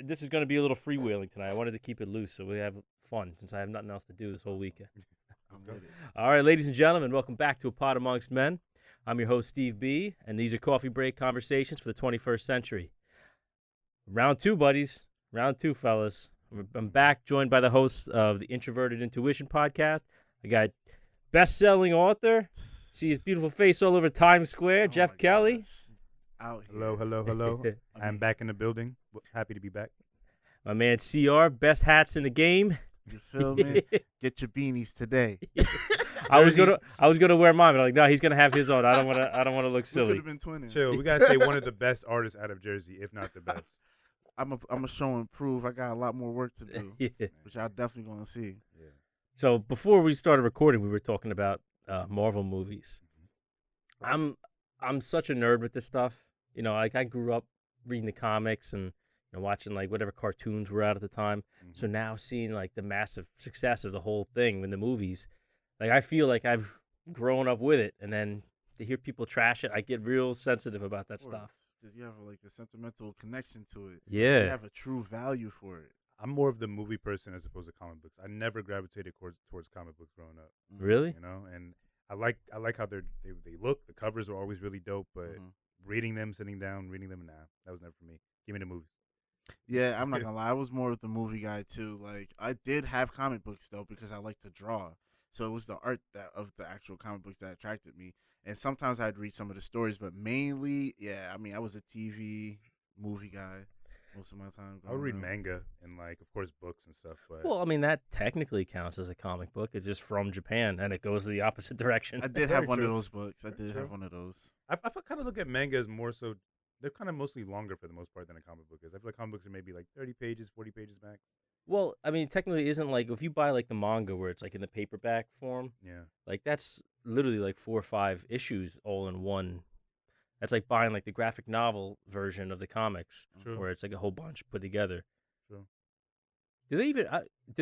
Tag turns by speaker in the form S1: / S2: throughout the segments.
S1: This is going to be a little freewheeling tonight. I wanted to keep it loose so we have fun since I have nothing else to do this whole weekend.
S2: I'm with it.
S1: All right, ladies and gentlemen, welcome back to Apodamongstmen. I'm your host, Steve B., and these are coffee break conversations for the 21st century. Round two, buddies. Round two, fellas. I'm back, joined by the hosts of the Introverted Intuition podcast. I got best-selling author. See his beautiful face all over Times Square, Jeff Kelly.
S2: Gosh. Out here.
S3: Hello. I'm back in the building. Happy to be back.
S1: My man CR, best hats in the game.
S2: You feel me? Get your beanies today.
S1: I was gonna wear mine, but I'm like, no, he's gonna have his on. I don't wanna look
S2: We could
S1: silly.
S2: have been twinning.
S3: Chill. We gotta say one of the best artists out of Jersey, if not the best.
S2: I'm a show and prove. I got a lot more work to do,
S1: Yeah.
S2: which y'all definitely gonna see.
S3: Yeah.
S1: So before we started recording, we were talking about Marvel movies. I'm such a nerd with this stuff. You know, like I grew up reading the comics and watching like whatever cartoons were out at the time.
S3: Mm-hmm.
S1: So now seeing like the massive success of the whole thing in the movies, like I feel like I've grown up with it, and then to hear people trash it, I get real sensitive about that stuff.
S2: Because you have like a sentimental connection to it.
S1: Yeah.
S2: You have a true value for it.
S3: I'm more of the movie person as opposed to comic books. I never gravitated towards comic books growing up.
S1: Really?
S3: You know, and I like how they look. The covers are always really dope, but reading them, sitting down, reading them, nah, that was never for me. Give me the movies.
S2: Yeah, I'm not gonna lie. I was more of the movie guy too. Like I did have comic books though because I like to draw. So it was the art of the actual comic books that attracted me. And sometimes I'd read some of the stories, but mainly, yeah, I mean, I was a TV movie guy most of my time.
S3: I would read
S2: growing up.
S3: manga and like, of course, books and stuff. But
S1: Well, I mean, that technically counts as a comic book. It's just from Japan, and it goes the opposite direction.
S2: I did
S3: Very
S2: have one of
S3: true.
S2: those books. I
S3: Very
S2: did
S3: true.
S2: have one of those.
S3: I kind of look at manga as more so. They're kind of mostly longer for the most part than a comic book is. I feel like comic books are maybe like 30 pages, 40 pages max.
S1: Well, I mean, technically, isn't like if you buy like the manga where it's like in the paperback form,
S3: Yeah.
S1: like that's literally like 4 or 5 issues all in one. That's like buying like the graphic novel version of the comics,
S3: True.
S1: where it's like a whole bunch put together.
S3: True.
S1: Do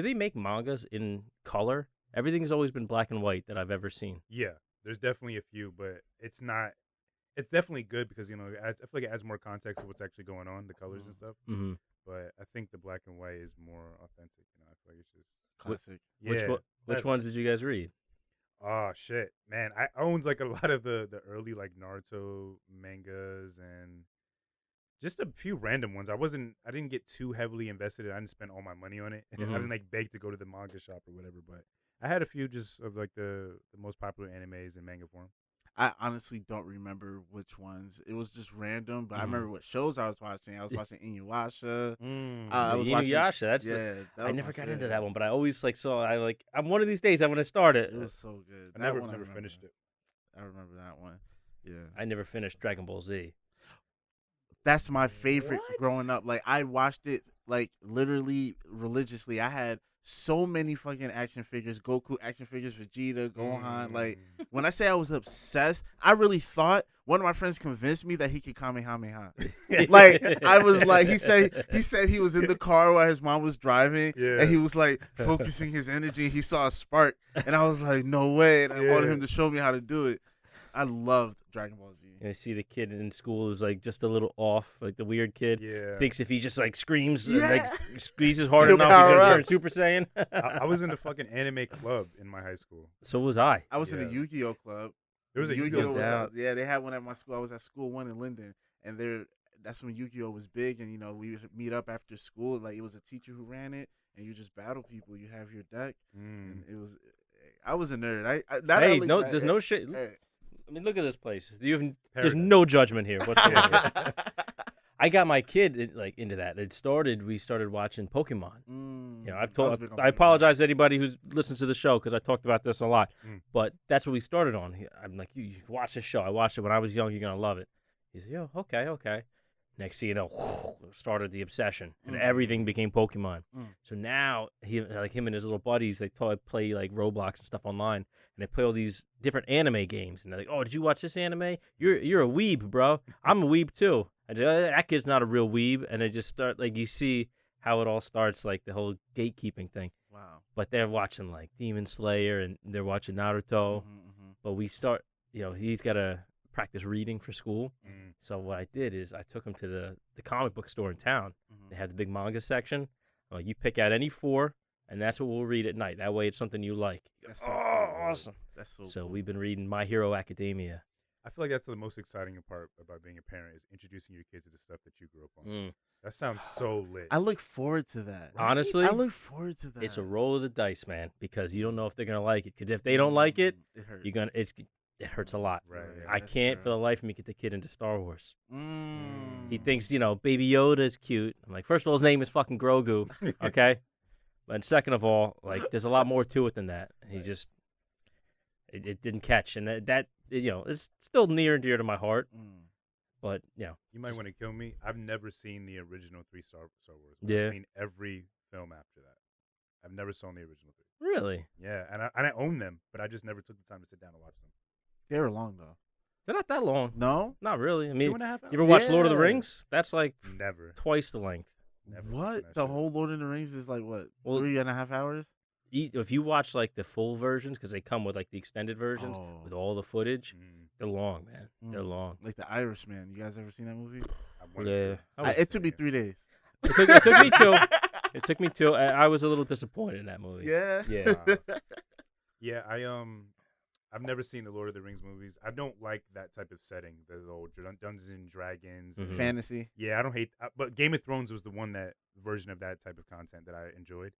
S1: they make mangas in color? Everything's always been black and white that I've ever seen.
S3: Yeah, there's definitely a few, but it's not. It's definitely good because I feel like it adds more context to what's actually going on, the colors and stuff.
S1: Mm-hmm.
S3: But I think the black and white is more authentic. I feel like it's just
S2: Classic.
S3: yeah.
S1: Which ones did you guys read?
S3: Oh shit, man! I owned like a lot of the early like Naruto mangas and just a few random ones. I didn't get too heavily invested. I didn't spend all my money on it. I didn't like beg to go to the manga shop or whatever. But I had a few just of like the most popular animes in manga form.
S2: I honestly don't remember which ones. It was just random, but I remember what shows I was watching. I was watching Inuyasha. I was watching
S1: Inuyasha. That's
S2: that
S1: I
S2: was
S1: never
S2: my
S1: got
S2: shit.
S1: into that one, but I always like saw. I'm one of these days I'm gonna start it.
S2: It was so good.
S3: I
S2: That
S3: never
S2: one
S3: never
S2: remember.
S3: finished it.
S2: I remember that one. Yeah.
S1: I never finished Dragon Ball Z.
S2: That's my favorite
S1: What?
S2: growing up. Like I watched it like literally religiously. I had so many fucking action figures, Goku action figures, Vegeta, Gohan. Like when I say I was obsessed, I really thought one of my friends convinced me that he could Kamehameha. Like I was like he said he was in the car while his mom was driving
S3: Yeah.
S2: and he was like focusing his energy and he saw a spark and I was like no way and I wanted him to show me how to do it. I loved Dragon Ball Z.
S1: I see the kid in school who's like just a little off, like the weird kid.
S3: Yeah.
S1: Thinks if he just like screams and
S2: Yeah.
S1: like squeezes hard
S2: He'll
S1: enough, he's
S2: power
S1: gonna
S2: up.
S1: turn Super Saiyan.
S3: I was in the fucking anime club in my high school.
S1: So was I.
S2: I was in a
S3: Yeah.
S2: Yu-Gi-Oh club.
S3: There was a
S2: Yu-Gi-Oh
S3: Yu-Gi-Oh!
S2: was
S1: doubt.
S2: yeah, they had one at my school. I was at school one in Linden, and that's when Yu-Gi-Oh was big, and we would meet up after school. Like it was a teacher who ran it, and you just battle people. You have your deck, and it was. I was a nerd.
S1: Hey, there's no shit.
S2: Hey.
S1: I mean, look at this place. There's
S3: Paradise.
S1: no judgment here whatsoever. I got my kid like into that. We started watching Pokemon. You know, I apologize to anybody who's listens to the show because I talked about this a lot, but that's what we started on. I'm like, you watch this show. I watched it when I was young. You're gonna love it. He said, "Yo, okay." Next thing you know, started the obsession, and everything became Pokemon. So now him and his little buddies, they play like Roblox and stuff online, and they play all these different anime games. And they're like, "Oh, did you watch this anime? You're a weeb, bro. I'm a weeb too." I said, that kid's not a real weeb, and they just start like you see how it all starts, like the whole gatekeeping thing.
S2: Wow.
S1: But they're watching like Demon Slayer and they're watching Naruto. But we start, he's got to practice reading for school. So what I did is I took him to the comic book store in town, They have the big manga section. You pick out any 4, and that's what we'll read at night. That way, it's something you like.
S2: That's so cool.
S1: Awesome!
S2: That's so.
S1: So
S2: cool.
S1: we've been reading My Hero Academia.
S3: I feel like that's the most exciting part about being a parent is introducing your kids to the stuff that you grew up on. That sounds so lit.
S2: I look forward to that.
S1: Honestly,
S2: I look forward to that.
S1: It's a roll of the dice, man, because you don't know if they're gonna like it. Because if they don't like it,
S2: it hurts.
S1: It hurts a lot.
S3: Right.
S1: I can't for the life of me get the kid into Star Wars.
S2: Mm.
S1: He thinks, Baby Yoda is cute. I'm like, first of all, his name is fucking Grogu, okay? And second of all, like, there's a lot more to it than that. He just, it didn't catch, and that it's still near and dear to my heart. But
S3: you might want to kill me. I've never seen the original 3 Star Wars.
S1: Yeah.
S3: I've seen every film after that. I've never seen the original 3.
S1: Really?
S3: Yeah, and I own them, but I just never took the time to sit down and watch them.
S2: They were long though.
S1: They're not that long.
S2: No,
S1: not really. I mean,
S3: 2.5 hours?
S1: You ever watch Lord of the Rings? That's like
S3: never
S1: twice the length.
S3: Never
S2: what? The whole Lord of the Rings is like what?
S1: Well,
S2: 3.5 hours?
S1: If you watch like the full versions, because they come with like the extended versions with all the footage, they're long, man. They're long.
S2: Like The Irishman. You guys ever seen that movie?
S1: Yeah.
S2: It took me 3 days.
S1: It took me 2. It took me 2. I was a little disappointed in that movie.
S2: Yeah.
S1: Yeah.
S3: Yeah. I've never seen the Lord of the Rings movies. I don't like that type of setting, the old Dungeons and Dragons,
S2: fantasy.
S3: Yeah, I don't hate. But Game of Thrones was the version of that type of content that I enjoyed.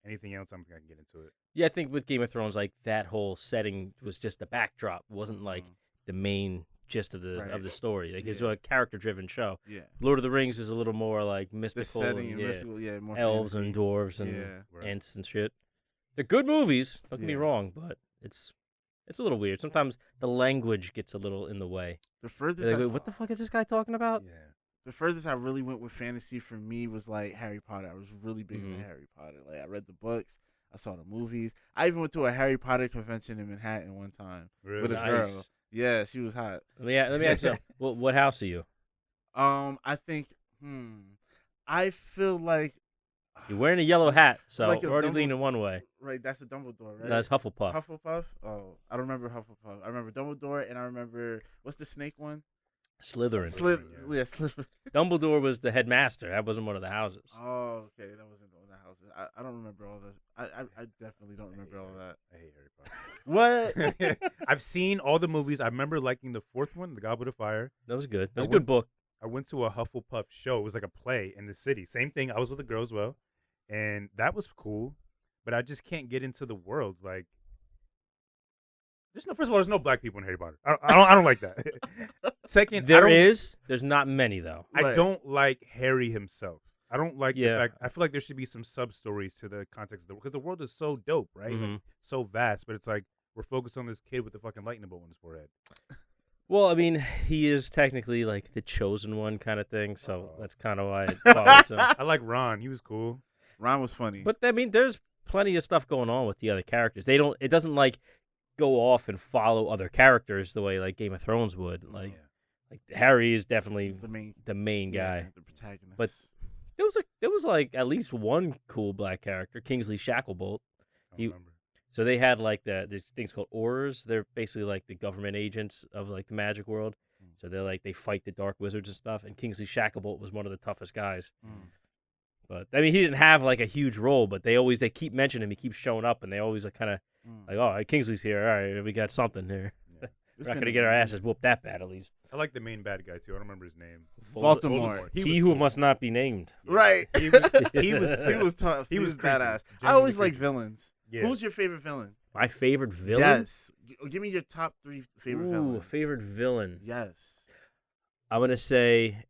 S3: Anything else, I'm gonna get into it.
S1: Yeah, I think with Game of Thrones, like that whole setting was just a backdrop. It wasn't like the main gist of the story. Like it's a character-driven show.
S2: Yeah.
S1: Lord of the Rings is a little more like mystical.
S2: The setting and mystical, more
S1: elves
S2: fantasy.
S1: and dwarves and ants and shit. They're good movies. Don't get me wrong, but it's a little weird. Sometimes the language gets a little in the way.
S2: The furthest,
S1: like, what the fuck is this guy talking about?
S3: Yeah.
S2: The furthest I really went with fantasy for me was like Harry Potter. I was really big into Harry Potter. Like I read the books, I saw the movies. I even went to a Harry Potter convention in Manhattan one time with a girl. Yeah, she was hot.
S1: Let me ask you, what house are you?
S2: I think, I feel like
S1: you're wearing a yellow hat, so
S2: like
S1: we're already leaning one way.
S2: Right, that's a Dumbledore, right?
S1: That's Hufflepuff.
S2: Hufflepuff? Oh, I don't remember Hufflepuff. I remember Dumbledore, and I remember, what's the snake one?
S1: Slytherin.
S2: Slytherin.
S1: Dumbledore was the headmaster. That wasn't one of the houses.
S2: Oh, okay. That wasn't one of the houses. I don't remember all the. I definitely don't remember all that.
S3: I hate Harry
S2: Potter. What?
S3: I've seen all the movies. I remember liking the 4th one, The Goblet of Fire.
S1: That was good. That was a good book.
S3: I went to a Hufflepuff show. It was like a play in the city. Same thing. I was with a girl as well. And that was cool. But I just can't get into the world. Like, first of all, there's no black people in Harry Potter. I don't like that. Second,
S1: there's not many though.
S3: I don't like Harry himself. I don't like the fact. I feel like there should be some sub stories to the context of the world because the world is so dope, right? Like, so vast, but it's like we're focused on this kid with the fucking lightning bolt on his forehead.
S1: Well, I mean, he is technically like the chosen one kind of thing, so that's kind of why it follows him.
S3: I like Ron. He was cool.
S2: Ron was funny.
S1: But I mean, there's plenty of stuff going on with the other characters. It doesn't like go off and follow other characters the way like Game of Thrones would. Like Harry is definitely the main guy,
S2: the protagonist.
S1: But there was like at least one cool black character, Kingsley Shacklebolt. So they had like there's things called Aurors. They're basically like the government agents of like the magic world. So they fight the dark wizards and stuff. And Kingsley Shacklebolt was one of the toughest guys. But I mean, he didn't have like a huge role, but they keep mentioning him. He keeps showing up, and they always like kind of like, oh, Kingsley's here. All right, we got something here. Yeah. We're not gonna get our asses whooped that bad, at least.
S3: I like the main bad guy too. I don't remember his name.
S2: Voldemort.
S1: He who must not be named.
S2: Yeah. Right.
S3: He was
S2: tough. He was badass.
S3: Genuinely
S2: I always like
S3: creepy.
S2: villains.
S3: Yeah.
S2: Who's your favorite villain?
S1: My favorite villain?
S2: Yes. Give me your top 3 favorite villains.
S1: Favorite villain.
S2: Yes.
S1: I'm gonna say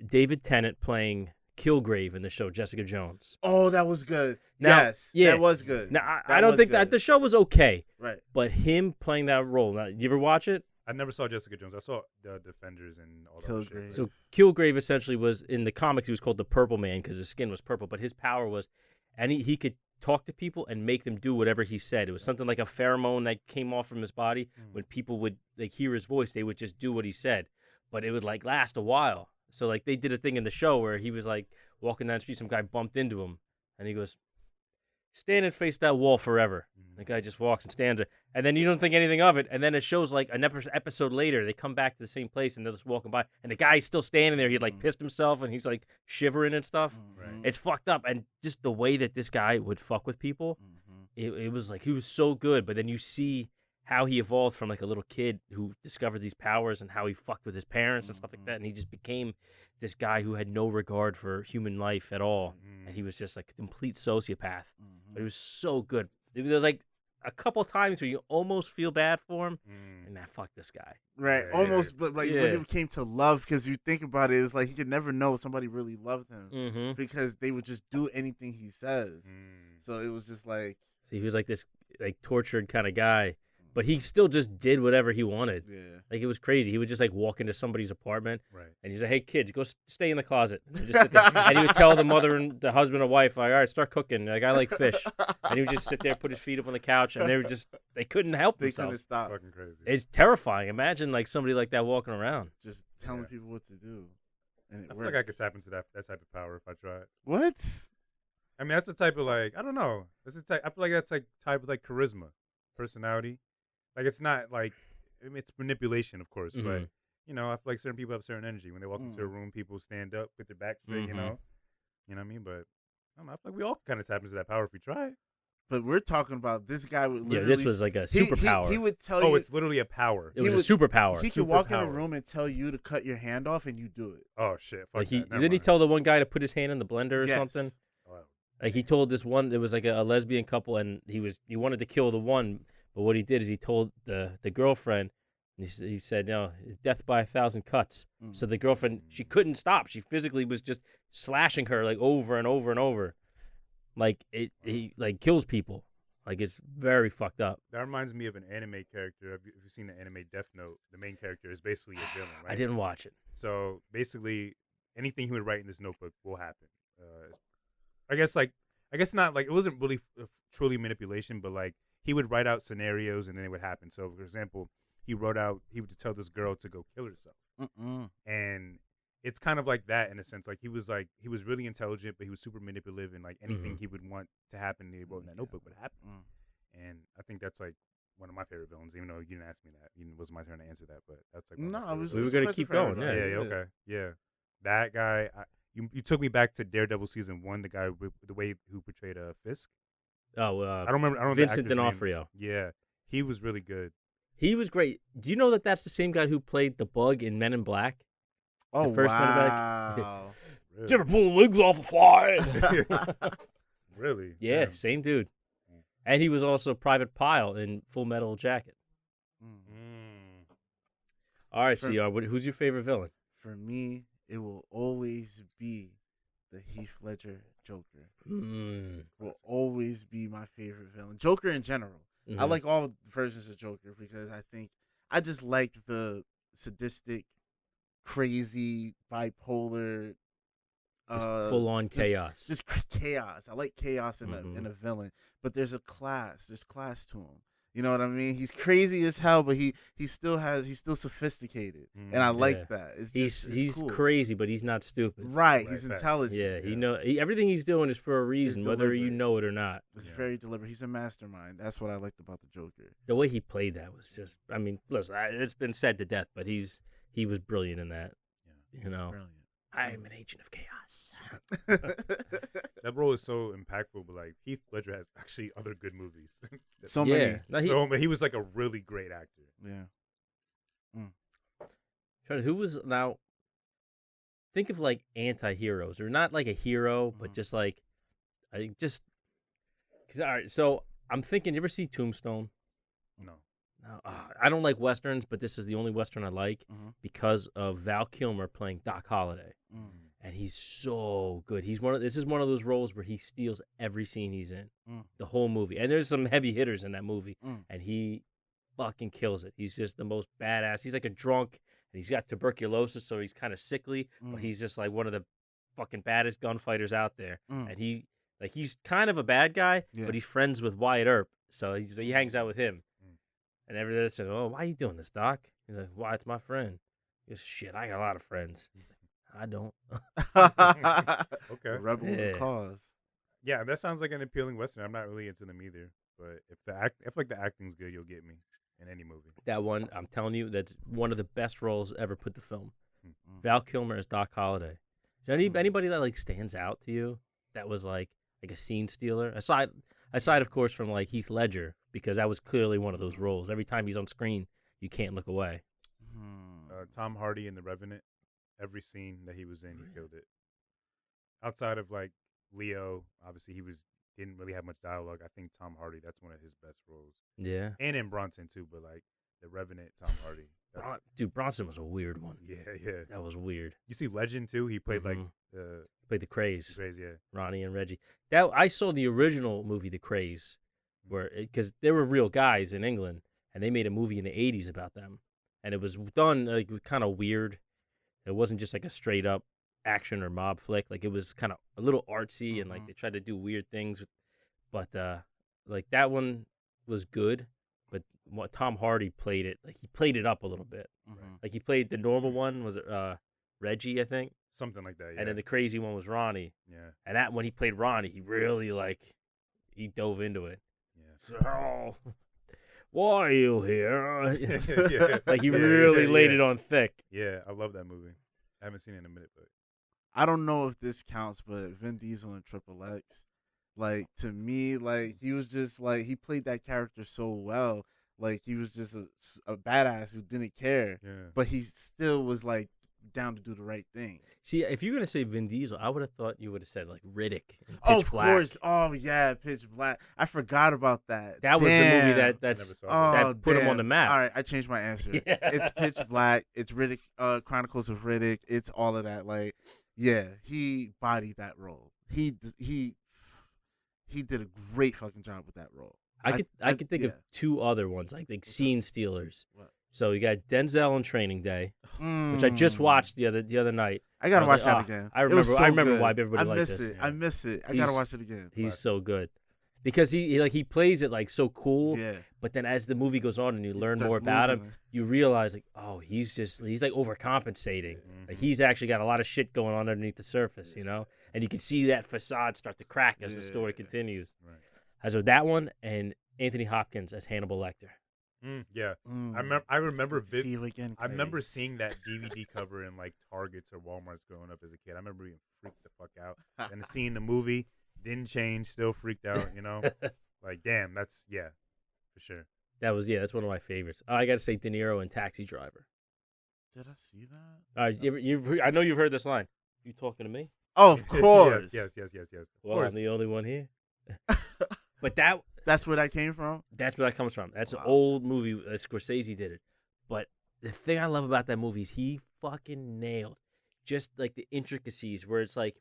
S1: David Tennant playing Kilgrave in the show Jessica Jones.
S2: Oh, that was good.
S1: Now,
S2: that was good.
S1: Now, I don't think that the show was okay.
S2: Right.
S1: But him playing that role. Now, you ever watch it?
S3: I never saw Jessica Jones. I saw the Defenders and all that shit.
S1: So Kilgrave essentially was, in the comics, he was called the Purple Man because his skin was purple, but his power was, and he could talk to people and make them do whatever he said. It was something like a pheromone that came off from his body. When people would like hear his voice, they would just do what he said. But it would like last a while. So like they did a thing in the show where he was like walking down the street, some guy bumped into him, and he goes, standing face that wall forever. The guy just walks and stands there, and then you don't think anything of it, and then it shows like an episode later, they come back to the same place, and they're just walking by, and the guy's still standing there. He like pissed himself, and he's like shivering and stuff.
S3: Right.
S1: It's fucked up, and just the way that this guy would fuck with people, it was like he was so good. But then you see how he evolved from like a little kid who discovered these powers, and how he fucked with his parents and stuff like that, and he just became this guy who had no regard for human life at all, and he was just like a complete sociopath. But it was so good. There's like a couple times where you almost feel bad for him, and now fuck this guy.
S2: Right,
S3: Yeah,
S2: almost, but like when it came to love, because you think about it, it's like he could never know if somebody really loved him because they would just do anything he says. So it was just like
S1: he was like this like tortured kind of guy, but he still just did whatever he wanted.
S2: Yeah,
S1: like it was crazy. He would just like walk into somebody's apartment,
S3: Right.
S1: and he's like, "Hey kids, go stay in the closet." And, just sit there. And he would tell the mother and the husband or wife, like, "All right, start cooking. Like I like fish." And he would just sit there, put his feet up on the couch, and they couldn't help
S2: they
S1: themselves.
S2: couldn't stop.
S3: Fucking crazy.
S1: It's terrifying. Imagine like somebody like that walking around.
S2: Just telling people what to do, and it
S3: I feel
S2: works.
S3: like I could tap into that type of power if I tried.
S2: What?
S3: I mean, that's the type of like I don't know. That's the type. I feel like that's like type of like charisma, personality. Like it's not like it's manipulation, of course, but you know, I feel like certain people have certain energy. When they walk into a room, people stand up, put their back straight. You know what I mean. But I don't know. I feel like we all kind of tap into that power if we try.
S2: But we're talking about this guy would literally.
S1: Yeah, this was like a superpower.
S2: He would tell you.
S3: Oh, it's literally a power.
S1: It was a superpower.
S2: He could walk in a room and tell you to cut your hand off, and you do it.
S3: Oh shit! Fuck
S1: Like
S3: that. Never
S1: didn't he
S3: mind.
S1: tell the one guy to put his hand in the blender or
S2: Yes.
S1: something?
S3: Oh,
S1: Like he told this one, there was like a lesbian couple, and he wanted to kill the one, but what he did is he told the girlfriend, and he said, "No, death by 1,000 cuts." So the girlfriend, she couldn't stop. She physically was just slashing her like over and over and over, like he like kills people. Like it's very fucked up.
S3: That reminds me of an anime character. Have you seen the anime Death Note? The main character is basically a villain, right?
S1: I didn't watch it.
S3: So basically, anything he would write in this notebook will happen. I guess not like it wasn't really truly manipulation, but like he would write out scenarios and then it would happen. So for example, he would tell this girl to go kill herself, and it's kind of like that in a sense. Like he was really intelligent, but he was super manipulative, and like anything he would want to happen, he wrote in that notebook would happen. And I think that's like one of my favorite villains, even though you didn't ask me that. It wasn't my turn to answer that, but that's like one of my favorite
S1: we were gonna keep going.
S3: yeah. That guy, you took me back to Daredevil season 1. The guy the way who portrayed Fisk.
S1: Oh,
S3: I don't remember. I don't know
S1: Vincent
S3: the actor's
S1: D'Onofrio.
S3: name. Yeah, he was really good.
S1: He was great. Do you know that that's the same guy who played the Bug in Men in Black?
S2: Oh,
S1: the first Men in Black.
S2: wow.
S3: Really?
S1: Did you ever pull the wings off a fly?
S3: Really?
S1: Yeah,
S3: Damn.
S1: same dude. And he was also Private Pile in Full Metal Jacket. All right, CR, who's your favorite villain?
S2: For me, it will always be the Heath Ledger Joker. Will always be my favorite villain. Joker in general. I like all versions of Joker because I just like the sadistic, crazy, bipolar,
S1: full on chaos.
S2: Just chaos. I like chaos in a villain, but there's class to him. You know what I mean? He's crazy as hell, but he's still sophisticated, and I like that. It's
S1: he's
S2: cool.
S1: crazy, but he's not stupid.
S2: Right, he's intelligent.
S1: Yeah, everything he's doing is for a reason, whether you know it or not.
S2: It's very deliberate. He's a mastermind. That's what I liked about the Joker.
S1: The way he played that was just, I mean, listen, it's been said to death, but he was brilliant in that. Yeah. You know,
S2: brilliant.
S1: I am an agent of chaos.
S3: That role is so impactful, but like Heath Ledger has actually other good movies.
S2: So many.
S3: No, he was like a really great actor.
S2: Yeah.
S1: Who was now? Think of like anti-heroes, or not like a hero, but just like, because all right. So I'm thinking, you ever see Tombstone?
S3: No.
S1: I don't like westerns, but this is the only western I like because of Val Kilmer playing Doc Holliday, and he's so good. This is one of those roles where he steals every scene he's in, the whole movie. And there's some heavy hitters in that movie, and he fucking kills it. He's just the most badass. He's like a drunk, and he's got tuberculosis, so he's kind of sickly, but he's just like one of the fucking baddest gunfighters out there. And he's kind of a bad guy, but he's friends with Wyatt Earp, so he hangs out with him. And everybody says, "Oh, why are you doing this, Doc?" He's like, "Why? It's my friend." He goes, "Shit, I got a lot of friends." I don't.
S3: Okay.
S2: Rebel with a cause.
S3: Yeah, that sounds like an appealing Western. I'm not really into them either. But if like the acting's good, you'll get me in any movie.
S1: That one, I'm telling you, that's one of the best roles ever put to film.
S3: Mm-hmm.
S1: Val Kilmer as Doc Holliday. Is there anybody that like stands out to you that was like a scene stealer? Aside of course from like Heath Ledger, because that was clearly one of those roles. Every time he's on screen, you can't look away.
S3: Tom Hardy in The Revenant. Every scene that he was in, he killed it. Outside of like Leo, obviously didn't really have much dialogue. I think Tom Hardy, that's one of his best roles.
S1: Yeah.
S3: And in Bronson too, but like The Revenant, Tom Hardy.
S1: Dude, Bronson was a weird one.
S3: Yeah.
S1: That was weird.
S3: You see Legend too? He played like
S1: played the Craze.
S3: Yeah.
S1: Ronnie and Reggie. I saw the original movie The Craze, because they were real guys in England, and they made a movie in the 80s about them, and it was done like kind of weird. It wasn't just like a straight up action or mob flick. Like it was kind of a little artsy, and like they tried to do weird things. But like that one was good. But what Tom Hardy played it, like he played it up a little bit. Like he played the normal one, was it Reggie, I think?
S3: Something like that, yeah.
S1: And then the crazy one was Ronnie.
S3: Yeah.
S1: And that when he played Ronnie, he really he dove into it.
S3: Yeah.
S1: So, why are you here? Yeah. Like he really laid it on thick.
S3: Yeah, I love that movie. I haven't seen it in a minute, but
S2: I don't know if this counts, but Vin Diesel and Triple X, like to me, like he was just like he played that character so well. Like he was just a badass who didn't care, but he still was like down to do the right thing.
S1: See, if you're gonna say Vin Diesel, I would have thought you would have said like Riddick.
S2: Oh, of course. Oh yeah, Pitch Black. I forgot about that.
S1: That was the movie that put him on the map.
S2: All right, I changed my answer. Yeah. It's Pitch Black. It's Riddick. Chronicles of Riddick. It's all of that. Like, yeah, he bodied that role. He did a great fucking job with that role.
S1: I could think of two other ones, like scene stealers.
S2: What?
S1: So you got Denzel in Training Day, which I just watched the other night.
S2: I gotta watch that again.
S1: I remember why everybody liked this.
S2: I miss it. I gotta watch it again.
S1: He's so good because he plays it like so cool.
S2: Yeah.
S1: But then as the movie goes on and you learn more about him, you realize like, oh, he's like overcompensating. Like he's actually got a lot of shit going on underneath the surface, you know. And you can see that facade start to crack as the story continues.
S3: Right.
S1: As of that one and Anthony Hopkins as Hannibal Lecter.
S3: I remember
S2: see you again,
S3: I remember seeing that DVD cover in like Targets or Walmart's growing up as a kid. I remember being freaked the fuck out. And seeing the movie, didn't change, still freaked out, you know? Like, damn, that's, for sure.
S1: That's one of my favorites. I got to say De Niro in Taxi Driver.
S2: Did I see that?
S1: I know you've heard this line. You talking to me?
S2: Oh, of course.
S3: Yes.
S1: Well, I'm the only one here. But
S2: that's where that came from?
S1: That's where that comes from. That's an old movie. Scorsese did it. But the thing I love about that movie is he fucking nailed just like the intricacies where it's like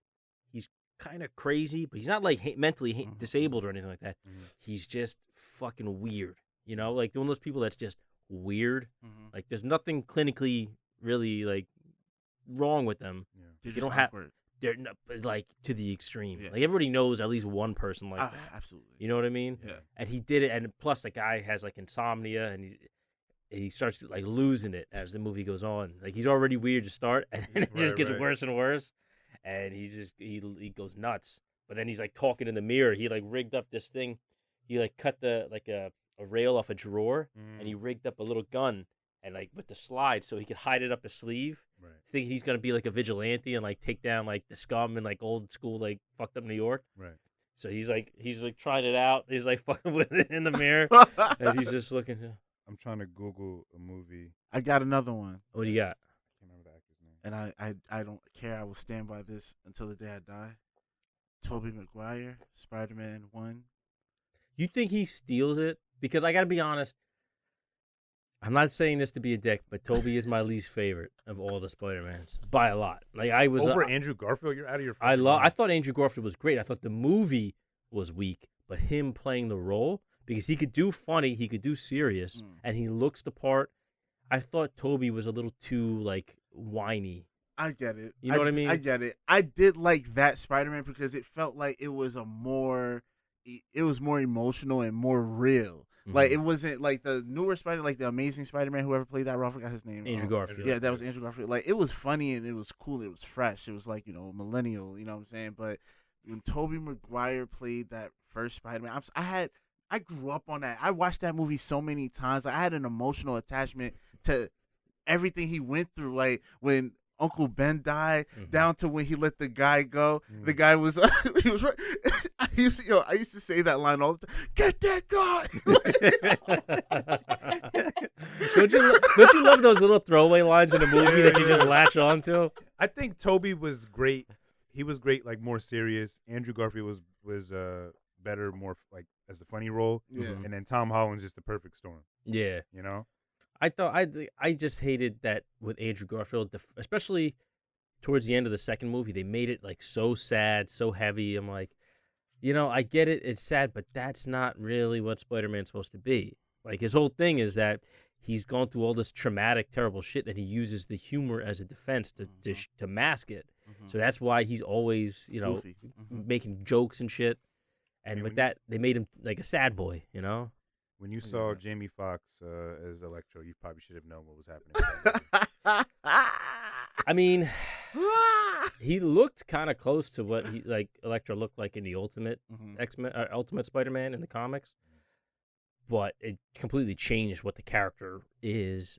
S1: he's kind of crazy, but he's not like mentally disabled or anything like that. He's just fucking weird. You know, like one of those people that's just weird. Like there's nothing clinically really like wrong with them.
S2: Yeah.
S1: You don't have... They're not, like to the extreme. Like everybody knows at least one person like that.
S2: Absolutely.
S1: You know what I mean?
S2: Yeah.
S1: And he did it, and plus the guy has like insomnia, and he starts like losing it as the movie goes on. Like he's already weird to start, and then it just gets worse and worse, and he goes nuts. But then he's like talking in the mirror. He like rigged up this thing. He like cut a rail off a drawer, and he rigged up a little gun. And like with the slide, so he could hide it up his sleeve. Right. Thinking he's gonna be like a vigilante and like take down like the scum in like old school like fucked up New York.
S3: Right.
S1: So he's like trying it out. He's like fucking with it in the mirror, and he's just looking.
S3: I'm trying to Google a movie.
S2: I got another one.
S1: What do you got?
S3: I can't remember the actor's name.
S2: And I don't care. I will stand by this until the day I die. Tobey Maguire, Spider-Man 1.
S1: You think he steals it? Because I gotta be honest. I'm not saying this to be a dick, but Toby is my least favorite of all the Spider-Mans by a lot. Like I was
S3: over Andrew Garfield. You're out of your.
S1: I thought Andrew Garfield was great. I thought the movie was weak, but him playing the role because he could do funny, he could do serious, and he looks the part. I thought Toby was a little too like whiny.
S2: I get it.
S1: You know what I mean?
S2: I get it. I did like that Spider-Man because it felt like it was more emotional and more real. Like it wasn't like the newer Spider, like the Amazing Spider-Man, whoever played that role, I forgot his name.
S1: Andrew Garfield.
S2: Yeah, that was Andrew Garfield. Like it was funny and it was cool. It was fresh. It was like millennial. You know what I'm saying? But when Tobey Maguire played that first Spider-Man, I grew up on that. I watched that movie so many times. Like, I had an emotional attachment to everything he went through. Like when Uncle Ben died, down to when he let the guy go. The guy was he was right. I used to say that line all the time. Get that
S1: guy. Don't you love those little throwaway lines in a movie that you just latch onto?
S3: I think Toby was great. He was great, like more serious. Andrew Garfield was better, more like as the funny role.
S2: Yeah.
S3: And then Tom Holland's just the perfect storm.
S1: Yeah.
S3: You know?
S1: I thought I just hated that with Andrew Garfield, especially towards the end of the second movie. They made it like so sad, so heavy. I'm like, I get it, it's sad, but that's not really what Spider-Man's supposed to be. Like his whole thing is that he's gone through all this traumatic, terrible shit, and he uses the humor as a defense to mask it. So that's why he's always, making jokes and shit. And with that, they made him like a sad boy,
S3: When you saw Jamie Foxx as Electro, you probably should have known what was happening.
S1: I mean, he looked kind of close to what Electro looked like in the Ultimate X-Men, Ultimate Spider-Man in the comics, but it completely changed what the character is,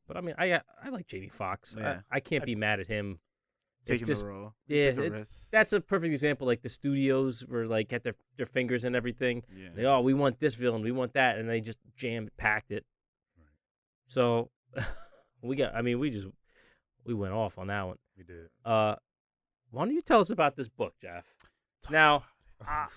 S1: But I mean, I like Jamie Foxx.
S2: Yeah.
S1: I can't be mad at him.
S2: Taking the role.
S1: Yeah, that's a perfect example. Like the studios were like had their fingers in everything.
S2: Yeah.
S1: We want this villain, we want that, and they just packed it.
S3: Right.
S1: So we went off on that one.
S3: We did.
S1: Why don't you tell us about this book, Jeff? Now,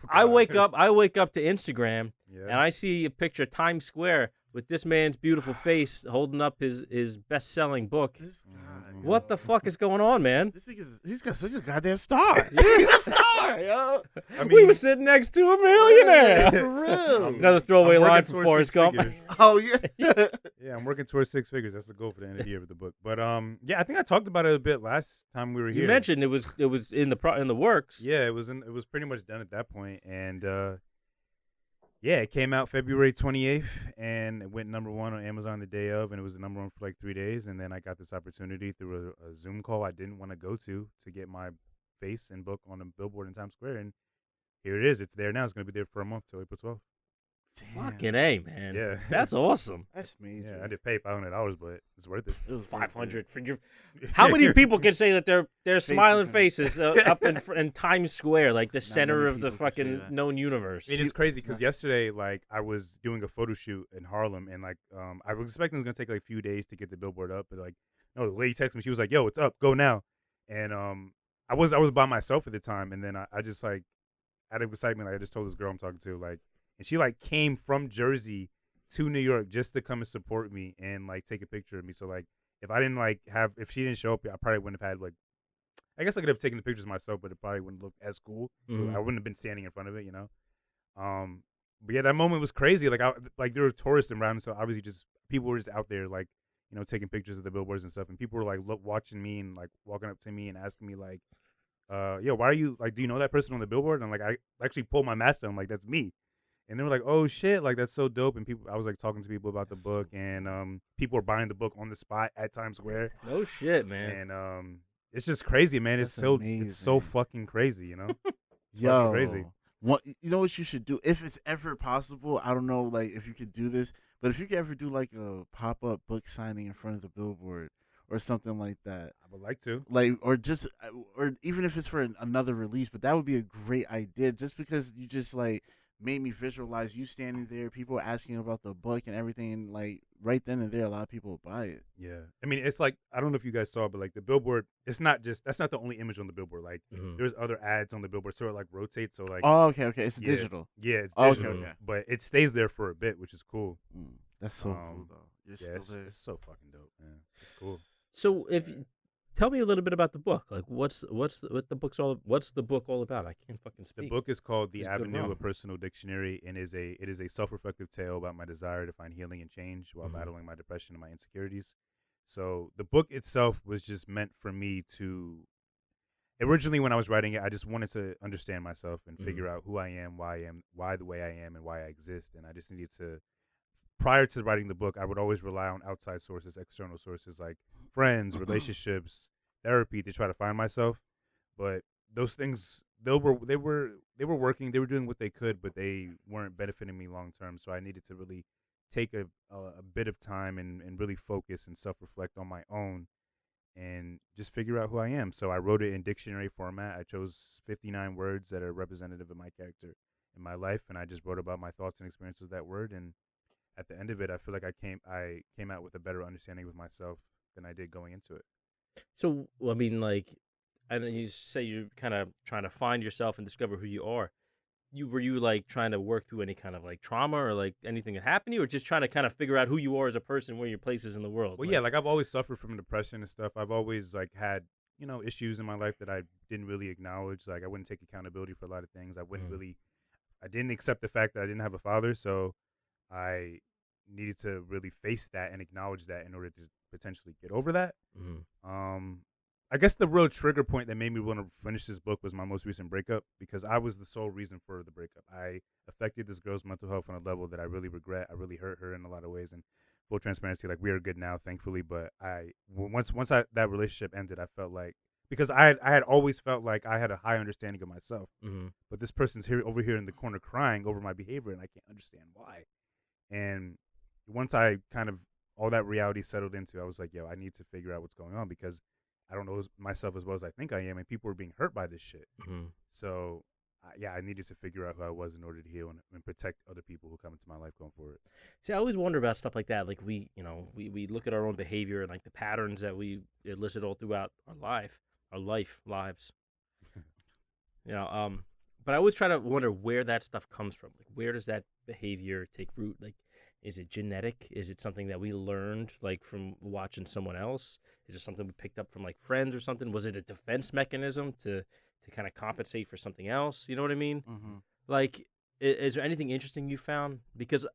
S1: I wake up to Instagram and I see a picture of Times Square with this man's beautiful face holding up his best-selling book.
S2: This guy,
S1: what the fuck is going on, man?
S2: He's got such a goddamn star. He's a star, yo.
S3: I mean,
S1: we were sitting next to a millionaire.
S2: For real.
S1: Another throwaway line from Forrest Gump.
S2: Oh, yeah.
S3: Yeah, I'm working towards 6 figures. That's the goal for the end of the year with the book. But yeah, I think I talked about it a bit last time we were here.
S1: You mentioned it was in the works.
S3: Yeah, it was pretty much done at that point, and yeah, it came out February 28th, and it went #1 on Amazon the day of, and it was the #1 for like 3 days, and then I got this opportunity through a Zoom call I didn't want to go to get my face and book on a billboard in Times Square, and here it is. It's there now. It's going to be there for a month till April 12th.
S1: Fucking A, man.
S3: Yeah.
S1: That's awesome.
S2: That's major.
S3: Yeah, I did pay $500, but it's worth it.
S2: It was
S1: $500 for your. How many people can say that they're smiling faces up in Times Square, like the center of the fucking known universe?
S3: It is crazy because yesterday, like, I was doing a photo shoot in Harlem, and like, I was expecting it was gonna take like a few days to get the billboard up, but like, no, the lady texted me. She was like, "Yo, it's up. Go now." And I was by myself at the time, and then I just like, out of excitement, like, I just told this girl I'm talking to, like. And she like came from Jersey to New York just to come and support me and like take a picture of me. So like if she didn't show up, I probably wouldn't have had like, I guess I could have taken the pictures myself, but it probably wouldn't look as cool. I wouldn't have been standing in front of it, But yeah, that moment was crazy. Like there were tourists around, so obviously just people were just out there like, taking pictures of the billboards and stuff. And people were like watching me and like walking up to me and asking me like, why are you like, do you know that person on the billboard? And I'm like, I actually pulled my mask down, like that's me. And they were like, "Oh shit, like that's so dope!" And I was like talking to people about the book, and people were buying the book on the spot at Times Square.
S1: Oh shit, man!
S3: And it's just crazy, man. It's so fucking crazy, It's fucking crazy.
S2: You know what you should do if it's ever possible? I don't know, like if you could do this, but if you could ever do like a pop-up book signing in front of the billboard or something like that,
S3: I would like to.
S2: Like, or even if it's for another release, but that would be a great idea. Just because you just like. Made me visualize you standing there, people asking about the book and everything, and like right then and there, a lot of people would buy it.
S3: Yeah, I mean, it's like I don't know if you guys saw, but like the billboard, that's not the only image on the billboard. Like there's other ads on the billboard, so it like rotates. So like,
S2: oh, okay, it's digital.
S3: Yeah, it's digital.
S2: Okay.
S3: But it stays there for a bit, which is cool.
S2: That's so cool though. You're still there.
S3: It's so fucking dope, man. It's cool.
S1: So tell me a little bit about the book. Like, what's the book all about? I can't fucking speak.
S3: The book is called The Avenue: A Personal Dictionary, and it is a self-reflective tale about my desire to find healing and change while battling my depression and my insecurities. So the book itself was just meant for me to. Originally, when I was writing it, I just wanted to understand myself and figure out who I am, why the way I am, and why I exist. And I just needed to. Prior to writing the book, I would always rely on outside sources, external sources like friends, relationships, therapy to try to find myself. But those things they were working, they were doing what they could, but they weren't benefiting me long term. So I needed to really take a bit of time and really focus and self reflect on my own and just figure out who I am. So I wrote it in dictionary format. I chose 59 words that are representative of my character in my life, and I just wrote about my thoughts and experiences with that word. And at the end of it, I feel like I came out with a better understanding with myself than I did going into it.
S1: So, I mean, like, and then you say you're kind of trying to find yourself and discover who you are. Were you like trying to work through any kind of like trauma or like anything that happened to you, or just trying to kind of figure out who you are as a person, where your place is in the world?
S3: Well, yeah, like I've always suffered from depression and stuff. I've always like had, issues in my life that I didn't really acknowledge. Like I wouldn't take accountability for a lot of things. I didn't accept the fact that I didn't have a father. So I needed to really face that and acknowledge that in order to potentially get over that. I guess the real trigger point that made me want to finish this book was my most recent breakup, because I was the sole reason for the breakup. I affected this girl's mental health on a level that I really regret. I really hurt her in a lot of ways. And full transparency, like we are good now, thankfully. But once that relationship ended, I felt like, because I had always felt like I had a high understanding of myself, but this person's over here in the corner crying over my behavior, and I can't understand why. And once I kind of all that reality settled into, I was like, yo, I need to figure out what's going on, because I don't know myself as well as I think I am, and people are being hurt by this shit. So, I needed to figure out who I was in order to heal and protect other people who come into my life going forward.
S1: See, I always wonder about stuff like that. Like we look at our own behavior and like the patterns that we elicit all throughout our lives. But I always try to wonder where that stuff comes from. Like, where does that behavior take root? Like, is it genetic? Is it something that we learned, like, from watching someone else? Is it something we picked up from, like, friends or something? Was it a defense mechanism to kind of compensate for something else? You know what I mean? Like, is there anything interesting you found? Because,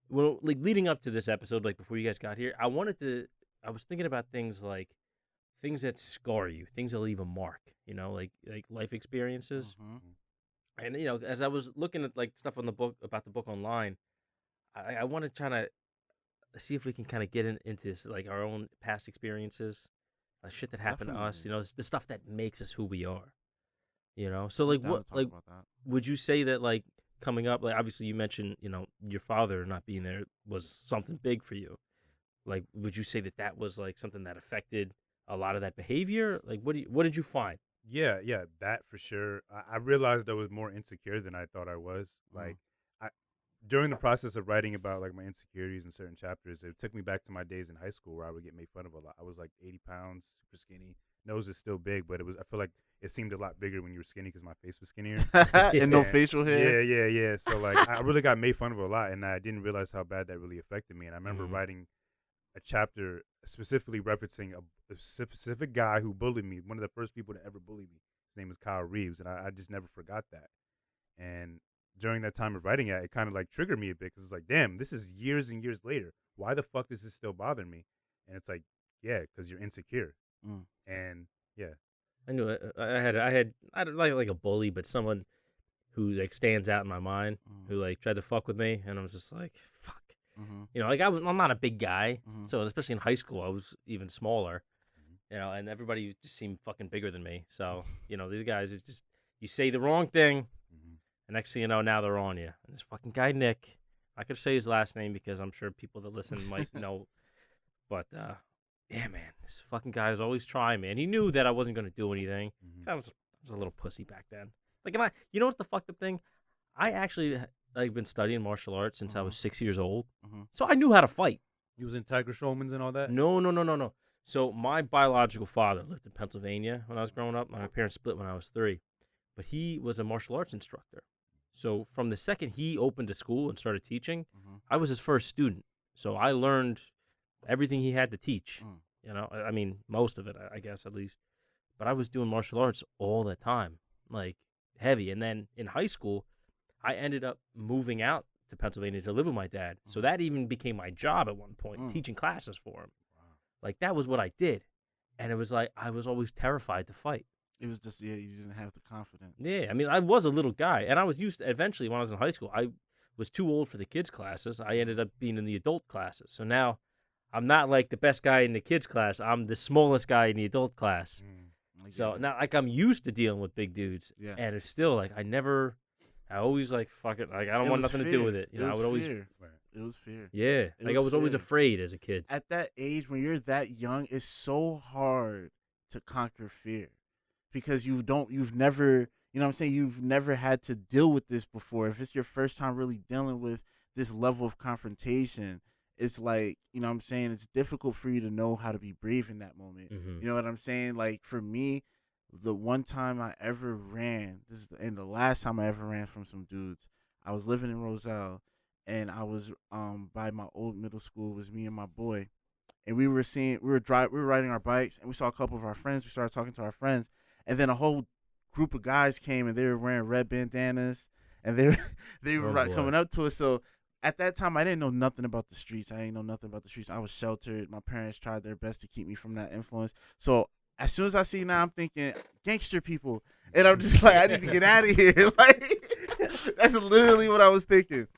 S1: well, like, leading up to this episode, like, before you guys got here, I was thinking about things like things that scar you, things that leave a mark, like life experiences. And, as I was looking at, like, stuff on the book, about the book online, I want to try to see if we can kind of get into this, like our own past experiences, shit that happened to us. The stuff that makes us who we are. So like would you say that, like, coming up, like obviously you mentioned your father not being there was something big for you. Like, would you say that was like something that affected a lot of that behavior? Like, what did you find?
S3: Yeah, that for sure. I realized I was more insecure than I thought I was. Like, during the process of writing about like my insecurities in certain chapters, it took me back to my days in high school where I would get made fun of a lot. I was like 80 pounds, super skinny. Nose is still big, but I feel like it seemed a lot bigger when you were skinny because my face was skinnier.
S2: And no facial hair.
S3: Yeah. So like I really got made fun of a lot, and I didn't realize how bad that really affected me. And I remember writing a chapter specifically referencing a specific guy who bullied me, one of the first people to ever bully me. His name was Kyle Reeves, and I just never forgot that. And during that time of writing it kind of like triggered me a bit, because it's like, damn, this is years and years later. Why the fuck does this still bother me? And it's like, yeah, because you're insecure. And yeah,
S1: I knew it. I had like a bully, but someone who like stands out in my mind, who like tried to fuck with me, and I was just like, fuck. Like I'm not a big guy, so especially in high school, I was even smaller. And everybody just seemed fucking bigger than me. So these guys, it's just, you say the wrong thing. And next thing you know, now they're on you. And this fucking guy, Nick, I could say his last name because I'm sure people that listen might know. But, yeah, man, this fucking guy was always trying, man. He knew that I wasn't going to do anything. I was a little pussy back then. Like, and what's the fucked up thing? I actually, I've been studying martial arts since I was 6 years old. So I knew how to fight.
S3: You was in Tiger Showmans and all that?
S1: No. So my biological father lived in Pennsylvania when I was growing up. My parents split when I was 3. But he was a martial arts instructor. So from the second he opened a school and started teaching, I was his first student. So I learned everything he had to teach. I mean, most of it, I guess, at least. But I was doing martial arts all the time, like heavy. And then in high school, I ended up moving out to Pennsylvania to live with my dad. So that even became my job at one point, teaching classes for him. Like, that was what I did. And it was like, I was always terrified to fight.
S2: It was just, you didn't have the confidence.
S1: Yeah, I mean, I was a little guy, and I was used to, eventually, when I was in high school, I was too old for the kids' classes. I ended up being in the adult classes. So now I'm not like the best guy in the kids' class. I'm the smallest guy in the adult class. So now, like, I'm used to dealing with big dudes, and it's still like I always like fuck it. Like I don't want nothing to do with it. You know, I would always.
S2: It was fear.
S1: Yeah, like I was always afraid as a kid.
S2: At that age, when you're that young, it's so hard to conquer fear because you've never, you know what I'm saying, you've never had to deal with this before. If it's your first time really dealing with this level of confrontation, it's like, you know what I'm saying, it's difficult for you to know how to be brave in that moment. You know what I'm saying? Like for me, the one time I ever ran, and the last time I ever ran from some dudes, I was living in Roselle, and I was by my old middle school. It was me and my boy, and we were riding our bikes, and we saw a couple of our friends. We started talking to our friends, and then a whole group of guys came, and they were wearing red bandanas, and they were coming up to us. So at that time, I didn't know nothing about the streets. I was sheltered. My parents tried their best to keep me from that influence. So as soon as I see now, I'm thinking gangster people, and I'm just like, I need to get out of here. Like that's literally what I was thinking.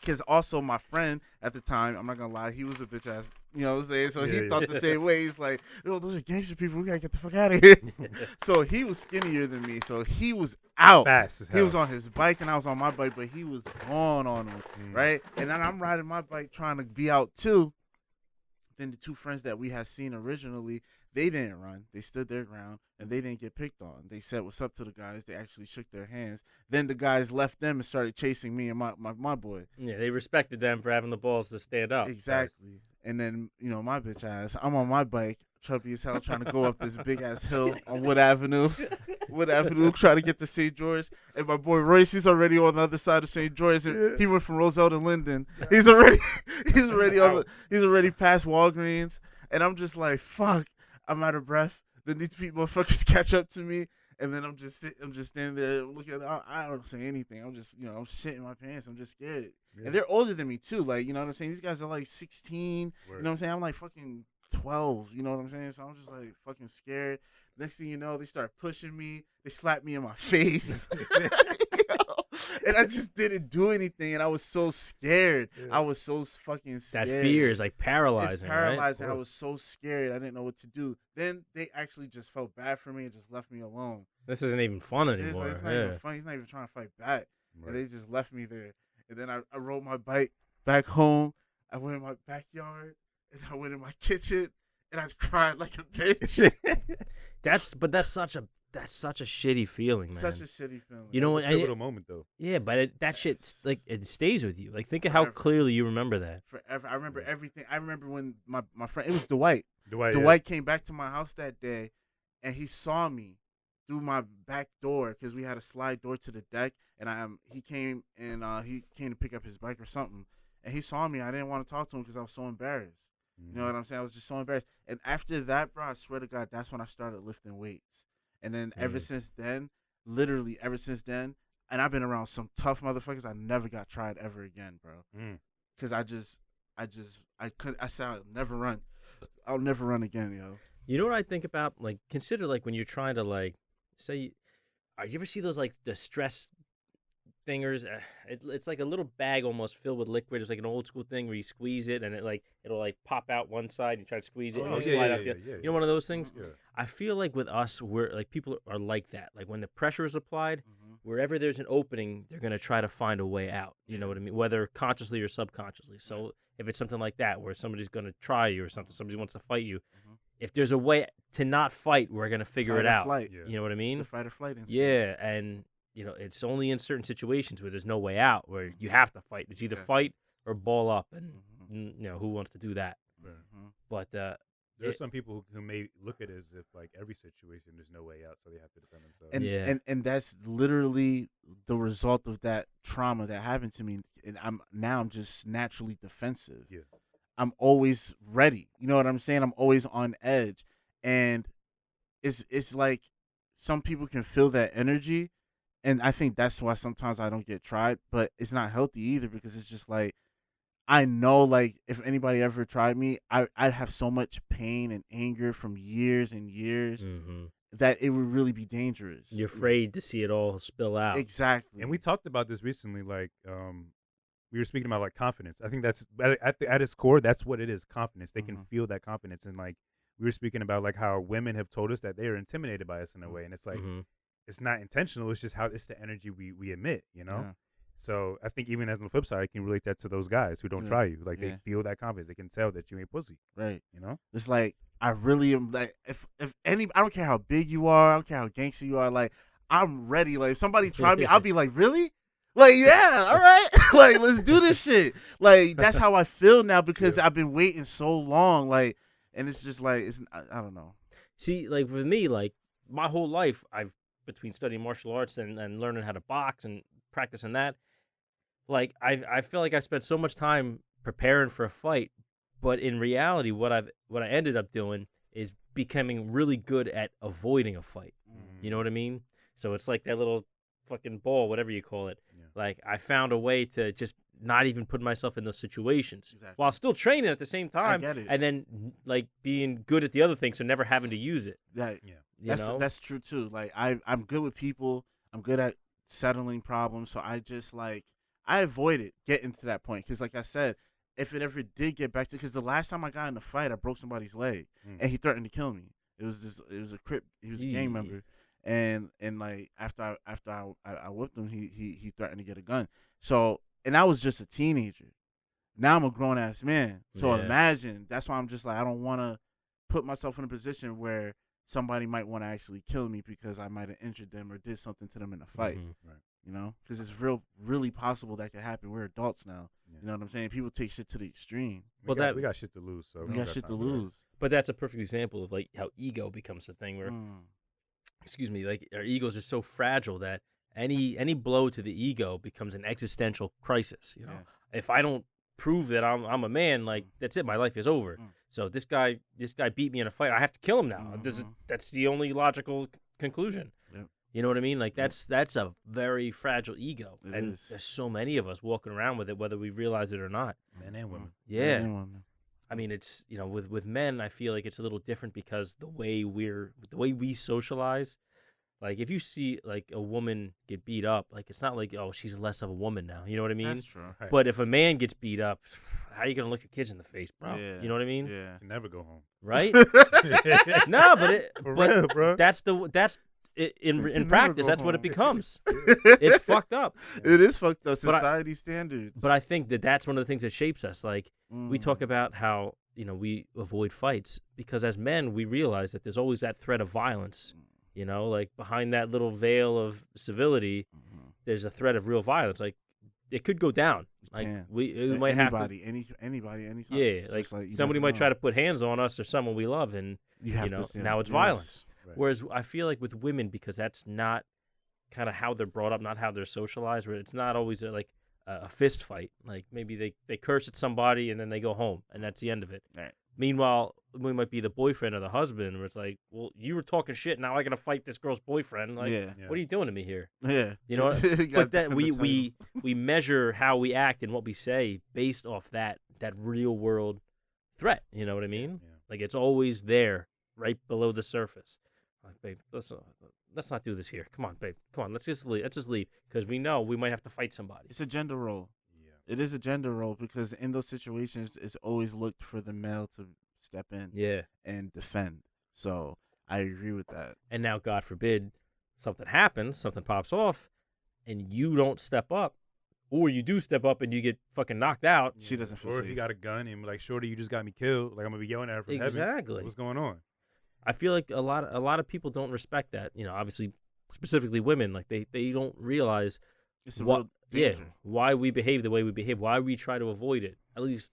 S2: Because also my friend at the time, I'm not gonna lie, he was a bitch ass. You know what I'm saying? So he thought the same way. He's like, "Yo, those are gangster people. We gotta get the fuck out of here." So he was skinnier than me. So he was out.
S3: Fast as hell.
S2: He was on his bike and I was on my bike, but he was gone on him, right? And then I'm riding my bike trying to be out too. Then the two friends that we had seen originally, they didn't run. They stood their ground, and they didn't get picked on. They said what's up to the guys. They actually shook their hands. Then the guys left them and started chasing me and my boy.
S1: Yeah, they respected them for having the balls to stand up.
S2: Exactly. Right? And then, you know, my bitch ass, I'm on my bike, chubby as hell, trying to go up this big-ass hill on Wood Avenue. Trying to get to St. George. And my boy Royce, he's already on the other side of St. George. And he went from Roselle to Linden. He's already past Walgreens. And I'm just like, fuck. I'm out of breath. Then these motherfuckers catch up to me, and then I'm just standing there looking. I don't say anything. I'm just, you know, I'm shitting my pants. I'm just scared. Yeah. And they're older than me too. Like, you know what I'm saying? These guys are like 16. Word. You know what I'm saying? I'm like fucking 12. You know what I'm saying? So I'm just like fucking scared. Next thing you know, they start pushing me. They slap me in my face. And I just didn't do anything, and I was so scared. Yeah. I was so fucking scared.
S1: That fear is like paralyzing.
S2: It's paralyzing. Right? I was so scared. I didn't know what to do. Then they actually just felt bad for me and just left me alone.
S1: This isn't even fun anymore.
S2: It's not even fun. He's not even trying to fight back. Right. And they just left me there. And then I rode my bike back home. I went in my backyard, and I went in my kitchen, and I cried like a bitch.
S1: That's such a shitty feeling, man.
S2: Such a shitty feeling.
S3: You know what? A pivotal moment, though.
S1: Yeah, but that shit, like, it stays with you. Like, think of how clearly you remember that.
S2: Forever. I remember everything. I remember when my friend, it was Dwight. Dwight came back to my house that day, and he saw me through my back door because we had a slide door to the deck, and he came to pick up his bike or something, and he saw me. I didn't want to talk to him because I was so embarrassed. You know what I'm saying? I was just so embarrassed. And after that, bro, I swear to God, that's when I started lifting weights. And then ever since then, literally ever since then, and I've been around some tough motherfuckers, I never got tried ever again, bro. Because I said I'll never run. I'll never run again, yo.
S1: You know what I think about? Like, consider, like, when you're trying to, like, say, you ever see those, like, the stress thingers? It's like a little bag almost filled with liquid. It's like an old school thing where you squeeze it and it'll like pop out one side. You try to squeeze it and it'll slide out the other. You know, one of those things. Yeah. I feel like with us, we're like, people are like that. Like when the pressure is applied, wherever there's an opening, they're gonna try to find a way out. You know what I mean? Whether consciously or subconsciously. So if it's something like that where somebody's gonna try you or something, somebody wants to fight you. If there's a way to not fight, we're gonna figure it out.
S2: Flight.
S1: You know what I mean?
S2: It's the fight or flight instinct.
S1: Yeah, and you know, it's only in certain situations where there's no way out, where you have to fight. It's either fight or ball up, and you know, who wants to do that? But
S3: there are some people who may look at it as if like every situation there's no way out, so they have to defend themselves.
S2: And that's literally the result of that trauma that happened to me. And I'm just naturally defensive. Yeah, I'm always ready. You know what I'm saying? I'm always on edge, and it's like some people can feel that energy. And I think that's why sometimes I don't get tried, but it's not healthy either because it's just like, I know, like, if anybody ever tried me, I'd have so much pain and anger from years and years that it would really be dangerous.
S1: You're afraid to see it all spill out.
S2: Exactly.
S3: And we talked about this recently, like, we were speaking about, like, confidence. I think that's, at its core, that's what it is, confidence. They can feel that confidence. And, like, we were speaking about like how women have told us that they are intimidated by us in a way, and it's like it's not intentional. It's just how it's the energy we emit, you know. Yeah. So I think even as on the flip side, I can relate that to those guys who don't try you. Like they feel that confidence. They can tell that you ain't pussy.
S2: Right.
S3: You know?
S2: It's like I really am like if any I don't care how big you are, I don't care how gangster you are, like I'm ready. Like if somebody try me, I'll be like, really? Like, yeah, all right. Like, let's do this shit. Like, that's how I feel now because I've been waiting so long. Like, and it's just like I don't know.
S1: See, like for me, like my whole life I've between studying martial arts and learning how to box and practicing that, like I feel like I spent so much time preparing for a fight, but in reality what I ended up doing is becoming really good at avoiding a fight. You know what I mean? So it's like that little fucking ball, whatever you call it. Like I found a way to just not even put myself in those situations while still training at the same time.
S2: I get it.
S1: And then like being good at the other things, so never having to use it.
S2: That's true too. Like I'm good with people. I'm good at settling problems. So I just like I avoided getting to that point because, like I said, if it ever did get back to, because the last time I got in a fight, I broke somebody's leg and he threatened to kill me. It was a Crip. He was a gang member. And like after I whipped him, he threatened to get a gun. So, and I was just a teenager. Now I'm a grown ass man. So imagine, that's why I'm just like I don't want to put myself in a position where somebody might want to actually kill me because I might have injured them or did something to them in a fight.
S3: Right.
S2: You know, because it's really possible that could happen. We're adults now. You know what I'm saying? People take shit to the extreme.
S3: We got shit to lose. So
S2: we got shit to lose.
S1: But that's a perfect example of like how ego becomes a thing where. Excuse me, like our egos are so fragile that any blow to the ego becomes an existential crisis. You know, if I don't prove that I'm a man, like that's it, my life is over. So this guy beat me in a fight. I have to kill him now. That's the only logical conclusion. You know what I mean? Like that's a very fragile ego, and there's so many of us walking around with it, whether we realize it or not.
S3: Men and women.
S1: Yeah.
S2: Men and women.
S1: I mean, it's, you know, with men, I feel like it's a little different because the way we socialize, like if you see like a woman get beat up, like it's not like, oh, she's less of a woman now. You know what I mean?
S2: That's true.
S1: Right. But if a man gets beat up, how are you gonna look your kids in the face, bro?
S2: Yeah.
S1: You know what I mean?
S2: Yeah.
S3: You can never go home.
S1: Right? No, but
S3: real, bro.
S1: In practice, that's what it becomes. It's fucked up.
S2: It is fucked up. Society standards.
S1: But I think that's one of the things that shapes us. Like we talk about how, you know, we avoid fights because as men we realize that there's always that threat of violence. You know, like behind that little veil of civility, there's a threat of real violence. Like it could go down. Like we might have to.
S2: Anybody, anytime.
S1: Yeah, like somebody might try to put hands on us or someone we love, and you know now it's violence. Right. Whereas I feel like with women, because that's not kind of how they're brought up, not how they're socialized, where it's not always like a fist fight. Like maybe they curse at somebody and then they go home and that's the end of it.
S2: Right.
S1: Meanwhile, we might be the boyfriend or the husband where it's like, well, you were talking shit. Now I got to fight this girl's boyfriend. Like, what are you doing to me here?
S2: Yeah.
S1: You know, but that we measure how we act and what we say based off that real world threat. You know what I mean? Yeah. Like it's always there right below the surface. Like, babe, let's not do this here. Come on, babe. Come on, let's just leave because we know we might have to fight somebody.
S2: It's a gender role. Yeah. It is a gender role because in those situations, it's always looked for the male to step in and defend. So I agree with that.
S1: And now, God forbid, something happens, something pops off, and you don't step up, or you do step up and you get fucking knocked out.
S2: She doesn't feel
S3: safe.
S2: safe.
S3: Or if you got a gun and be like, shorty, you just got me killed. Like I'm gonna be yelling at her from heaven.
S1: Exactly.
S3: What's going on?
S1: I feel like a lot of people don't respect that. You know, obviously, specifically women, like they don't realize
S2: it's a real danger.
S1: Why we behave the way we behave, why we try to avoid it. At least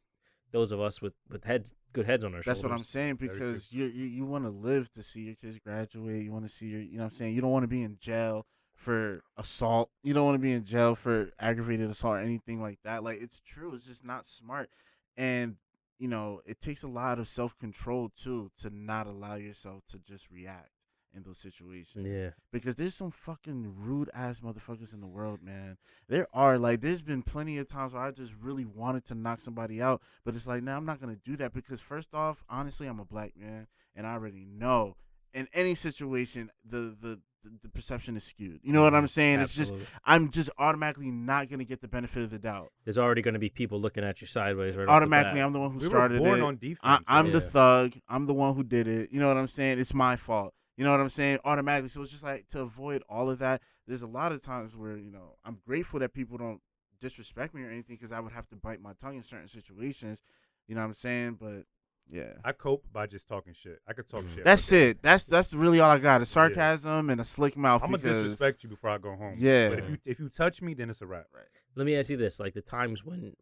S1: those of us with good heads on our shoulders.
S2: That's what I'm saying, because you want to live to see your kids graduate. You want to see you know what I'm saying? You don't want to be in jail for assault. You don't want to be in jail for aggravated assault or anything like that. Like, it's true. It's just not smart. And you know, it takes a lot of self-control, too, to not allow yourself to just react in those situations.
S1: Yeah.
S2: Because there's some fucking rude-ass motherfuckers in the world, man. There are. Like, there's been plenty of times where I just really wanted to knock somebody out. But it's like, no, I'm not going to do that because, first off, honestly, I'm a black man. And I already know in any situation, the the perception is skewed. You know what I'm saying?
S1: Absolutely.
S2: It's just I'm just automatically not gonna get the benefit of the doubt.
S1: There's already going to be people looking at you sideways. Right
S2: Automatically, I'm the one who started
S3: were born
S2: it.
S3: on defense.
S2: I'm the thug. I'm the one who did it. You know what I'm saying? It's my fault. You know what I'm saying? Automatically. So it's just like to avoid all of that. There's a lot of times where I'm grateful that people don't disrespect me or anything because I would have to bite my tongue in certain situations. You know what I'm saying? But yeah,
S3: I cope by just talking shit. I could talk shit.
S2: That's it. That's really all I got. A sarcasm and a slick mouth.
S3: I'm gonna disrespect you before I go home.
S2: Yeah.
S3: But if you touch me, then it's a wrap.
S2: Right.
S1: Let me ask you this: like the times when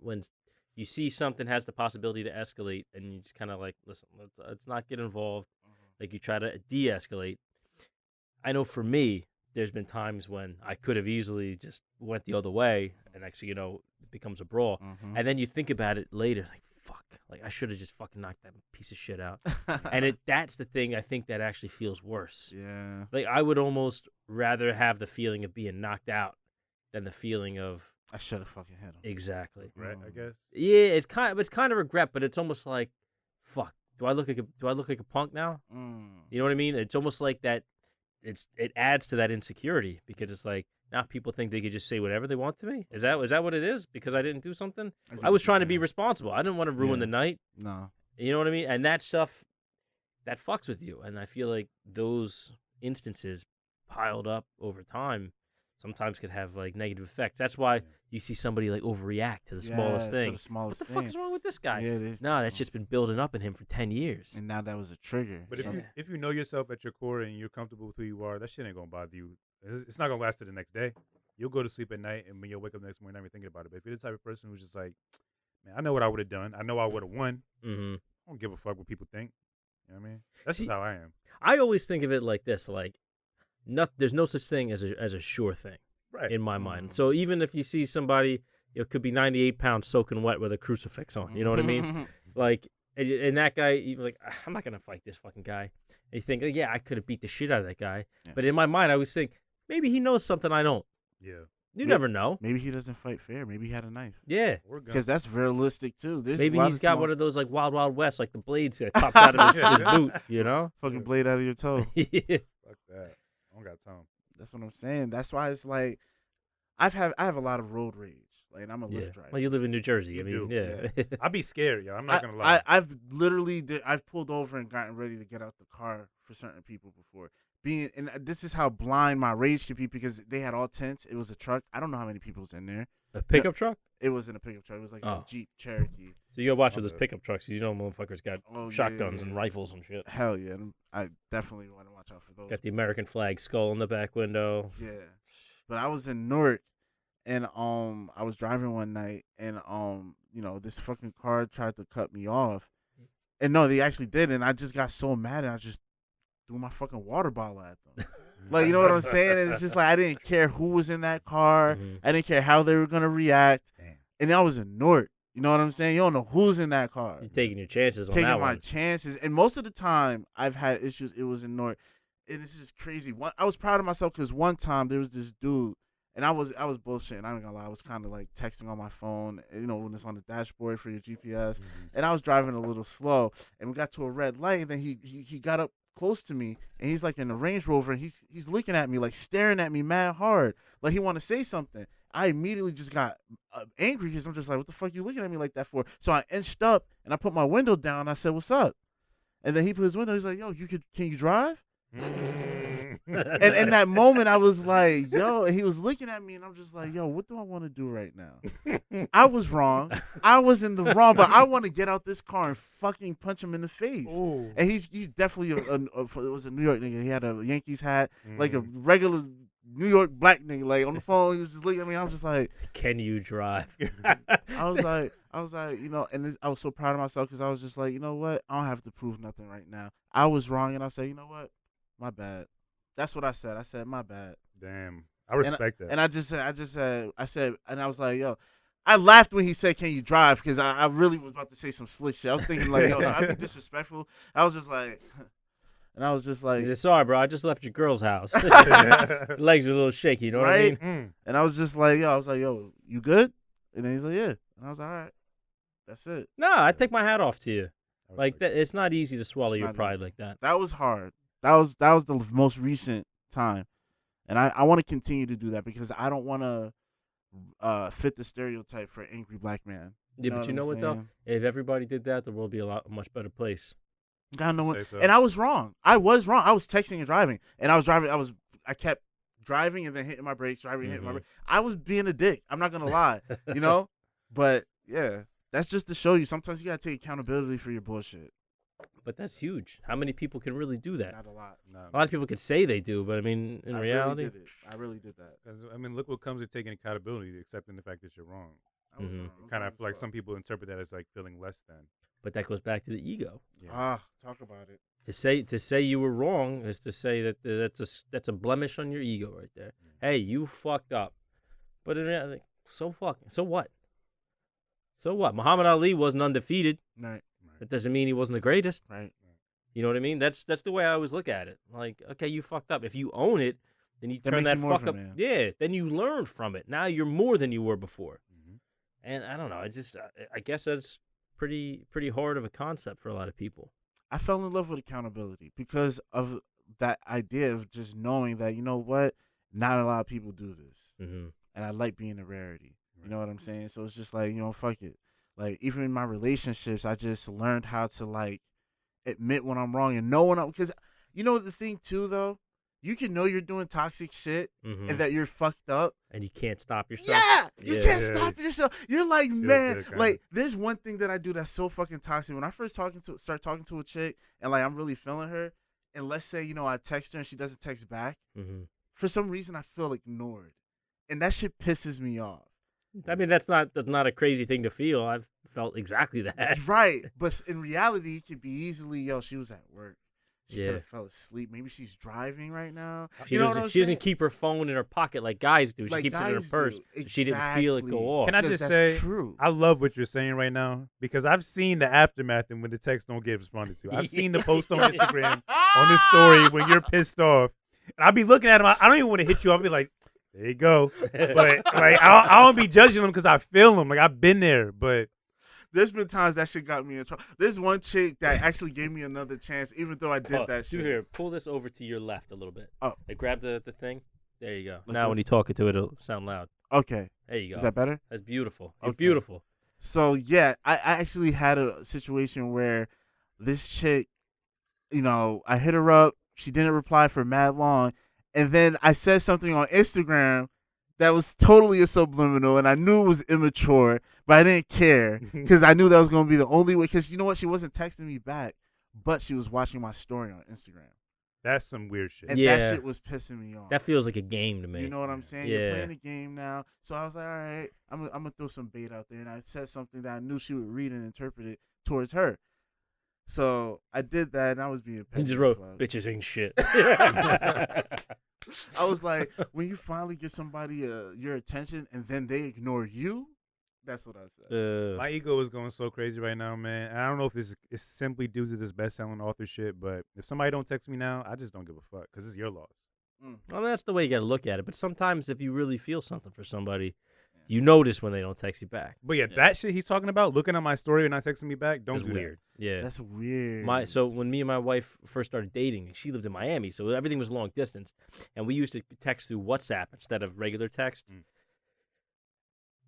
S1: you see something has the possibility to escalate, and you just kind of like, listen, let's not get involved. Like you try to de-escalate. I know for me, there's been times when I could have easily just went the other way, and actually, it becomes a brawl. And then you think about it later, like, fuck, like I should have just fucking knocked that piece of shit out. And that's the thing I think that actually feels worse.
S2: Yeah.
S1: Like I would almost rather have the feeling of being knocked out than the feeling of
S2: I should have fucking hit him.
S1: Exactly.
S3: Right, I guess.
S1: Yeah, it's kind of regret, but it's almost like, fuck. Do I look like a punk now? You know what I mean? It's almost like that. It adds to that insecurity because it's like now people think they could just say whatever they want to me. Is that what it is? Because I didn't do something. I was trying to be responsible. I didn't want to ruin the night.
S2: No.
S1: You know what I mean? And that stuff that fucks with you. And I feel like those instances piled up over time sometimes could have like negative effects. That's why you see somebody like overreact to the smallest thing. What the fuck is wrong with this guy?
S2: Yeah,
S1: no, that shit's been building up in him for 10 years.
S2: And now that was a trigger.
S3: But if you know yourself at your core and you're comfortable with who you are, that shit ain't gonna bother you. It's not gonna last to the next day. You'll go to sleep at night and when you'll wake up next morning, not even thinking about it. But if you're the type of person who's just like, man, I know what I would have done. I know I would have won. I don't give a fuck what people think. You know what I mean? That's just how I am.
S1: I always think of it like this: like, there's no such thing as a sure thing.
S3: Right.
S1: In my mind. So even if you see somebody, it could be 98 pounds soaking wet with a crucifix on. You know what I mean? Like, and that guy, you're like, I'm not going to fight this fucking guy. And you think, yeah, I could have beat the shit out of that guy. Yeah. But in my mind, I always think, maybe he knows something I don't.
S3: Yeah.
S1: You never know.
S2: Maybe he doesn't fight fair. Maybe he had a knife.
S1: Yeah.
S2: Because that's realistic, too.
S1: Maybe he's got one of those, like, Wild Wild West, like the blades that pops out of his boot, you know?
S2: Fucking blade out of your toe.
S1: Yeah.
S3: Fuck that. I don't got time.
S2: That's what I'm saying. That's why it's like I have a lot of road rage. Like I'm a Lyft driver.
S1: Well, you live in New Jersey. I mean, yeah.
S3: I'd be scared, yo. I'm not gonna lie.
S2: I've pulled over and gotten ready to get out the car for certain people before. And this is how blind my rage could be because they had all tents. It was a truck. I don't know how many people was in there.
S1: A pickup truck?
S2: It wasn't a pickup truck. It was like a Jeep Cherokee.
S1: So you gotta watch with those pickup trucks. You know, motherfuckers got shotguns and rifles and shit.
S2: Hell yeah! I definitely want to watch out for those.
S1: Got the American flag skull in the back window.
S2: Yeah, but I was in Newark, and I was driving one night, and this fucking car tried to cut me off, and no, they actually did, and I just got so mad, and I just threw my fucking water bottle at them. Like, you know what I'm saying? It's just like I didn't care who was in that car. I didn't care how they were gonna react. Damn. And I was in Newark. You know what I'm saying? You don't know who's in that car.
S1: You're taking your chances on
S2: that one.
S1: Taking my
S2: chances. And most of the time, I've had issues. It was in Newark. And it's just crazy. I was proud of myself because one time there was this dude, and I was bullshitting. I'm not gonna lie. I was kind of like texting on my phone, when it's on the dashboard for your GPS. And I was driving a little slow, and we got to a red light. And then he got up close to me, and he's like in a Range Rover, and he's looking at me, like staring at me mad hard, like he want to say something. I immediately just got angry because I'm just like, what the fuck you looking at me like that for? So I inched up and I put my window down. I said, what's up? And then he put his window. He's like, yo, can you drive? And in that moment, I was like, yo, and he was looking at me, and I'm just like, yo, what do I want to do right now? I was wrong. I was in the wrong, but I want to get out this car and fucking punch him in the face. Ooh. And he's definitely it was a New York nigga. He had a Yankees hat, like a regular New York black nigga. Like on the phone, he was just looking at me. I was just like,
S1: can you drive?
S2: I was like, and I was so proud of myself because I was just like, you know what? I don't have to prove nothing right now. I was wrong, and I said, you know what? My bad. That's what I said. I said, my bad.
S3: Damn. I respect that.
S2: And I said, and I was like, yo, I laughed when he said, can you drive? Because I really was about to say some slick shit. I was thinking like, yo, should I be disrespectful? I was just like, and I was just like,
S1: said, sorry, bro. I just left your girl's house. Legs are a little shaky. You know what I mean?
S2: And I was just like, yo, you good? And then he's like, yeah. And I was like, all right. That's it.
S1: No, I take my hat off to you. Like that, it's not easy to swallow your pride like that.
S2: That was hard. That was the most recent time. And I want to continue to do that because I don't want to fit the stereotype for an angry black man.
S1: Yeah, but you know what though? If everybody did that, the world would be a much better place.
S2: God no one. So. And I was wrong. I was texting and driving, and I kept driving and then hitting my brakes, hitting my brakes. I was being a dick. I'm not gonna lie, you know. But yeah, that's just to show you. Sometimes you gotta take accountability for your bullshit.
S1: But that's huge. How many people can really do that?
S2: Not a lot. No.
S1: A lot of people could say they do, but I mean, in reality,
S2: I really did that.
S3: I mean, look what comes with taking accountability, accepting the fact that you're wrong. Kind of like some people interpret that as like feeling less than.
S1: But that goes back to the ego.
S2: Yeah. Talk about it.
S1: To say you were wrong is to say that that's a blemish on your ego right there. Hey, you fucked up. But in reality, so what? So what? Muhammad Ali wasn't undefeated.
S2: Right.
S1: That doesn't mean he wasn't the greatest.
S2: Right.
S1: You know what I mean? That's the way I always look at it. Like, okay, you fucked up. If you own it, then you turn that fuck up. Man. Yeah. Then you learn from it. Now you're more than you were before. And I don't know. I guess that's pretty hard of a concept for a lot of people.
S2: I fell in love with accountability because of that idea of just knowing that, you know what, not a lot of people do this. And I like being a rarity. You know what I'm saying? So it's just like, you know, fuck it. Like, even in my relationships, I just learned how to, like, admit when I'm wrong and know when I'm... Because, you know the thing, too, though? You can know you're doing toxic shit and that you're fucked up.
S1: And you can't stop yourself.
S2: Yeah! You can't stop yourself. You're like, man, like, there's one thing that I do that's so fucking toxic. When I first start talking to a chick and, like, I'm really feeling her, and let's say, you know, I text her and she doesn't text back, for some reason I feel ignored. And that shit pisses me off.
S1: I mean, that's not a crazy thing to feel. I've felt exactly that.
S2: Right. But in reality, it could be easily, she was at work. She could have fell asleep. Maybe she's driving right now.
S1: She doesn't keep her phone in her pocket like guys do. She keeps it in her purse.
S2: Exactly.
S1: So she didn't feel it go off.
S3: Can I just say, true. I love what you're saying right now because I've seen the aftermath and when the texts don't get responded to. I've seen the post on Instagram on this story when you're pissed off. And I'll be looking at him. I don't even want to hit you. I'll be like, there you go. But like, I don't be judging them because I feel them. Like, I've been there. But
S2: there's been times that shit got me in trouble. There's one chick that actually gave me another chance, even though I did that shit.
S1: Here, pull this over to your left a little bit.
S2: Oh.
S1: Like, grab the thing. There you go. Now when you talk into it, it'll sound loud.
S2: Okay.
S1: There you go.
S2: Is that better?
S1: That's beautiful. You're beautiful.
S2: So, yeah, I actually had a situation where this chick, you know, I hit her up. She didn't reply for mad long. And then I said something on Instagram that was totally a subliminal, and I knew it was immature, but I didn't care because I knew that was going to be the only way. Because you know what? She wasn't texting me back, but she was watching my story on Instagram.
S3: That's some weird shit.
S2: And that shit was pissing me off.
S1: That feels like a game to me.
S2: You know what I'm saying?
S1: Yeah.
S2: You're playing a game now. So I was like, all right, I'm going to throw some bait out there. And I said something that I knew she would read and interpret it towards her. So I did that, and I was being petty.
S1: He just wrote, bitches ain't shit.
S2: I was like, when you finally get somebody your attention and then they ignore you, that's what I said.
S3: My ego is going so crazy right now, man. And I don't know if it's simply due to this best-selling author shit, but if somebody don't text me now, I just don't give a fuck because it's your loss.
S1: Well, that's the way you got to look at it. But sometimes if you really feel something for somebody, you notice when they don't text you back.
S3: But that shit he's talking about, looking at my story and not texting me back, don't do
S1: weird.
S3: That.
S1: Yeah.
S2: That's weird.
S1: So when me and my wife first started dating, she lived in Miami, so everything was long distance. And we used to text through WhatsApp instead of regular text.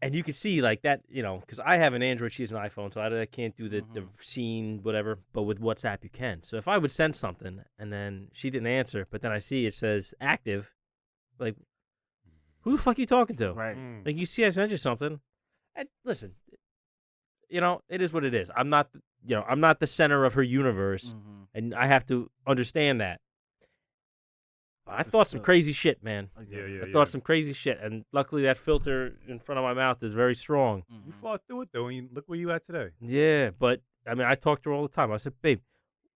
S1: And you could see like that, you know, because I have an Android, she has an iPhone, so I can't do the scene, whatever. But with WhatsApp, you can. So if I would send something and then she didn't answer, but then I see it says active, like, who the fuck are you talking to?
S2: Right.
S1: Like, you see I sent you something. And listen, you know, it is what it is. I'm not the center of her universe, and I have to understand that. But I thought some crazy shit, man. I thought some crazy shit, and luckily that filter in front of my mouth is very strong.
S3: You fought through it, though, and look where you at today.
S1: Yeah, but, I mean, I talk to her all the time. I said, babe,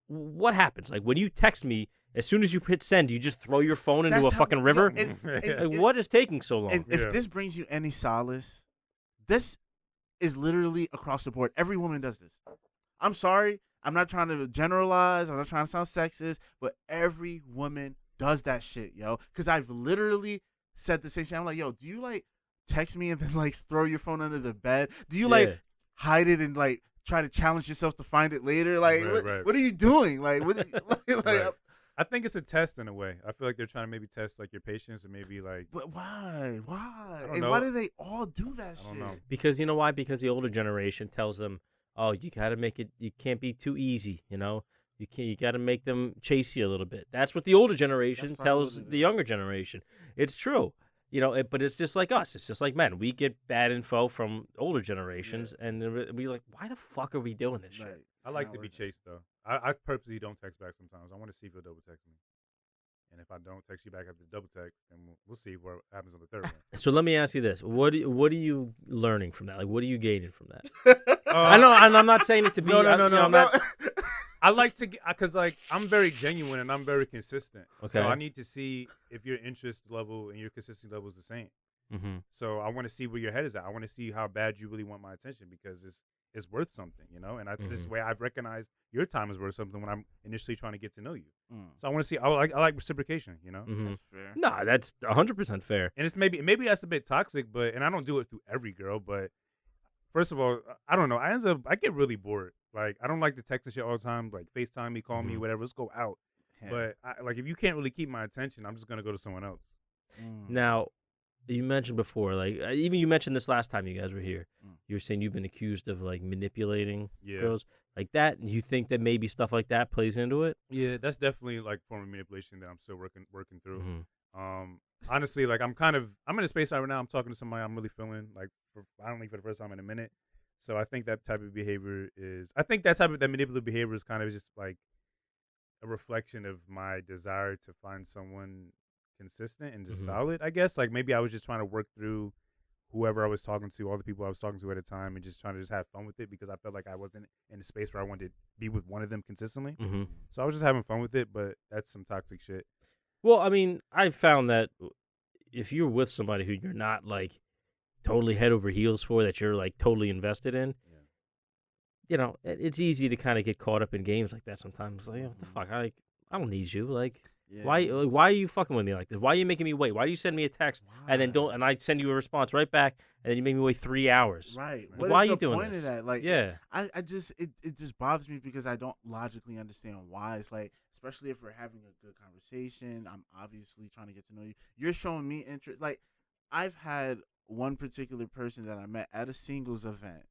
S1: what happens? Like, when you text me, as soon as you hit send, you just throw your phone into a fucking river? Like, what is taking so long?
S2: And if this brings you any solace, this is literally across the board. Every woman does this. I'm sorry. I'm not trying to generalize. I'm not trying to sound sexist, but every woman does that shit, yo. Because I've literally said the same shit. I'm like, yo, do you, like, text me and then, like, throw your phone under the bed? Do you, like, hide it and, like, try to challenge yourself to find it later? Like, what are you doing? Like, what?
S3: I think it's a test in a way. I feel like they're trying to maybe test like your patience or maybe like.
S2: But why?
S3: Know.
S2: Why do they all do that shit?
S3: I don't know.
S1: Because you know why? Because the older generation tells them, "Oh, you got to make it. You can't be too easy. You know, you can't. You got to make them chase you a little bit." That's what the older generation tells the younger generation. It's true. You know, but it's just like us. It's just like men. We get bad info from older generations, and we like, why the fuck are we doing this shit?
S3: I like to be chased though. I purposely don't text back sometimes. I want to see if you'll double text me. And if I don't text you back after the double text, then we'll see what happens on the third one.
S1: So let me ask you this: what are you learning from that? Like, what are you gaining from that? I know, and I'm not saying it to be.
S3: No.
S1: I'm not,
S3: I like to, because like I'm very genuine and I'm very consistent.
S1: Okay.
S3: So I need to see if your interest level and your consistency level is the same.
S1: Mm-hmm.
S3: So I want to see where your head is at. I want to see how bad you really want my attention because it's worth something, you know. And this is the way I've recognized your time is worth something when I'm initially trying to get to know you. So I want to see. I like reciprocation, you know.
S2: That's fair.
S1: No, that's 100% fair.
S3: And it's maybe that's a bit toxic, and I don't do it through every girl, but first of all, I don't know. I get really bored. Like I don't like to text and shit all the time. Like FaceTime me, call me, whatever. Let's go out. Yeah. But like if you can't really keep my attention, I'm just gonna go to someone else.
S1: Now, you mentioned before, like even you mentioned this last time you guys were here. You were saying you've been accused of like manipulating girls like that. You think that maybe stuff like that plays into it? Yeah,
S3: that's definitely like form of manipulation that I'm still working through. Honestly, like I'm in a space right now. I'm talking to somebody I'm really feeling like finally for the first time in a minute. So I think that type of behavior that manipulative behavior is kind of just like a reflection of my desire to find someone consistent and just solid, I guess. Like maybe I was just trying to work through whoever I was talking to, all the people I was talking to at a time, and just trying to just have fun with it because I felt like I wasn't in a space where I wanted to be with one of them consistently. So I was just having fun with it, but that's some toxic shit.
S1: Well, I mean, I found that if you're with somebody who you're not like totally head over heels for, that you're like totally invested in, you know, it's easy to kind of get caught up in games like that sometimes. Like, what the fuck? I don't need you. Like, why are you fucking with me like this? Why are you making me wait? Why do you send me a text and then and I send you a response right back and then you make me wait 3 hours?
S2: Right.
S1: Why are you doing this?
S2: Of that? Like, I just it just bothers me because I don't logically understand why. It's like, especially if we're having a good conversation, I'm obviously trying to get to know you. You're showing me interest. Like, I've had one particular person that I met at a singles event.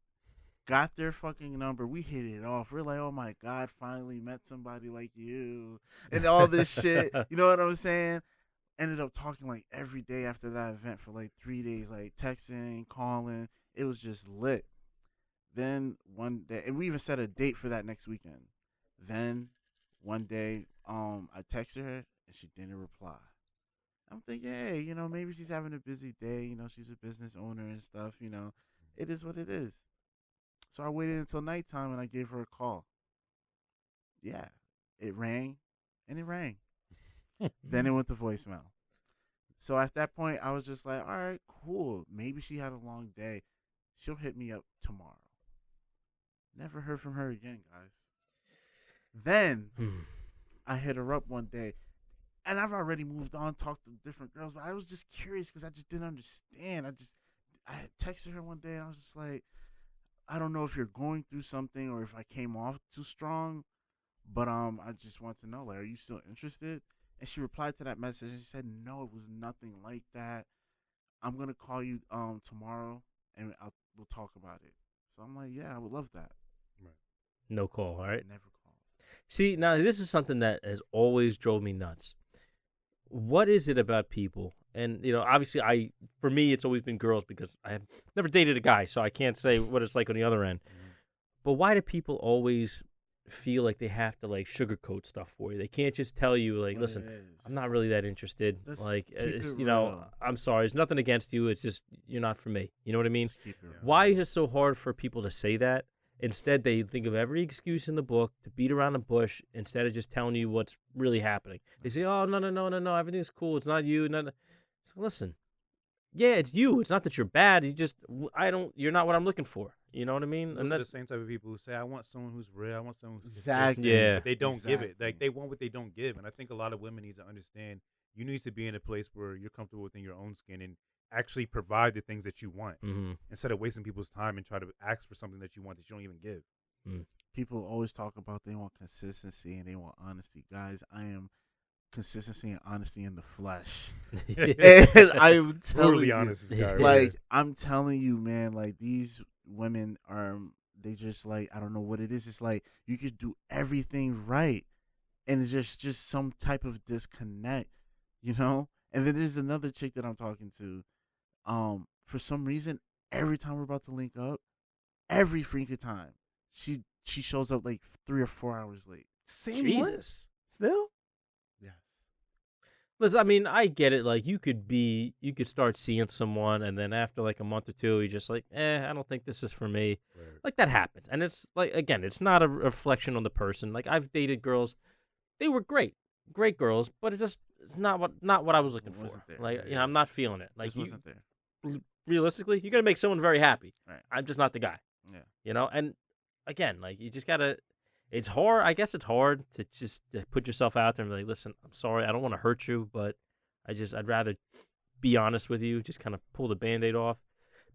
S2: Got their fucking number. We hit it off. We're like, oh my God, finally met somebody like you. And all this shit. You know what I'm saying? Ended up talking like every day after that event for like 3 days, like texting, calling. It was just lit. Then one day, and we even set a date for that next weekend. Then one day, I texted her and she didn't reply. I'm thinking, hey, you know, maybe she's having a busy day. You know, she's a business owner and stuff. You know, it is what it is. So I waited until nighttime and I gave her a call. Yeah, it rang and it rang. Then it went to voicemail. So at that point, I was just like, all right, cool. Maybe she had a long day. She'll hit me up tomorrow. Never heard from her again, guys. Then I hit her up one day. And I've already moved on, talked to different girls, but I was just curious because I just didn't understand. I had texted her one day and I was just like, I don't know if you're going through something or if I came off too strong, but I just want to know, like, are you still interested? And she replied to that message and she said, no, it was nothing like that. I'm gonna call you tomorrow and we'll talk about it. So I'm like, yeah, I would love that.
S1: Right. No call, all right?
S2: Never call.
S1: See, now this is something that has always drove me nuts. What is it about people? And, you know, obviously for me, it's always been girls because I have never dated a guy, so I can't say what it's like on the other end. But why do people always feel like they have to, like, sugarcoat stuff for you? They can't just tell you, like, listen, I'm not really that interested. Like, you know, I'm sorry. It's nothing against you. It's just you're not for me. You know what I mean? Why is it so hard for people to say that? Instead, they think of every excuse in the book to beat around the bush instead of just telling you what's really happening. They say, oh, no, everything's cool. It's not you. So listen, yeah, it's you. It's not that you're bad. You're not what I'm looking for. You know what I mean?
S3: Those are the same type of people who say, I want someone who's real. I want someone who's
S2: consistent.
S1: Yeah.
S3: But they don't give it. Like, they want what they don't give. And I think a lot of women need to understand you need to be in a place where you're comfortable within your own skin and actually provide the things that you want instead of wasting people's time and try to ask for something that you want that you don't even give.
S2: People always talk about they want consistency and they want honesty. Guys, I am consistency and honesty in the flesh. And I'm telling
S3: Brutally
S2: you,
S3: honest, this guy.
S2: like I'm telling you, man, like these women are, they just like, I don't know what it is. It's like you could do everything right, and it's just some type of disconnect, you know. And then there's another chick that I'm talking to. For some reason, every time we're about to link up, every freaking time, she shows up like 3 or 4 hours late.
S3: Same
S1: Jesus.
S3: Still?
S2: Yes.
S1: Listen, I mean, I get it. Like, you could start seeing someone, and then after like a month or two, you're just like, I don't think this is for me.
S3: Right.
S1: Like, that happens. And it's like, again, it's not a reflection on the person. Like, I've dated girls, they were great girls, but it's not what I was looking for.
S2: There.
S1: Like, I'm not feeling it. Like,
S2: just wasn't there.
S1: Realistically, you're gonna make someone very happy.
S2: Right.
S1: I'm just not the guy.
S2: Yeah.
S1: And again, like, you just gotta. It's hard. I guess it's hard to just put yourself out there and be like, listen, I'm sorry, I don't want to hurt you, but I'd rather be honest with you. Just kind of pull the Band-Aid off,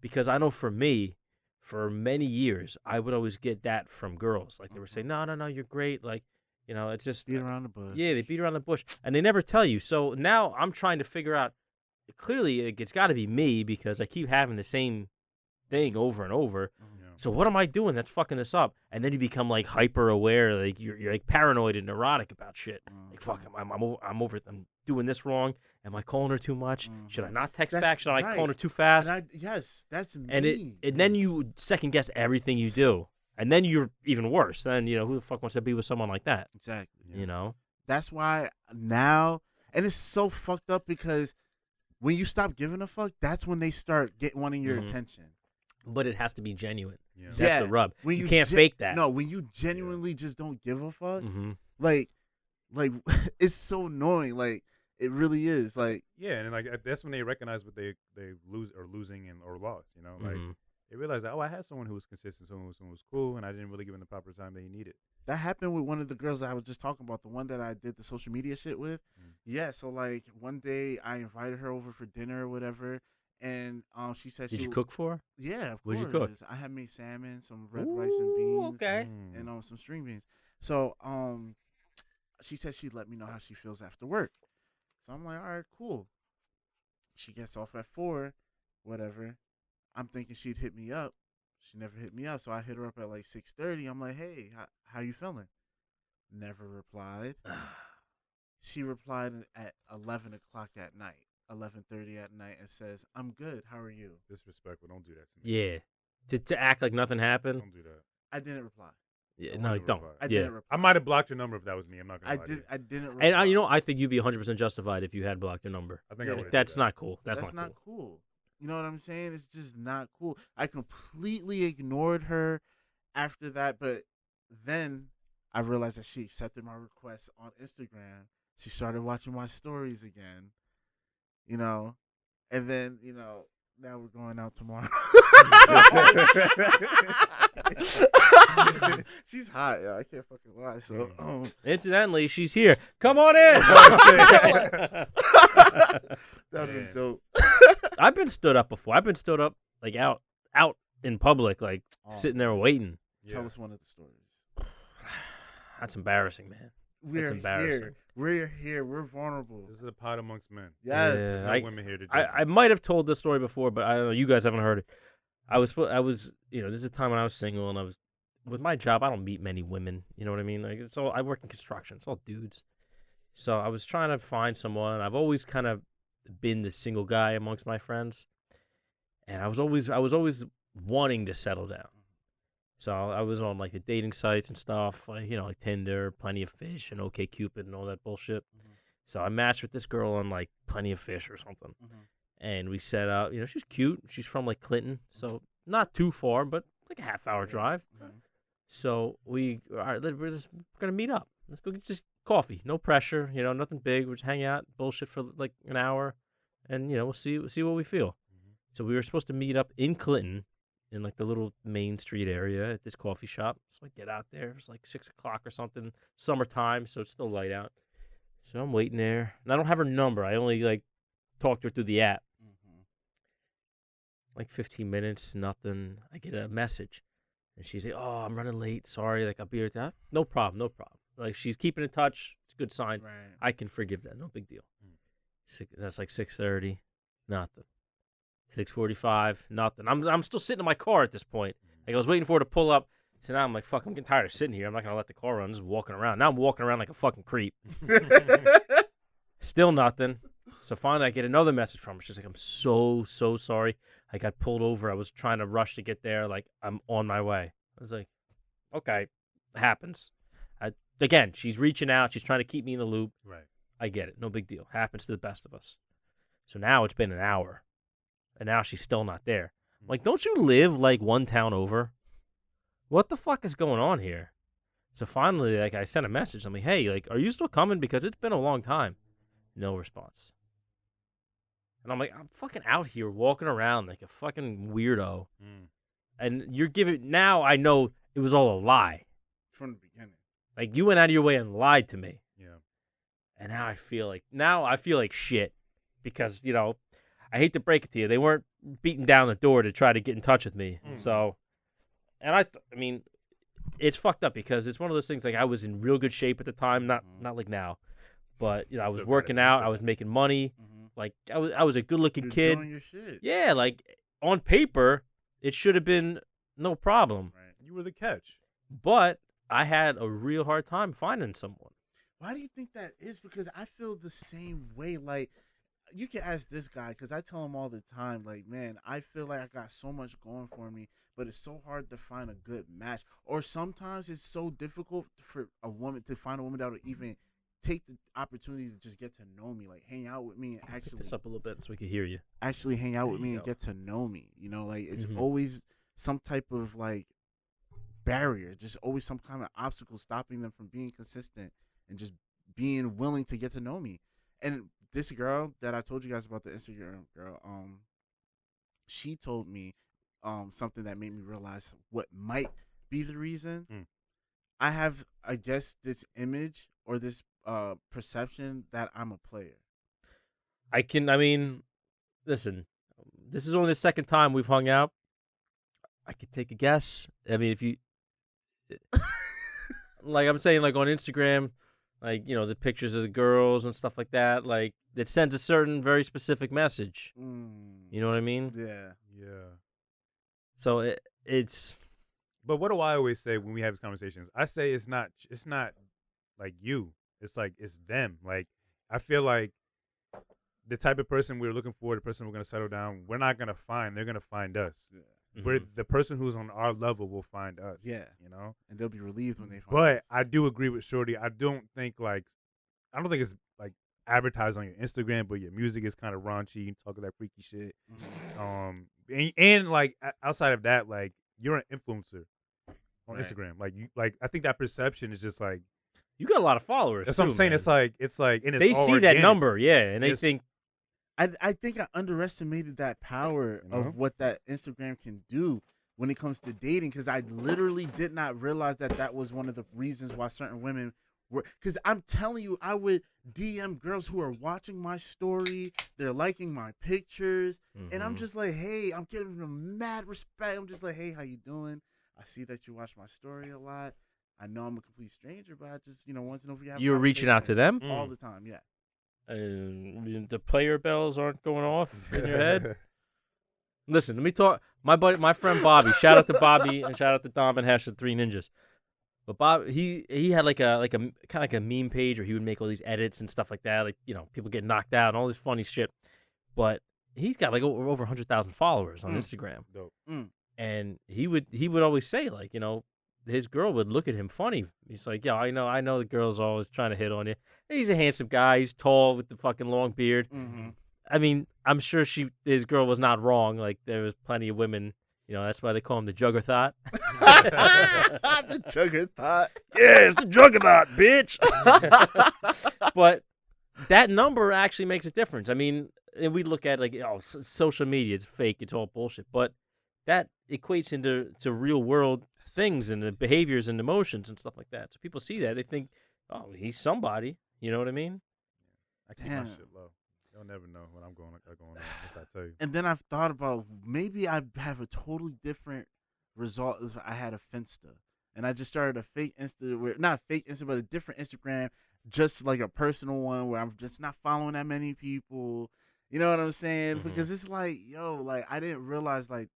S1: because I know for me, for many years, I would always get that from girls. Like, they would say, no, you're great. Like, it's just
S2: beat around the bush.
S1: Yeah, they beat around the bush, and they never tell you. So now I'm trying to figure out. Clearly, it's got to be me, because I keep having the same thing over and over.
S3: Yeah.
S1: So what am I doing that's fucking this up? And then you become like hyper aware, like you're like paranoid and neurotic about shit. Like, fuck, I'm doing this wrong. Am I calling her too much? Should I not text back? Should I call her too fast?
S2: Yes, that's me.
S1: And then you second guess everything you do, and then you're even worse. Then who the fuck wants to be with someone like that?
S2: Exactly. That's why now, and it's so fucked up, because when you stop giving a fuck, that's when they start wanting your attention.
S1: But it has to be genuine.
S3: Yeah.
S1: That's the rub.
S2: When
S1: you can't fake that.
S2: No, when you genuinely just don't give a fuck, like it's so annoying. Like, it really is. Like,
S3: yeah, and like that's when they recognize what they losing or lost. Like they realize that, I had someone who was consistent, someone who was cool, and I didn't really give him the proper time that he needed.
S2: That happened with one of the girls that I was just talking about, the one that I did the social media shit with. Yeah, so like one day I invited her over for dinner or whatever, and she said,
S1: Did you cook for her?
S2: Yeah, of
S1: course.
S2: What'd you cook? I had made salmon, some red rice and beans,
S1: okay,
S2: and some string beans. So she said she'd let me know how she feels after work. So I'm like, all right, cool. She gets off at 4, whatever. I'm thinking she'd hit me up. She never hit me up, so I hit her up at like 6:30. I'm like, hey, how you feeling? Never replied. She replied at 11 o'clock at night, 11:30 at night, and says, I'm good. How are you?
S3: Disrespectful. Don't do that to me.
S1: Yeah. To act like nothing happened.
S3: Don't do that.
S2: I didn't reply.
S1: Yeah, no, don't.
S2: I didn't reply.
S3: I might have blocked your number if that was me. I'm not gonna lie to you.
S2: I didn't reply.
S1: And I think you'd be 100% justified if you had blocked your number.
S3: I think I would.
S1: That's not cool. That's
S2: not cool. You know what I'm saying? It's just not cool. I completely ignored her after that, but then I realized that she accepted my request on Instagram. She started watching my stories again, and then, now we're going out tomorrow. She's hot, I can't fucking lie. So,
S1: incidentally, she's here. Come on in.
S2: That would be dope.
S1: I've been stood up before. I've been stood up like out in public, like sitting there waiting.
S2: Tell us one of the stories.
S1: That's embarrassing, man. That's embarrassing.
S2: We're here. We're vulnerable.
S3: This is a pod amongst men.
S2: Yes.
S1: Yeah,
S3: women here to
S1: I might have told this story before, but I don't know. You guys haven't heard it. I was, this is a time when I was single, and I was, with my job, I don't meet many women. You know what I mean? Like, I work in construction. It's all dudes. So I was trying to find someone. I've always kind of been the single guy amongst my friends, and I was always wanting to settle down. So I was on like the dating sites and stuff, like Tinder, Plenty of Fish, and OkCupid and all that bullshit. So I matched with this girl on like Plenty of Fish or something, and we set out. She's cute. She's from like Clinton, so not too far, but like a half-hour drive. So we're just gonna meet up. Let's go get just coffee, no pressure. Nothing big. We'll just hang out, bullshit for like an hour, and we'll see what we feel. So we were supposed to meet up in Clinton, in like the little Main Street area at this coffee shop. So I get out there. It was like 6 o'clock or something, summertime, so it's still light out. So I'm waiting there, and I don't have her number. I only like talked to her through the app. Like 15 minutes, nothing. I get a message, and she's like, "Oh, I'm running late. Sorry. Like, I'll be here." No problem. Like, she's keeping in touch. It's good sign.
S2: Right.
S1: I can forgive that. No big deal. That's like 6:30, nothing. 6:45, nothing. I'm still sitting in my car at this point. Like I was waiting for her to pull up. So now I'm like, fuck, I'm getting tired of sitting here. I'm not gonna let the car run. I'm just walking around. Now I'm walking around like a fucking creep. Still nothing. So finally I get another message from her. She's like, I'm so sorry. I got pulled over. I was trying to rush to get there. Like, I'm on my way. I was like, okay, it happens. Again, she's reaching out. She's trying to keep me in the loop.
S3: Right.
S1: I get it. No big deal. Happens to the best of us. So now it's been an hour, and now she's still not there. Like, don't you live like one town over? What the fuck is going on here? So finally, like, I sent a message. I'm like, hey, like, are you still coming? Because it's been a long time. No response. And I'm like, I'm fucking out here walking around like a fucking weirdo. And you're giving, now I know it was all a lie.
S2: From the beginning.
S1: Like, you went out of your way and lied to me.
S3: Yeah.
S1: And now I feel like shit. Because, you know, I hate to break it to you. They weren't beating down the door to try to get in touch with me. So, and I mean, it's fucked up because it's one of those things, like, I was in real good shape at the time. Not like now. But, you know, I was working out. I was making money. Like, I was a good-looking kid.
S2: Doing your shit.
S1: Yeah, like, on paper, it should have been no problem.
S2: Right.
S3: You were the catch.
S1: But I had a real hard time finding someone.
S2: Why do you think that is? Because I feel the same way. Like, you can ask this guy, because I tell him all the time, like, man, I feel like I got so much going for me, but it's so hard to find a good match. Or sometimes it's so difficult for a woman to find a woman that will even take the opportunity to just get to know me, like hang out with me and actually
S1: Pick this up a little bit so we can hear you.
S2: Actually hang out with me and get to know me. You know, like it's always some type of like barrier, just always some kind of obstacle stopping them from being consistent and just being willing to get to know me. And this girl that I told you guys about, the Instagram girl, she told me something that made me realize what might be the reason. I have, I guess, this image or this perception that I'm a player.
S1: I mean, listen, this is only the second time we've hung out. I could take a guess. I mean, if you, like I'm saying, like on Instagram, like, you know, the pictures of the girls and stuff like that, like it sends a certain very specific message. You know what I mean?
S2: Yeah.
S3: Yeah.
S1: So it's.
S3: But what do I always say when we have these conversations? I say it's not like you. It's like it's them. Like I feel like the type of person we're looking for, the person we're gonna settle down, we're not gonna find. They're gonna find us. Yeah. We're the person who's on our level will find us.
S2: Yeah.
S3: You know?
S2: And they'll be relieved when they find us.
S3: But I do agree with Shorty. I don't think it's like advertised on your Instagram, but your music is kind of raunchy. You talk that freaky shit. And like outside of that, like you're an influencer on Instagram. Like you, like I think that perception is just like
S1: you got a lot of followers.
S3: That's what I'm saying.
S1: Man.
S3: It's like and it's
S1: they see
S3: organic.
S1: that number, yeah, and they think.
S2: I think I underestimated that power of what that Instagram can do when it comes to dating, because I literally did not realize that was one of the reasons why certain women were. Because I'm telling you, I would DM girls who are watching my story, they're liking my pictures, and I'm just like, hey, I'm giving them mad respect. I'm just like, hey, how you doing? I see that you watch my story a lot. I know I'm a complete stranger, but I just, want to know if you have.
S1: You're reaching out to them
S2: all the time, yeah.
S1: The player bells aren't going off in your head. Listen, let me talk. My friend Bobby. Shout out to Bobby and shout out to Dom and Hash the Three Ninjas. But Bob, he had like a kind of like a meme page where he would make all these edits and stuff like that. Like, people get knocked out and all this funny shit. But he's got like over 100,000 followers on Instagram.
S3: Dope.
S1: And he would always say, like, his girl would look at him funny. He's like, yeah, I know the girl's always trying to hit on you. He's a handsome guy. He's tall with the fucking long beard. I mean, I'm sure his girl was not wrong. Like, there was plenty of women. That's why they call him the Juggerthought.
S2: The Juggerthought.
S1: Yeah, it's the Juggerthought, bitch. But that number actually makes a difference. I mean, and we look at like, social media, it's fake, it's all bullshit. But that equates into real world things and the behaviors and emotions and stuff like that. So people see that, they think, oh, he's somebody. You know what I mean?
S3: I keep my shit low. You'll never know what I'm going on. Unless I tell you.
S2: And then I've thought about maybe I have a totally different result if I had a Finsta. And I just started a fake Insta, not a fake Insta, but a different Instagram just like a personal one where I'm just not following that many people. You know what I'm saying?
S1: Mm-hmm.
S2: Because it's like, yo, like I didn't realize, like,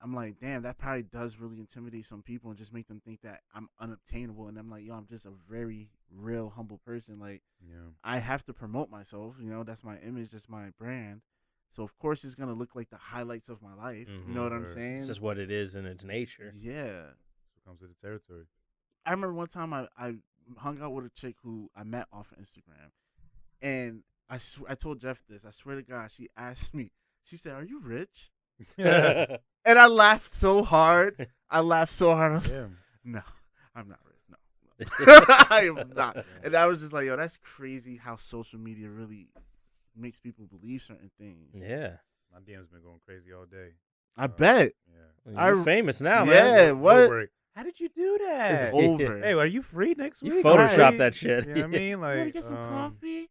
S2: I'm like, damn, that probably does really intimidate some people and just make them think that I'm unobtainable. And I'm like, yo, I'm just a very real, humble person. Like, I have to promote myself. You know, that's my image, that's my brand. So of course it's gonna look like the highlights of my life. You know what I'm saying?
S1: It's just what it is in its nature.
S2: Yeah.
S3: It comes with the territory.
S2: I remember one time I hung out with a chick who I met off of Instagram, and I told Jeff this. I swear to God, she asked me. She said, "Are you rich?" And I laughed so hard. I was like, no, I'm not rich. No. I am not. And I was just like, yo, that's crazy how social media really makes people believe certain things.
S1: Yeah.
S3: My DM's been going crazy all day.
S2: I bet.
S3: Yeah.
S1: Well, you're famous now, man.
S2: Yeah, what?
S3: How did you do that?
S2: It's over.
S3: Hey, are you free next week?
S1: You photoshopped that shit.
S3: You know what I mean? Like,
S2: You want to get some coffee?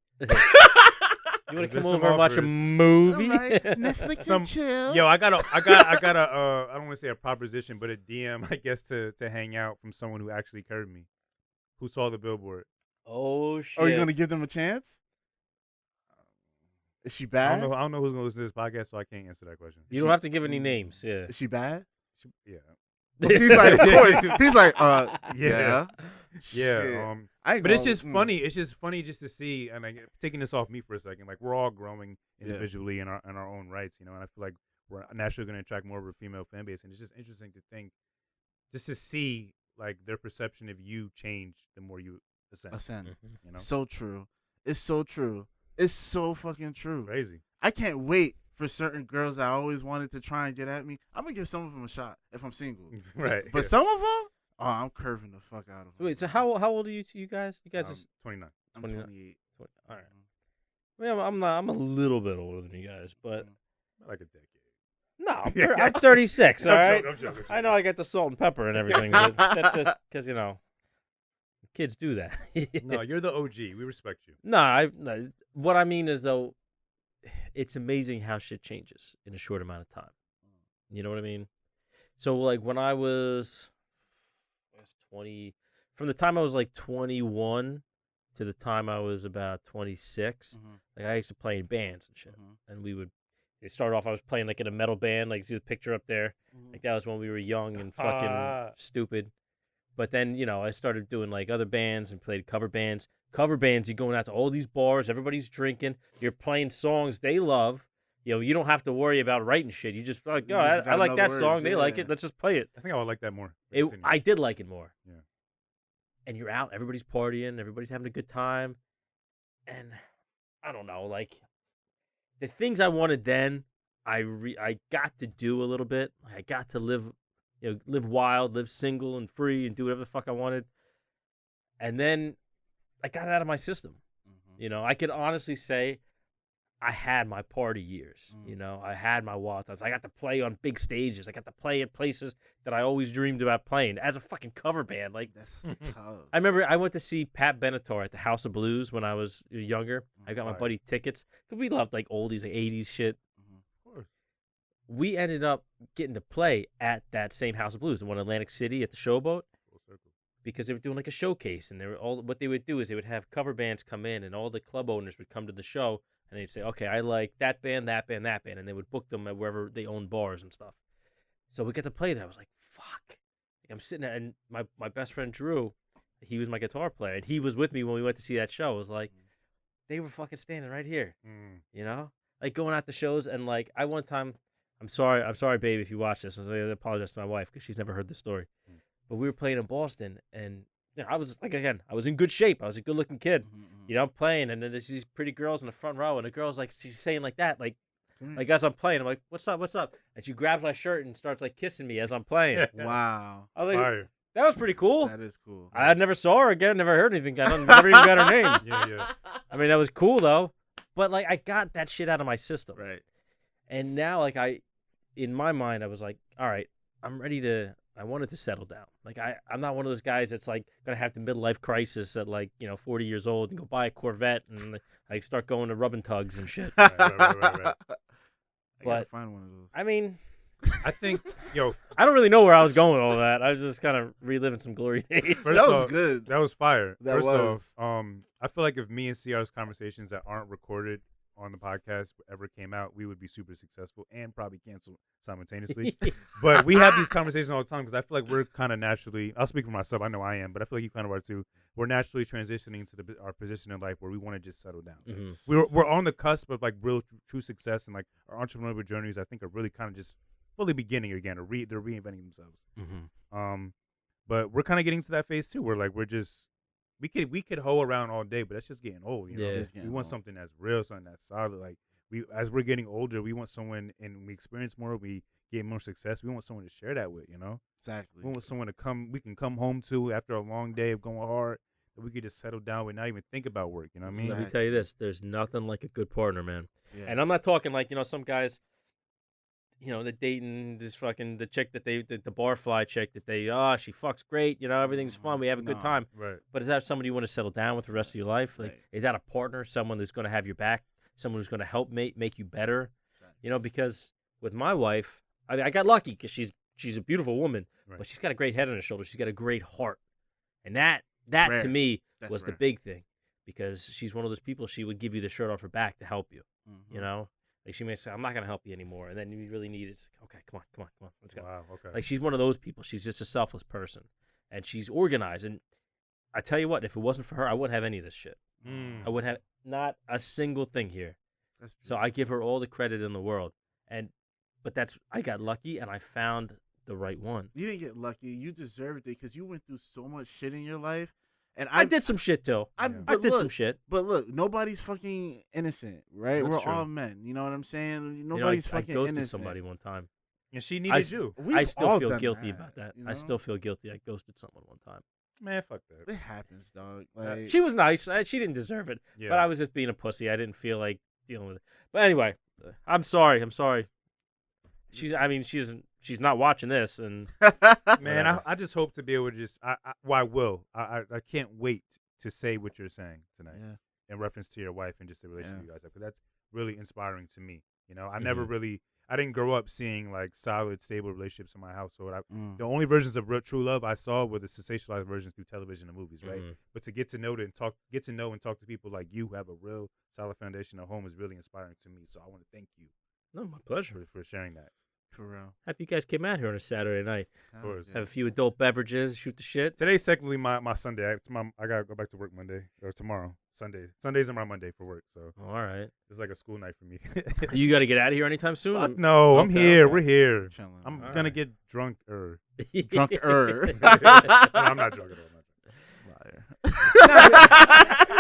S1: You want to
S3: There's
S1: come
S3: some
S1: over and watch a
S3: offers.
S1: movie?
S2: All right. Netflix and chill.
S3: Yo, I got a I don't want to say a proposition, but a DM, I guess, to hang out from someone who actually curved me, who saw the billboard.
S1: Oh shit!
S2: Are you gonna give them a chance? Is she
S3: I
S2: bad?
S3: don't know who's gonna listen to this podcast, so I can't answer that question.
S1: You don't have to give any names. Yeah.
S2: Is she bad?
S3: Yeah.
S2: He's like, of course. He's like, yeah.
S3: Yeah.
S2: Shit.
S3: But it's just funny. It's just funny just to see, and like taking this off me for a second. Like we're all growing individually in our own rights, you know. And I feel like we're naturally going to attract more of a female fan base, and it's just interesting to think, just to see like their perception of you change the more you ascend. You know,
S2: so true. It's so true. It's so fucking true.
S3: Crazy.
S2: I can't wait for certain girls that I always wanted to try and get at me. I'm gonna give some of them a shot if I'm single.
S3: Right.
S2: But some of them, I'm curving the fuck out of them.
S1: Wait, so how old are you guys? You guys are
S3: 29.
S2: I'm
S1: 29.
S2: 28.
S1: All right. Well, I'm not. I'm a little bit older than you guys, but
S3: Like a decade.
S1: no, I'm 36. All right.
S3: I'm joking.
S1: I know I got the salt and pepper and everything. But that's just because kids do that.
S3: No, you're the OG. We respect you.
S1: No, what I mean is though, it's amazing how shit changes in a short amount of time. You know what I mean? So like when I was 20, from the time I was like 21 to the time I was about 26, like I used to play in bands and shit. And it started off, I was playing like in a metal band, like see the picture up there. Like that was when we were young and fucking stupid. But then, I started doing like other bands and played cover bands. Cover bands, you're going out to all these bars, everybody's drinking, you're playing songs they love. You don't have to worry about writing shit. You just like, I like that song, they like it, let's just play it.
S3: I think I would like that more.
S1: I did like it more.
S3: Yeah.
S1: And you're out, everybody's partying, everybody's having a good time. And I don't know, like the things I wanted then, I got to do a little bit. I got to live wild, live single and free and do whatever the fuck I wanted. And then I got it out of my system. I could honestly say I had my party years. I had my wild times. I got to play on big stages. I got to play at places that I always dreamed about playing as a fucking cover band. Like
S2: That's tough.
S1: I remember I went to see Pat Benatar at the House of Blues when I was younger. I got my buddy tickets because we loved like oldies, like 80s shit.
S3: Of course.
S1: We ended up getting to play at that same House of Blues, the one in Atlantic City at the Showboat, because they were doing like a showcase, and what they would do is they would have cover bands come in, and all the club owners would come to the show, and they'd say, okay, I like that band, that band, that band, and they would book them at wherever they owned bars and stuff. So we get to play there. I was like, fuck. Like, I'm sitting there, and my best friend Drew, he was my guitar player, and he was with me when we went to see that show. It was like, they were fucking standing right here, like going out to shows, and like I one time. I'm sorry, babe, if you watch this. I apologize to my wife because she's never heard the story. But we were playing in Boston, and I was like, again, I was in good shape. I was a good-looking kid. I'm playing, and then there's these pretty girls in the front row, and the girl's like, she's saying like that, like as I'm playing. I'm like, what's up? And she grabs my shirt and starts like kissing me as I'm playing.
S2: Wow.
S1: I was like, that was pretty cool.
S2: That is cool.
S1: I never saw her again, never heard anything. I never even got her name.
S3: Yeah.
S1: I mean, that was cool though. But like, I got that shit out of my system.
S2: Right.
S1: And now, like, in my mind, I was like, all right, I wanted to settle down. Like, I'm not one of those guys that's like going to have the midlife crisis at like, 40 years old and go buy a Corvette and like start going to rubbing tugs and shit.
S2: Right.
S1: But
S2: I gotta find one of those.
S1: I mean,
S3: I think,
S1: I don't really know where I was going with all that. I was just kind of reliving some glory days.
S2: That was good.
S3: That was fire.
S2: That was.
S3: I feel like if me and CR's conversations that aren't recorded on the podcast ever came out, we would be super successful and probably canceled simultaneously. But we have these conversations all the time because I feel like we're kind of naturally, I'll speak for myself, I know I am, but I feel like you kind of are too. We're naturally transitioning to our position in life where we want to just settle down. Mm-hmm. We're on the cusp of like real true success, and like our entrepreneurial journeys I think are really kind of just fully beginning again, or they're reinventing themselves. Mm-hmm. But we're kind of getting to that phase too, where like we're just we could hoe around all day, but that's just getting old. You know, we want something that's real, something that's solid. Like as we're getting older, we want someone, and we experience more, we get more success. We want someone to share that with. You know,
S2: exactly.
S3: We want someone we can come home to after a long day of going hard. That we could just settle down with, not even think about work. You know what I mean?
S1: Let me tell you this: there's nothing like a good partner, man.
S2: Yeah.
S1: And I'm not talking like some guys. They're dating this the chick that the barfly chick that she fucks great, everything's fun, we have a good time.
S3: Right.
S1: But is that somebody you want to settle down with the rest of your life? Like, is that a partner, someone who's going to have your back, someone who's going to help make you better? Exactly. Because with my wife, I got lucky because she's a beautiful woman, but she's got a great head on her shoulders. She's got a great heart. And that rare. To me was rare. The big thing, because she's one of those people, she would give you the shirt off her back to help you, Like she may say, "I'm not gonna help you anymore," and then you really need it. Okay, come on, let's go.
S3: Wow, okay.
S1: Like she's one of those people. She's just a selfless person, and she's organized. And I tell you what, if it wasn't for her, I wouldn't have any of this shit. I would have not a single thing here. So I give her all the credit in the world. But I got lucky, and I found the right one.
S2: You didn't get lucky. You deserved it because you went through so much shit in your life. And
S1: I did some shit too. I did some shit.
S2: But look, nobody's fucking innocent, right?
S1: That's
S2: We're
S1: true.
S2: all men. You know what I'm saying? Nobody's fucking innocent.
S1: I ghosted somebody one time.
S3: And she needed you.
S1: I still feel guilty about that. I still feel guilty. I ghosted someone one time.
S3: Man, fuck that.
S2: It happens, dog. Like,
S1: she was nice. She didn't deserve it. Yeah. But I was just being a pussy. I didn't feel like dealing with it. But anyway, I'm sorry. She's not watching this, and
S3: man, I just hope to be able to just I will. I can't wait to say what you're saying tonight in reference to your wife and just the relationship you guys have, because that's really inspiring to me. I never really, I didn't grow up seeing like solid, stable relationships in my household. The only versions of real true love I saw were the sensationalized versions through television and movies, right? But to get to know and talk to people like you who have a real solid foundation at home is really inspiring to me. So I want to thank you.
S1: No, my pleasure
S3: for sharing that.
S2: For real.
S1: Happy you guys came out here on a Saturday night.
S3: Of course.
S1: Have a few adult beverages, shoot the shit.
S3: Today's technically my Sunday. I gotta go back to work Monday or tomorrow. Sundays are my Monday for work. So
S1: all right,
S3: it's like a school night for me.
S1: You got to get out of here anytime soon?
S3: No, I'm here. Okay. We're here.
S2: Chilling.
S3: I'm gonna get drunk-er.
S2: Drunk-er.
S3: No, I'm not drunk at all.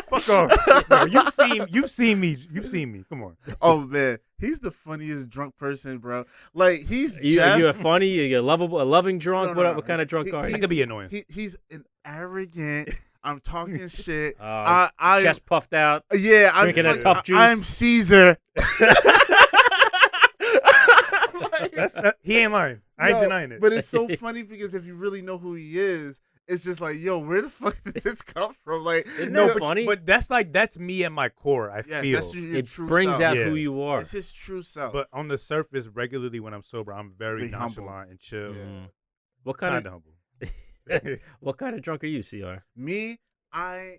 S3: Fuck off. No, you've seen me. Come on.
S2: Oh man, he's the funniest drunk person, bro. Like he's
S1: you're funny, you're lovable, a loving drunk. No. What kind of drunk are you?
S3: I could be annoying.
S2: He's an arrogant. I'm talking shit.
S1: I chest puffed out.
S2: Yeah, I'm
S1: drinking a tough juice.
S2: I'm Caesar.
S3: He ain't lying. I ain't denying it.
S2: But it's so funny because if you really know who he is, it's just like, yo, where the fuck did this come from? Like,
S1: isn't that funny?
S3: But that's me at my core. I feel
S2: that's your true
S1: brings
S2: self.
S1: out who you are.
S2: It's his true self.
S3: But on the surface, regularly when I'm sober, I'm very nonchalant humble. And chill.
S1: Yeah. What kind of humble? What kind of drunk are you, CR?
S2: Me, I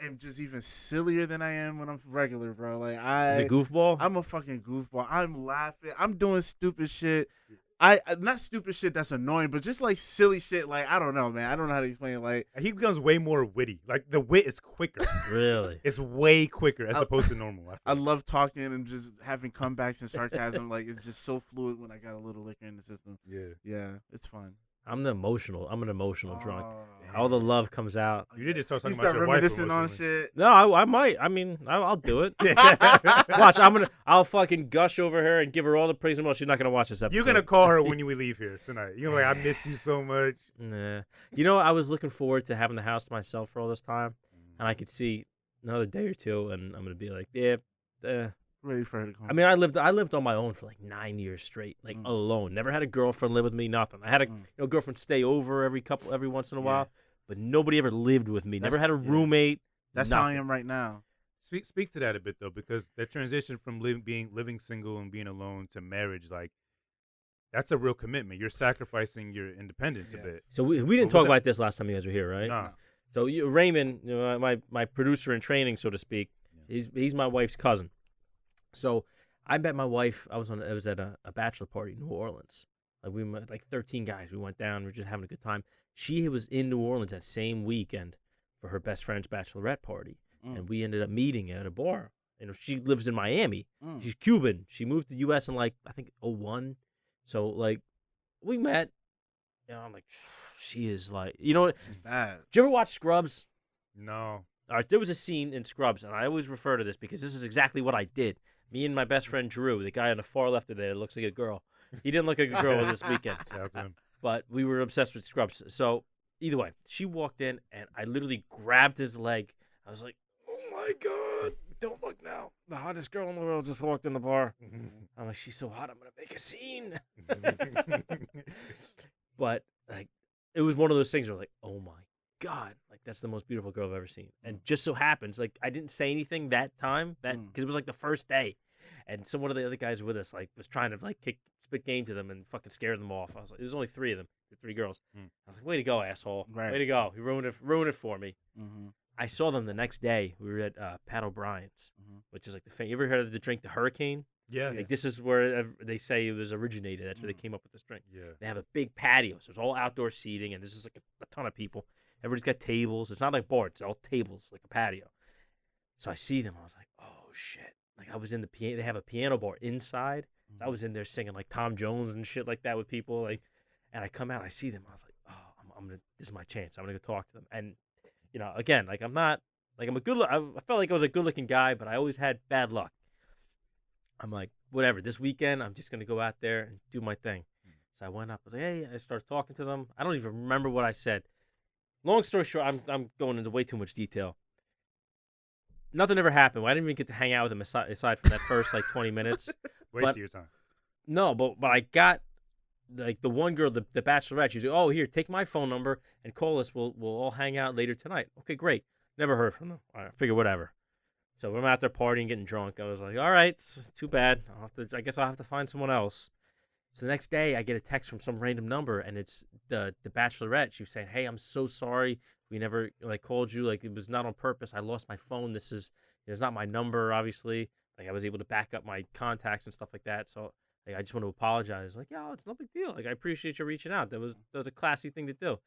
S2: am just even sillier than I am when I'm regular, bro. Like
S1: is it goofball?
S2: I'm a fucking goofball. I'm laughing. I'm doing stupid shit. I not stupid shit that's annoying, but just like silly shit. Like I don't know, man. I don't know how to explain it. Like
S3: he becomes way more witty. Like the wit is quicker.
S1: Really,
S3: it's way quicker as opposed to normal.
S2: I love talking and just having comebacks and sarcasm. Like it's just so fluid when I got a little liquor in the system. Yeah, it's fun.
S1: I'm an emotional drunk. All the love comes out.
S3: You did just start talking
S2: about
S3: your wife.
S2: Reminiscing on shit.
S1: No, I might. I mean, I'll do it. Watch, I'll fucking gush over her and give her all the praise and well. She's not gonna watch this episode.
S3: You're gonna call her when we leave here tonight. You're like, I miss you so much.
S1: Nah. I was looking forward to having the house to myself for all this time, and I could see another day or two, and I'm gonna be like,
S2: ready for her to come.
S1: I mean, I lived on my own for like 9 years straight, like alone. Never had a girlfriend live with me, nothing. I had a girlfriend stay over every once in a while, but nobody ever lived with me. Never had a roommate.
S2: That's
S1: nothing.
S2: how I am right now.
S3: Speak to that a bit though, because that transition from living single and being alone to marriage, like That's a real commitment. You're sacrificing your independence a bit.
S1: So we didn't talk about this last time you guys were here, right?
S3: No.
S1: So Raymond, my producer in training, so to speak, he's my wife's cousin. So I met my wife. I was at a bachelor party in New Orleans. Like we met, like 13 guys. We went down. We were just having a good time. She was in New Orleans that same weekend for her best friend's bachelorette party, and we ended up meeting at a bar. She lives in Miami. She's Cuban. She moved to the U.S. in like I think 2001. So like we met. I'm like, she is like,
S2: bad.
S1: Did you ever watch Scrubs?
S3: No.
S1: All right, there was a scene in Scrubs, and I always refer to this because this is exactly what I did. Me and my best friend Drew, the guy on the far left of there, looks like a girl. He didn't look like a girl this weekend.
S3: Shout out to him.
S1: But we were obsessed with Scrubs. So either way, she walked in, and I literally grabbed his leg. I was like, oh, my God, don't look now. The hottest girl in the world just walked in the bar. I'm like, she's so hot, I'm going to make a scene. But like, it was one of those things where like, oh, my God, like that's the most beautiful girl I've ever seen. And just so happens, like I didn't say anything that time, because it was like the first day. And some one of the other guys with us like was trying to like spit game to them and fucking scare them off. I was like, it was only 3 of them, the 3 girls. I was like, way to go, asshole!
S2: Right.
S1: Way to go! You ruined it for me. I saw them the next day. We were at Pat O'Brien's, which is like you ever heard of the drink, the Hurricane?
S3: Yeah.
S1: Like this is where they say it was originated. That's where they came up with this drink.
S3: Yeah.
S1: They have a big patio, so it's all outdoor seating, and this is like a ton of people. Everybody's got tables. It's not like bars. It's all tables, like a patio. So I see them. I was like, oh, shit. Like, I was in the piano. They have a piano bar inside. So I was in there singing, like, Tom Jones and shit like that with people. Like, and I come out. I see them. I was like, oh, I'm going to – this is my chance. I'm going to go talk to them. And, again, like, I'm not – like, I'm a good – I felt like I was a good-looking guy, but I always had bad luck. I'm like, whatever. This weekend, I'm just going to go out there and do my thing. So I went up. I was like, hey. I started talking to them. I don't even remember what I said. Long story short, I'm going into way too much detail. Nothing ever happened. I didn't even get to hang out with him aside from that first like 20 minutes.
S3: Waste of your time.
S1: No, but I got like the one girl, the bachelorette. She's like, oh, here, take my phone number and call us. We'll all hang out later tonight. Okay, great. Never heard from them. All right, figure whatever. So I'm out there partying, getting drunk. I was like, all right, too bad. I guess I'll have to find someone else. So the next day, I get a text from some random number, and it's the bachelorette. She was saying, hey, I'm so sorry. We never like called you. Like, it was not on purpose. I lost my phone. It's not my number, obviously. Like, I was able to back up my contacts and stuff like that. So like, I just want to apologize. Like, yo, it's no big deal. Like, I appreciate you reaching out. That was a classy thing to do.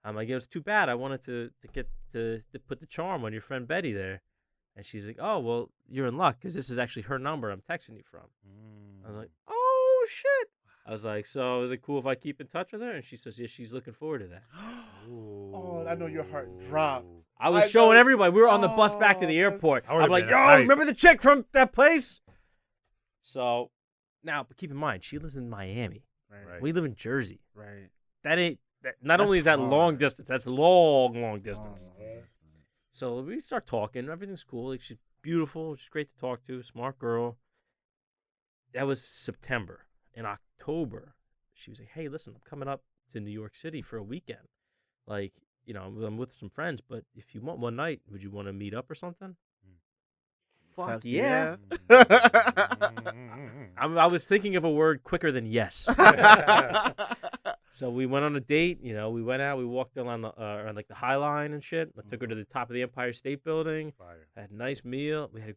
S1: I'm like, it's too bad. I wanted to get to put the charm on your friend Betty there. And she's like, oh, well, you're in luck because this is actually her number I'm texting you from. I was like, oh, shit. I was like, so is it cool if I keep in touch with her? And she says, yeah, she's looking forward to that.
S2: Oh, I know your heart dropped.
S1: I was showing everybody. We were on the bus back to the airport. I'm like, yo, remember the chick from that place? So now, but keep in mind, she lives in Miami.
S2: Right.
S1: We live in Jersey.
S2: Right.
S1: Not only is that
S2: hard.
S1: long distance, that's long distance. So we start talking. Everything's cool. Like, she's beautiful. She's great to talk to. Smart girl. That was September. In October, she was like, hey, listen, I'm coming up to New York City for a weekend. Like, I'm with some friends, but if you want one night, would you want to meet up or something? Fuck yeah. I was thinking of a word quicker than yes. So we went on a date. We went out. We walked along on like the High Line and shit. I took her to the top of the Empire State Building.
S3: Fire.
S1: Had a nice meal. We had a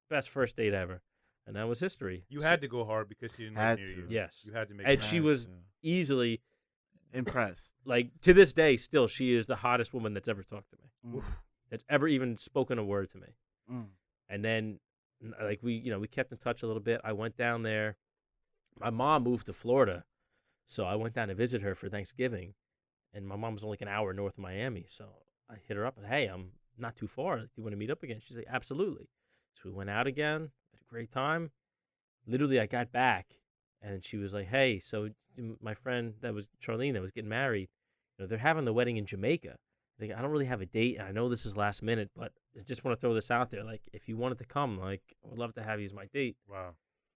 S1: best first date ever. And that was history.
S3: You had to go hard because she didn't live near you.
S1: Yes.
S3: You had to make
S1: and
S3: it
S1: she was easily
S2: impressed.
S1: Like, to this day, still, she is the hottest woman that's ever talked to me. That's ever even spoken a word to me. And then, like, we kept in touch a little bit. I went down there. My mom moved to Florida, so I went down to visit her for Thanksgiving. And my mom was only like an hour north of Miami, so I hit her up and, hey, I'm not too far. Do you want to meet up again? She's like, absolutely. So we went out again. Great time. Literally, I got back, and she was like, hey, so my friend that was Charlene that was getting married, they're having the wedding in Jamaica. Like, I don't really have a date, and I know this is last minute, but I just want to throw this out there. Like, if you wanted to come, like, I would love to have you as my date.
S3: Wow.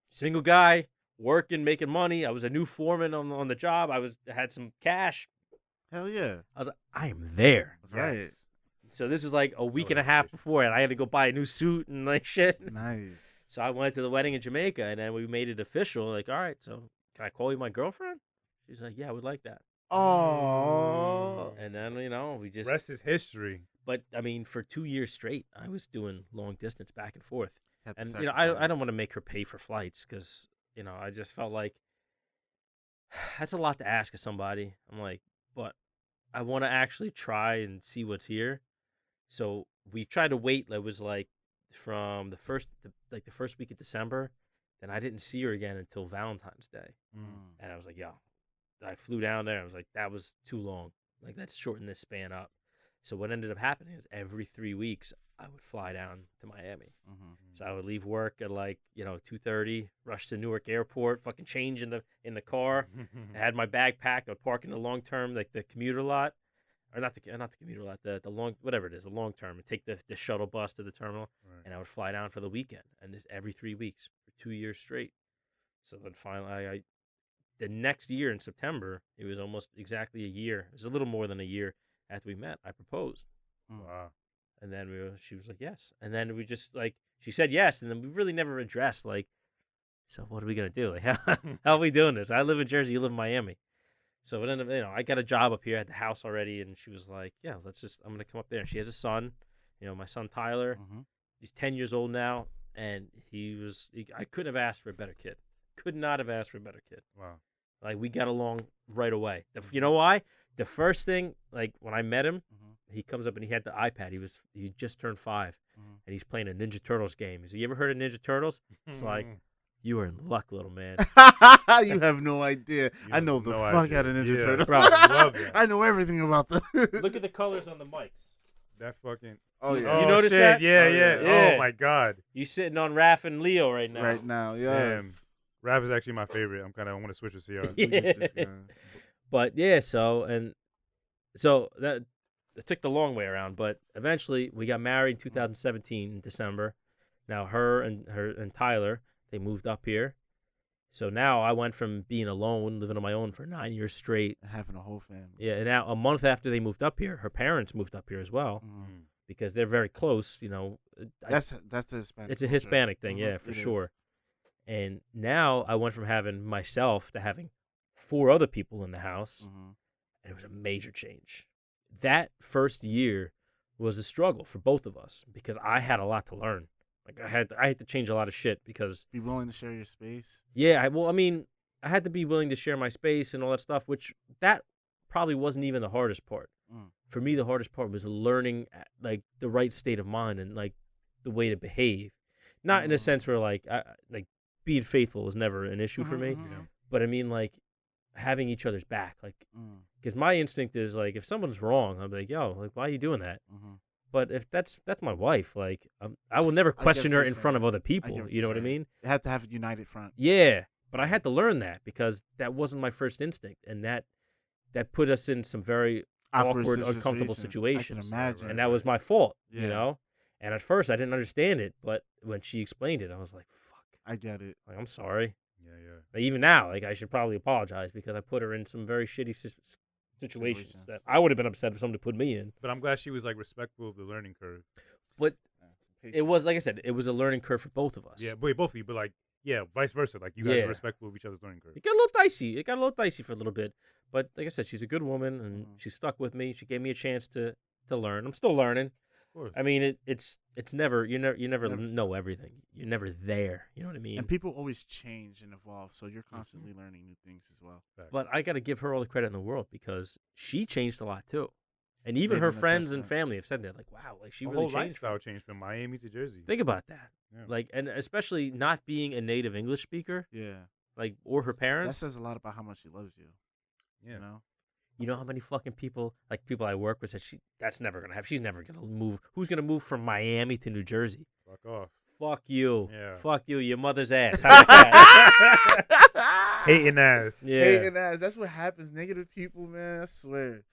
S1: Single guy, working, making money. I was a new foreman on the job. I had some cash.
S2: Hell yeah.
S1: I was like, I am there.
S2: Right.
S1: Yes. So this is like a week and a half before, and I had to go buy a new suit and like shit.
S2: Nice.
S1: So I went to the wedding in Jamaica, and then we made it official. Like, all right, so can I call you my girlfriend? She's like, yeah, I would like that.
S2: Oh.
S1: And then, we just...
S3: Rest is history.
S1: But, I mean, for 2 years straight, I was doing long distance back and forth. And, I don't want to make her pay for flights because, I just felt like that's a lot to ask of somebody. I'm like, but I want to actually try and see what's here. So we tried to wait. It was like from the first week of December. Then I didn't see her again until Valentine's Day. And I was like, yo, I flew down there. I was like, that was too long. Like, let's shorten this span up. So what ended up happening is every 3 weeks, I would fly down to Miami. So I would leave work at 2:30, rush to Newark Airport, fucking change in the car. I had my bag packed. I would park in the long term, like the commuter lot, or not the commuter lot, the long, whatever it is, the long term, and take the shuttle bus to the terminal, and I would fly down for the weekend, and this every 3 weeks for 2 years straight. So then finally, the next year in September, it was almost exactly a year. It was a little more than a year after we met. I proposed.
S3: Wow.
S1: And then she was like, yes. And then we just she said yes. And then we really never addressed so what are we going to do? Like, how are we doing this? I live in Jersey. You live in Miami. So it ended up, I got a job up here at the house already. And she was like, yeah, I'm going to come up there. And she has a son, my son, Tyler. He's 10 years old now. And I couldn't have asked for a better kid. Could not have asked for a better kid.
S3: Wow.
S1: Like, we got along right away. You know why? The first thing, when I met him, he comes up and he had the iPad. He just turned 5, and he's playing a Ninja Turtles game. He's like, you ever heard of Ninja Turtles? It's like, you are in luck, little man.
S2: You have no idea. I know the fuck out of Ninja Turtles.
S1: Bro,
S2: I know everything about them.
S1: Look at the colors on the mics.
S3: That fucking...
S2: Oh, yeah.
S1: You notice that?
S3: Yeah. Oh, my God.
S1: You sitting on Raph and Leo right now.
S2: Right now, yeah.
S3: Raph is actually my favorite. I want to switch to CR.
S1: Yeah. But, yeah, so that it took the long way around, but eventually we got married in 2017 in December. Now her and Tyler, they moved up here. So now I went from being alone, living on my own for 9 years straight.
S2: Having a whole family.
S1: Yeah, and now a month after they moved up here, her parents moved up here as well because they're very close,
S2: That's a Hispanic
S1: It's a Hispanic thing, yeah, for sure. And now I went from having myself to having 4 other people in the house, and it was a major change. That first year was a struggle for both of us because I had a lot to learn. Like I had to change a lot of shit because
S2: be willing to share your space.
S1: Yeah, I had to be willing to share my space and all that stuff, which that probably wasn't even the hardest part. For me, the hardest part was learning the right state of mind and the way to behave. Not in a sense where being faithful was never an issue for me, but I mean having each other's back, because my instinct is if someone's wrong, I'm like, yo, why are you doing that? But if that's my wife, I will never question her in front of other people. You know what I mean?
S2: They have to have a united front.
S1: Yeah, but I had to learn that because that wasn't my first instinct, and that put us in some very awkward, uncomfortable situations.
S2: I can imagine.
S1: And that was my fault, And at first, I didn't understand it, but when she explained it, I was like, fuck.
S2: I get it.
S1: I'm sorry.
S3: Yeah.
S1: Even now, I should probably apologize because I put her in some very shitty situations that I would have been upset if somebody put me in.
S3: But I'm glad she was respectful of the learning curve.
S1: But it was, like I said, it was a learning curve for both of us.
S3: Yeah, both of you, but vice versa. You guys are respectful of each other's learning curve.
S1: It got a little dicey for a little bit. But like I said, she's a good woman and she stuck with me. She gave me a chance to learn. I'm still learning. I mean, it's never you never know everything. You're never there. You know what I mean?
S2: And people always change and evolve, so you're constantly learning new things as well.
S1: But I got to give her all the credit in the world because she changed a lot too, and even her friends and family have said that. Wow, she really changed.
S3: Lifestyle changed from Miami to Jersey.
S1: Think about that. Yeah. And especially not being a native English speaker.
S2: Yeah.
S1: Or her parents.
S2: That says a lot about how much she loves you.
S3: Yeah.
S1: You know how many fucking people I work with said that's never gonna happen. She's never gonna move. Who's gonna move from Miami to New Jersey?
S3: Fuck off.
S1: Fuck you.
S3: Yeah.
S1: Fuck you. Your mother's ass. How about that?
S3: Hating ass.
S1: Yeah.
S2: Hating ass. That's what happens. Negative people, man. I swear.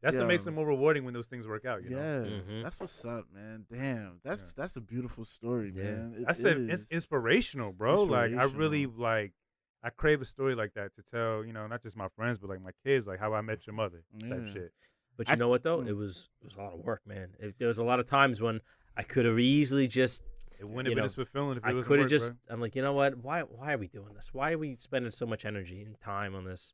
S3: That's what makes it more rewarding when those things work out. You know?
S2: Mm-hmm. That's what's up, man. Damn. That's a beautiful story, man.
S3: It's inspirational, bro. I really I crave a story like that to tell, not just my friends, but my kids, how I met your mother type shit.
S1: But you know what though? It was a lot of work, man. There was a lot of times when I could have easily just
S3: It wouldn't have been as fulfilling if it was.
S1: I could have just. Bro. I'm like, you know what? Why are we doing this? Why are we spending so much energy and time on this?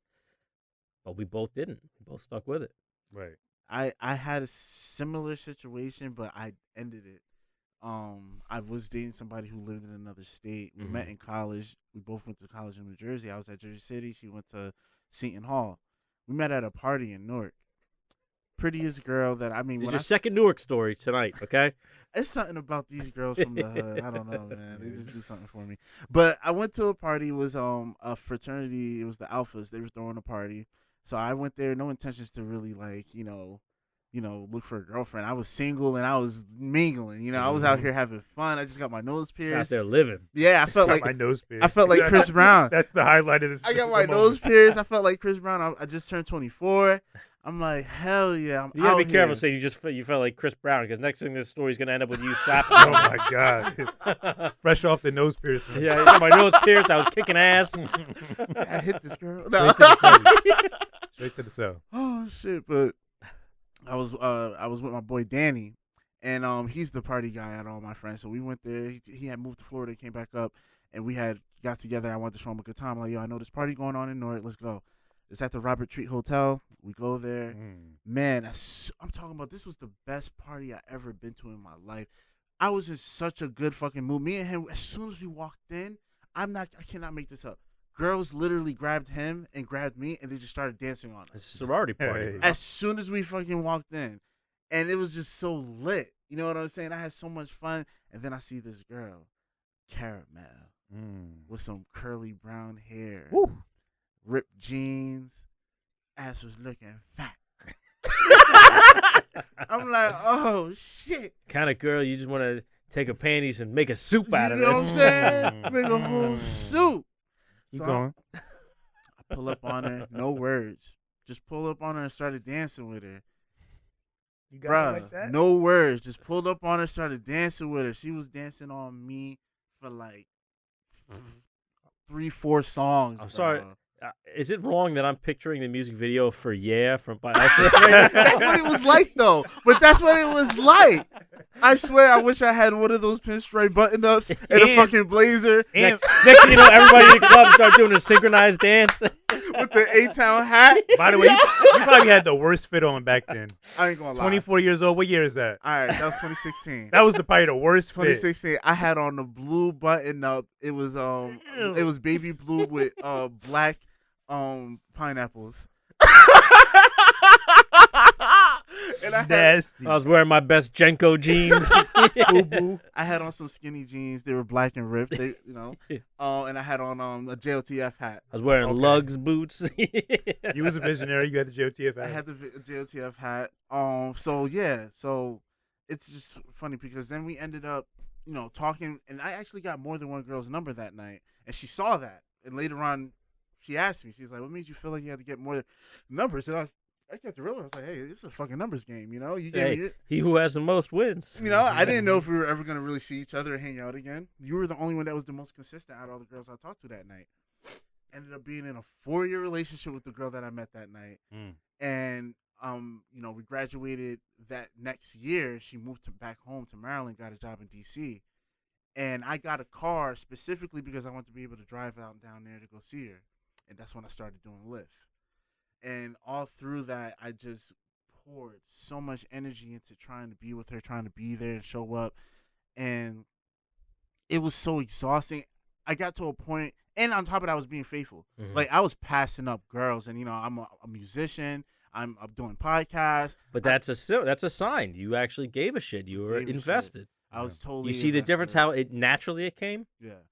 S1: But we both didn't. We both stuck with it.
S3: Right.
S2: I had a similar situation, but I ended it. I was dating somebody who lived in another state. We met in college. We both went to college in New Jersey. I was at Jersey City. She went to Seton Hall. We met at a party in Newark. Prettiest girl that
S1: It's your second Newark story tonight, okay?
S2: It's something about these girls from the hood. I don't know, man. They just do something for me. But I went to a party. It was a fraternity. It was the Alphas. They were throwing a party. So I went there, no intentions to really look for a girlfriend. I was single and I was mingling. I was out here having fun. I just got my nose pierced.
S1: Out there living.
S2: Yeah, I felt like
S3: my nose pierced.
S2: I felt like Chris Brown.
S3: That's the highlight of this.
S2: I got my nose pierced. I felt like Chris Brown. I just turned 24. I'm like, hell yeah.
S1: You gotta be careful saying you felt like Chris Brown, because next thing this story's gonna end up with you slapping.
S3: Oh my god! Fresh off the nose piercing.
S1: Yeah, I got my nose pierced. I was kicking ass.
S2: I hit this girl.
S3: No. Straight to the cell.
S2: Oh shit! But I was with my boy Danny, and he's the party guy at all my friends. So we went there. He had moved to Florida, came back up, and we had got together. I wanted to show him a good time. I'm like, yo, I know this party going on in Newark. Let's go. It's at the Robert Treat Hotel. We go there. Man, I'm talking about, this was the best party I ever been to in my life. I was in such a good fucking mood. Me and him, as soon as we walked in, I cannot make this up. Girls literally grabbed him and grabbed me, and they just started dancing on us.
S1: It's a sorority party.
S2: Hey. As soon as we fucking walked in. And it was just so lit. You know what I'm saying? I had so much fun. And then I see this girl, Caramel, with some curly brown hair.
S1: Woo.
S2: Ripped jeans, ass was looking fat. I'm like, oh shit.
S1: Kind of girl you just want to take her panties and make a soup out of it.
S2: You know what I'm saying? Make a whole soup.
S3: Keep going.
S2: I pull up on her, no words. Just pull up on her and started dancing with her.
S3: You got her like that?
S2: No words. Just pulled up on her, started dancing with her. She was dancing on me for like 3-4 songs.
S1: I'm sorry. Is it wrong that I'm picturing the music video for Yeah from
S2: That's what it was like, though. But that's what it was like. I swear, I wish I had one of those pinstripe button-ups and a fucking blazer.
S1: Next thing you know, everybody in the club start doing a synchronized dance.
S2: With the A-Town hat.
S3: By the way, you probably had the worst fit on back then.
S2: I ain't gonna lie.
S3: 24 years old. What year is that?
S2: All right, that was 2016.
S3: That was probably the worst
S2: 2016. Fit. I had on the blue button-up. It was baby blue with black pineapples. And I
S1: was wearing my best Jenko jeans.
S2: I had on some skinny jeans. They were black and ripped. And I had on a JOTF hat.
S1: I was wearing Lugs boots.
S3: You was a visionary. You had the JOTF hat.
S2: I had the JOTF hat. So it's just funny because then we ended up, talking, and I actually got more than one girl's number that night, and she saw that, and later on, she asked me, she's like, what made you feel like you had to get more numbers? And I kept it real. I was like, hey, this is a fucking numbers game, You gave me
S1: he who has the most wins.
S2: I didn't know if we were ever going to really see each other and hang out again. You were the only one that was the most consistent out of all the girls I talked to that night. Ended up being in a 4-year relationship with the girl that I met that night. And, we graduated that next year. She moved back home to Maryland, got a job in D.C., and I got a car specifically because I wanted to be able to drive out down there to go see her. And that's when I started doing Lyft. And all through that, I just poured so much energy into trying to be with her, trying to be there and show up. And it was so exhausting. I got to a point, and on top of that, I was being faithful. Like, I was passing up girls, and, I'm a musician. I'm doing podcasts.
S1: But that's a sign. You actually gave a shit. You were invested.
S2: I was totally
S1: You see the difference, how it naturally came?
S2: Yeah.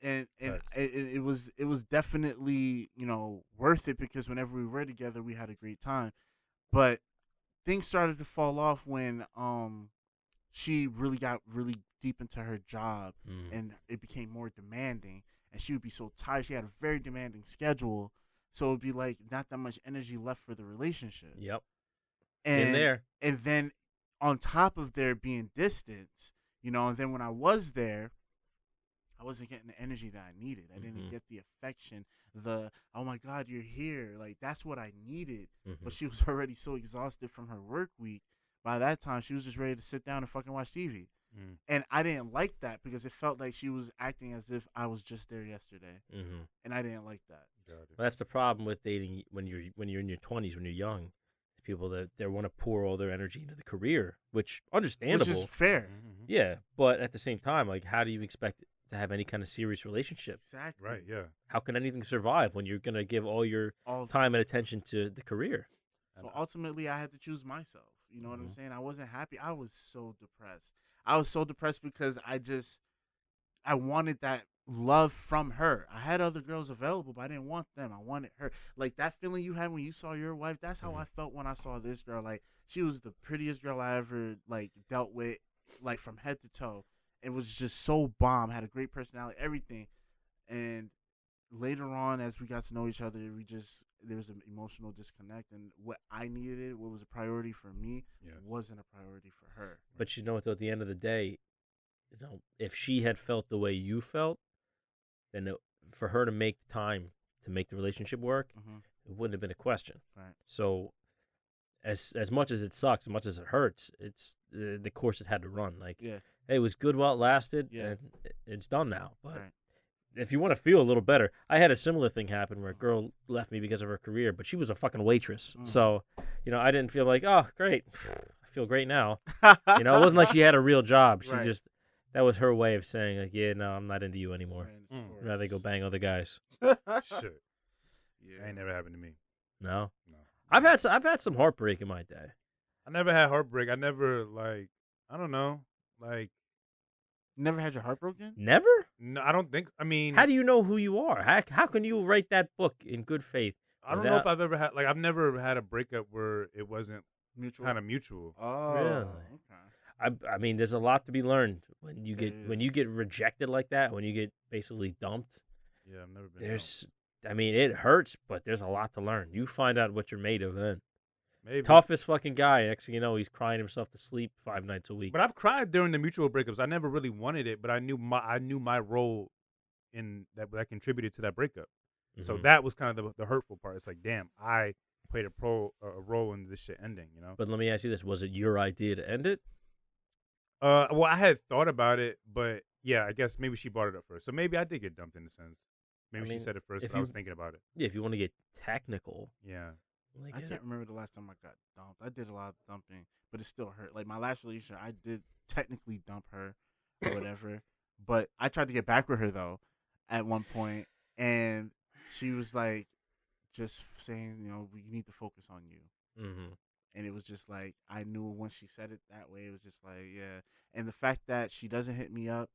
S2: And it was definitely, worth it because whenever we were together, we had a great time. But things started to fall off when she really got really deep into her job, and it became more demanding. And she would be so tired. She had a very demanding schedule, so it would be like not that much energy left for the relationship.
S1: Yep.
S2: And then on top of there being distance, and then when I was there, I wasn't getting the energy that I needed. I didn't get the affection, oh my God, you're here. Like, that's what I needed. But she was already so exhausted from her work week. By that time, she was just ready to sit down and fucking watch TV. And I didn't like that because it felt like she was acting as if I was just there yesterday, and I didn't like that.
S1: Well, that's the problem with dating when you're in your 20s, when you're young. People that they want to pour all their energy into the career, which understandable,
S2: which is fair.
S1: Yeah, but at the same time, like, how do you expect to have any kind of serious relationship?
S2: Exactly.
S3: Right. Yeah.
S1: How can anything survive when you're gonna give all your time and attention to the career?
S2: So ultimately, I had to choose myself. You know what I'm saying? I wasn't happy. I was so depressed. I was so depressed because I wanted that love from her. I had other girls available, but I didn't want them. I wanted her. Like that feeling you had when you saw your wife, that's how I felt when I saw this girl. Like she was the prettiest girl I ever like dealt with, like from head to toe. It was just so bomb, had a great personality, everything. And later on, as we got to know each other, there was an emotional disconnect, and what I needed, what was a priority for me, wasn't a priority for her.
S1: But you know what, though, at the end of the day, if she had felt the way you felt, then for her to make time to make the relationship work, it wouldn't have been a question.
S2: Right.
S1: So as much as it sucks, as much as it hurts, it's the course it had to run. Like, hey, it was good while it lasted, and it's done now. But if you want to feel a little better, I had a similar thing happen where a girl left me because of her career, but she was a fucking waitress. So, I didn't feel like, oh, great. I feel great now. It wasn't like she had a real job. She that was her way of saying, like, yeah, no, I'm not into you anymore. I'd rather go bang other guys.
S3: Shit. That ain't never happened to me.
S1: No? I've had some heartbreak in my day.
S3: I never had heartbreak. I never, I don't know,
S2: Never had your heart broken?
S1: Never?
S3: No, I don't think. I mean,
S1: how do you know who you are? How can you write that book in good faith?
S3: I don't know if I've ever had, I've never had a breakup where it wasn't
S2: mutual.
S3: Kind of mutual.
S2: Oh,
S1: really?
S2: Okay.
S1: I mean, there's a lot to be learned when you get rejected like that. When you get basically dumped.
S3: Yeah, I've never been.
S1: I mean, it hurts, but there's a lot to learn. You find out what you're made of then.
S3: Maybe.
S1: Toughest fucking guy. Next thing you know, he's crying himself to sleep 5 nights a week.
S3: But I've cried during the mutual breakups. I never really wanted it, but I knew my role in that contributed to that breakup. So that was kind of the hurtful part. It's like, damn, I played a role in this shit ending.
S1: But let me ask you this: was it your idea to end it?
S3: Well, I had thought about it, but yeah, I guess maybe she brought it up first. So maybe I did get dumped in a sense. Maybe she said it first, but I was thinking about it.
S1: Yeah, if you want to get technical.
S3: Yeah.
S2: I can't remember the last time I got dumped. I did a lot of dumping, but it still hurt. Like my last relationship, I did technically dump her or whatever, but I tried to get back with her though at one point, and she was like just saying, you need to focus on you. And it was just like, I knew when she said it that way, it was just like, yeah. And the fact that she doesn't hit me up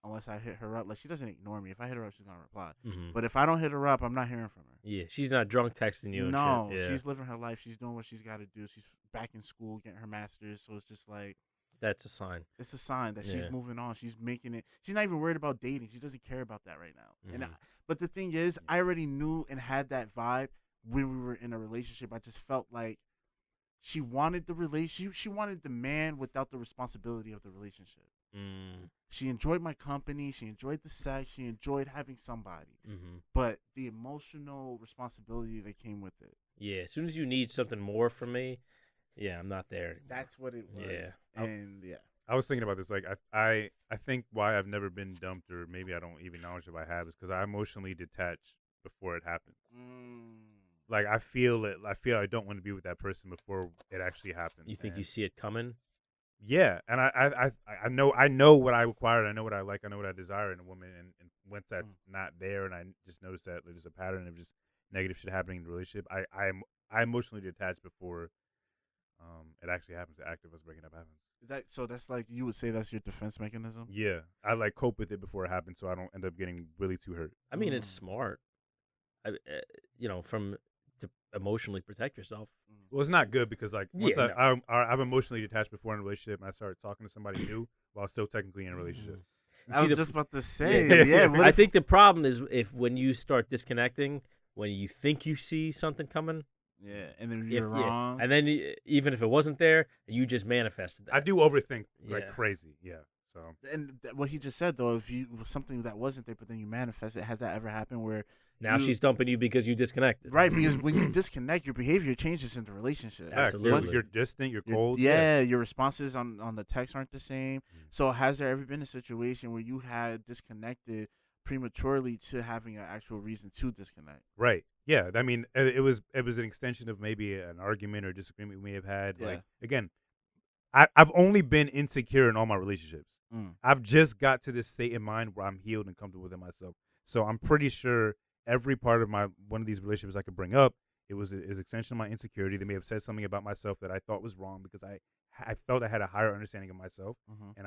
S2: unless I hit her up, like she doesn't ignore me. If I hit her up, she's going to reply. But if I don't hit her up, I'm not hearing from her.
S1: Yeah, she's not drunk texting you.
S2: No,
S1: and shit. Yeah.
S2: She's living her life. She's doing what she's got to do. She's back in school, getting her master's. So it's just like.
S1: That's a sign.
S2: It's a sign that she's moving on. She's making it. She's not even worried about dating. She doesn't care about that right now. But the thing is, I already knew and had that vibe when we were in a relationship. I just felt like she wanted the relationship. She wanted the man without the responsibility of the relationship. She enjoyed my company. She enjoyed the sex. She enjoyed having somebody. But the emotional responsibility that came with it.
S1: Yeah, as soon as you need something more from me, yeah, I'm not there anymore.
S2: That's what it was. Yeah. And
S3: I was thinking about this. Like, I think why I've never been dumped, or maybe I don't even acknowledge if I have, is because I emotionally detach before it happens. Like, I feel I don't want to be with that person before it actually happens.
S1: You think you see it coming?
S3: Yeah, and I know what I require. I know what I like. I know what I desire in a woman. And once that's not there, and I just notice that there's a pattern of just negative shit happening in the relationship, I emotionally detach before it actually happens. The act of us breaking up happens.
S2: Is that so? That's like, you would say that's your defense mechanism.
S3: Yeah, I cope with it before it happens, so I don't end up getting really too hurt.
S1: I mean, it's smart. To emotionally protect yourself.
S3: Well, it's not good because once I've emotionally detached before in a relationship, and I start talking to somebody new while still technically in a relationship.
S2: I was just about to say,
S1: I think the problem is when you start disconnecting, when you think you see something coming.
S2: Yeah, and then you're wrong.
S1: And then even if it wasn't there, you just manifested that.
S3: I do overthink like crazy. Yeah. So.
S2: And what he just said though, if something that wasn't there, but then you manifest it, has that ever happened where
S1: Now she's dumping you because you disconnected.
S2: Right, because when you disconnect, your behavior changes in the relationship.
S1: Absolutely.
S3: Once you're distant, you're cold.
S2: Your responses on the text aren't the same. So has there ever been a situation where you had disconnected prematurely to having an actual reason to disconnect?
S3: Right. Yeah. I mean, it was an extension of maybe an argument or disagreement we may have had.
S2: Yeah.
S3: Like, again, I've only been insecure in all my relationships. I've just got to this state in mind where I'm healed and comfortable within myself. So I'm pretty sure every part of one of these relationships I could bring up, it was an extension of my insecurity. They may have said something about myself that I thought was wrong because I felt I had a higher understanding of myself, and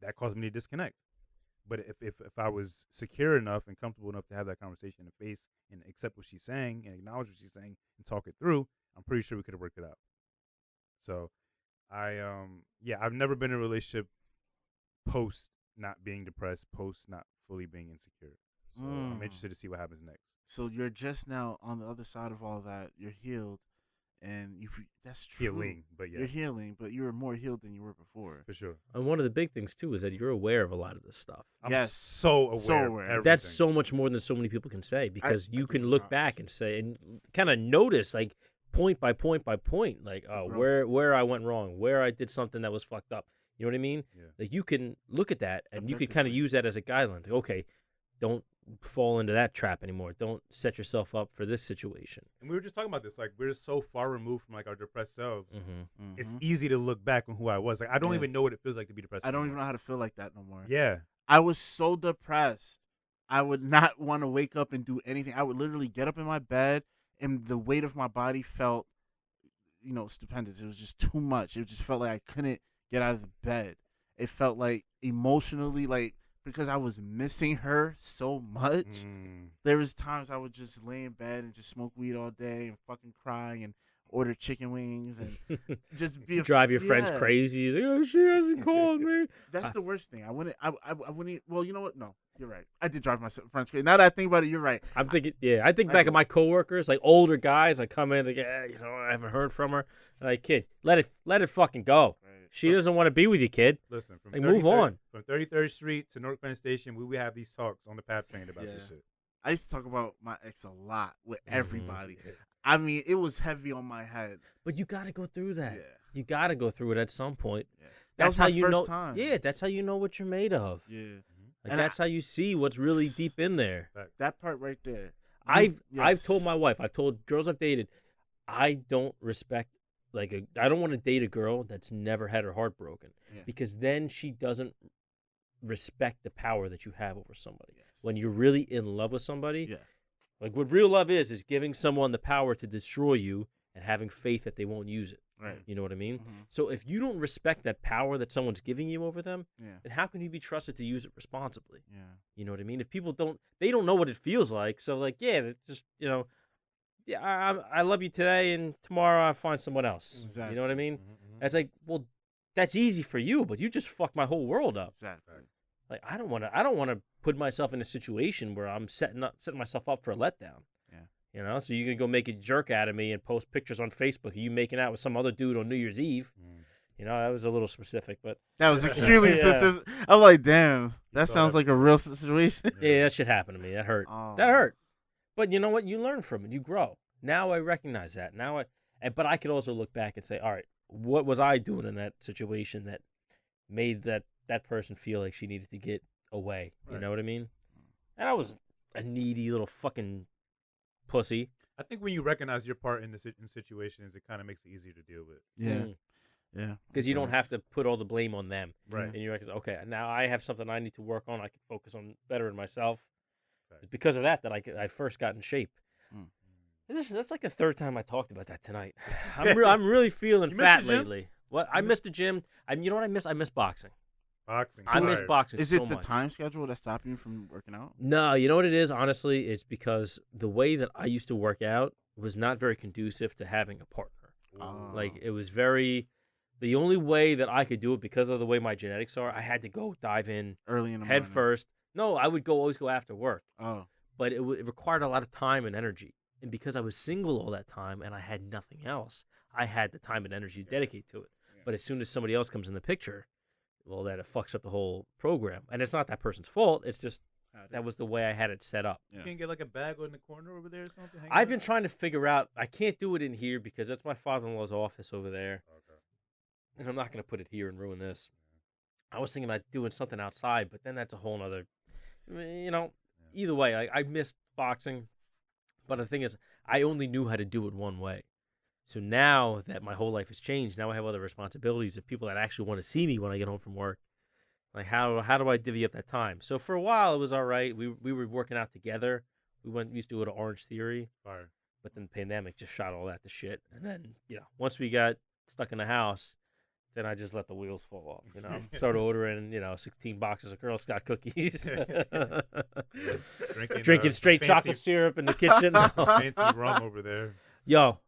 S3: that caused me to disconnect. But if I was secure enough and comfortable enough to have that conversation and face and accept what she's saying and acknowledge what she's saying and talk it through, I'm pretty sure we could have worked it out. So I've never been in a relationship post not being depressed, post not fully being insecure. So I'm interested to see what happens next.
S2: So you're just now on the other side of all that. You're healed, and that's true.
S3: Healing, but yeah.
S2: You're healing, but you're more healed than you were before.
S3: For sure.
S1: And one of the big things, too, is that you're aware of a lot of this stuff.
S3: I'm so aware.
S2: So aware.
S3: Of everything.
S1: That's so much more than so many people can say, because you can look back and say, and kind of notice, like, point by point by point, like, where I went wrong, where I did something that was fucked up. You know what I mean?
S3: Yeah.
S1: Like, you can look at that, and you could kind of use that as a guideline. Like, okay, don't fall into that trap anymore. Don't set yourself up for this situation.
S3: And we were just talking about this. Like, we're so far removed from, like, our depressed selves. It's
S2: Mm-hmm.
S3: easy to look back on who I was. Like, I don't even know what it feels like to be depressed.
S2: I don't even know how to feel like that no more.
S3: Yeah.
S2: I was so depressed. I would not want to wake up and do anything. I would literally get up in my bed, and the weight of my body felt, stupendous. It was just too much. It just felt like I couldn't get out of the bed. It felt like emotionally, like, because I was missing her so much. There was times I would just lay in bed and just smoke weed all day and fucking cry and order chicken wings and just
S1: drive your friends crazy. Like, oh, she hasn't called me.
S2: That's the worst thing. I wouldn't. Well, you know what? No, you're right. I did drive my friends crazy. Now that I think about it, you're right.
S1: I'm thinking. Yeah, I think back at my coworkers, like older guys. I come in, like, I haven't heard from her. I'm like, kid, let it fucking go. Right. She doesn't want to be with you, kid.
S3: Listen, from
S1: move on.
S3: From 33rd Street to North Penn Station, we have these talks on the PAP train about this shit.
S2: I used to talk about my ex a lot with everybody. I mean, it was heavy on my head.
S1: But you got to go through that.
S2: Yeah.
S1: You got to go through it at some point.
S2: Yeah.
S1: That's how you know.
S2: Time.
S1: Yeah, that's how you know what you're made of.
S2: Yeah.
S1: Like, that's how you see what's really deep in there.
S2: That part right there.
S1: I've told my wife, I've told girls I've dated, I don't respect, I don't want to date a girl that's never had her heart broken, because then she doesn't respect the power that you have over somebody. Yes. When you're really in love with somebody, like what real love is giving someone the power to destroy you and having faith that they won't use it.
S2: Right.
S1: You know what I mean? So if you don't respect that power that someone's giving you over them, then how can you be trusted to use it responsibly?
S2: Yeah.
S1: You know what I mean? If people don't know what it feels like. So it's just, I love you today and tomorrow I find someone else.
S2: Exactly.
S1: You know what I mean? That's like, well, that's easy for you, but you just fucked my whole world up.
S2: Exactly.
S1: Like, I don't want to put myself in a situation where I'm setting myself up for a letdown. Yeah. So you can go make a jerk out of me and post pictures on Facebook of you making out with some other dude on New Year's Eve. That was a little specific, but
S2: that was extremely specific. I'm like, damn, that sounds like a real situation.
S1: Yeah, that shit happened to me. That hurt. That hurt. But you know what? You learn from it. You grow. Now I recognize that. But I could also look back and say, all right, what was I doing in that situation that made that person feel like she needed to get away? You know what I mean? And I was a needy little fucking pussy.
S3: I think when you recognize your part in situations, it kind of makes it easier to deal with.
S2: Yeah. Yeah.
S1: Because you don't have to put all the blame on them.
S3: Right.
S1: And you recognize, okay, now I have something I need to work on. I can focus on bettering myself. Right. It's because of that I first got in shape. That's like the third time I talked about that tonight. I'm really feeling fat lately. What? I missed the gym. You know what I miss? I miss boxing. I miss boxing.
S2: Is it the time schedule that's stopping you from working out?
S1: No, you know what it is? Honestly, it's because the way that I used to work out was not very conducive to having a partner. Like, it was the only way that I could do it, because of the way my genetics are, I had to go dive in
S2: early in the
S1: head
S2: morning.
S1: First. No, I would always go after work.
S2: Oh.
S1: But it required a lot of time and energy. And because I was single all that time and I had nothing else, I had the time and energy to dedicate to it. Yeah. But as soon as somebody else comes in the picture, well, then it fucks up the whole program. And it's not that person's fault. It's just That was the way I had it set up.
S3: You can't get like a bag in the corner over there or something?
S1: I've been trying to figure out. I can't do it in here because that's my father-in-law's office over there.
S3: Okay.
S1: And I'm not going to put it here and ruin this. I was thinking about doing something outside, but then that's a whole nother, either way, I missed boxing. But the thing is, I only knew how to do it one way. So now that my whole life has changed, now I have other responsibilities of people that actually want to see me when I get home from work. Like, how do I divvy up that time? So for a while, it was all right. We were working out together. We used to go to Orange Theory.
S3: Fire.
S1: But then the pandemic just shot all that to shit. And then, once we got stuck in the house, then I just let the wheels fall off, Started ordering, 16 boxes of Girl Scout cookies. Drinking straight chocolate syrup in the kitchen.
S3: Some fancy rum over there.
S1: Yo,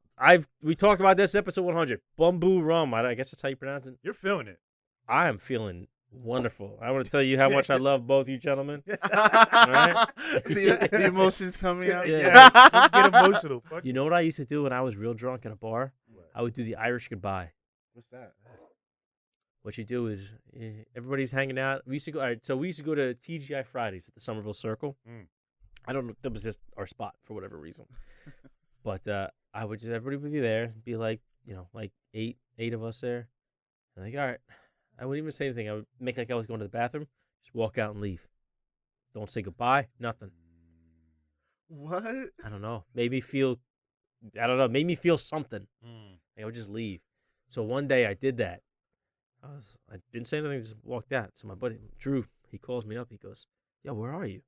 S1: we talked about this episode 100. Bamboo rum. I guess that's how you pronounce it.
S3: You're feeling it.
S1: I am feeling wonderful. I want to tell you how much I love both you gentlemen. All right?
S2: The emotions coming out.
S3: Yeah. Let's get emotional. Fuck
S1: you know what I used to do when I was real drunk at a bar?
S2: What?
S1: I would do the Irish goodbye.
S2: What's that?
S1: What you do is everybody's hanging out. We used to go. All right, so we used to go to TGI Fridays at the Somerville Circle. I don't know. That was just our spot for whatever reason. But everybody would be there. Be like, like eight of us there. And like, all right. I wouldn't even say anything. I would make like I was going to the bathroom. Just walk out and leave. Don't say goodbye. Nothing.
S2: What?
S1: I don't know. Made me feel something. I would just leave. So one day I did that. I didn't say anything, just walked out. So my buddy, Drew, he calls me up. He goes, yo, where are you?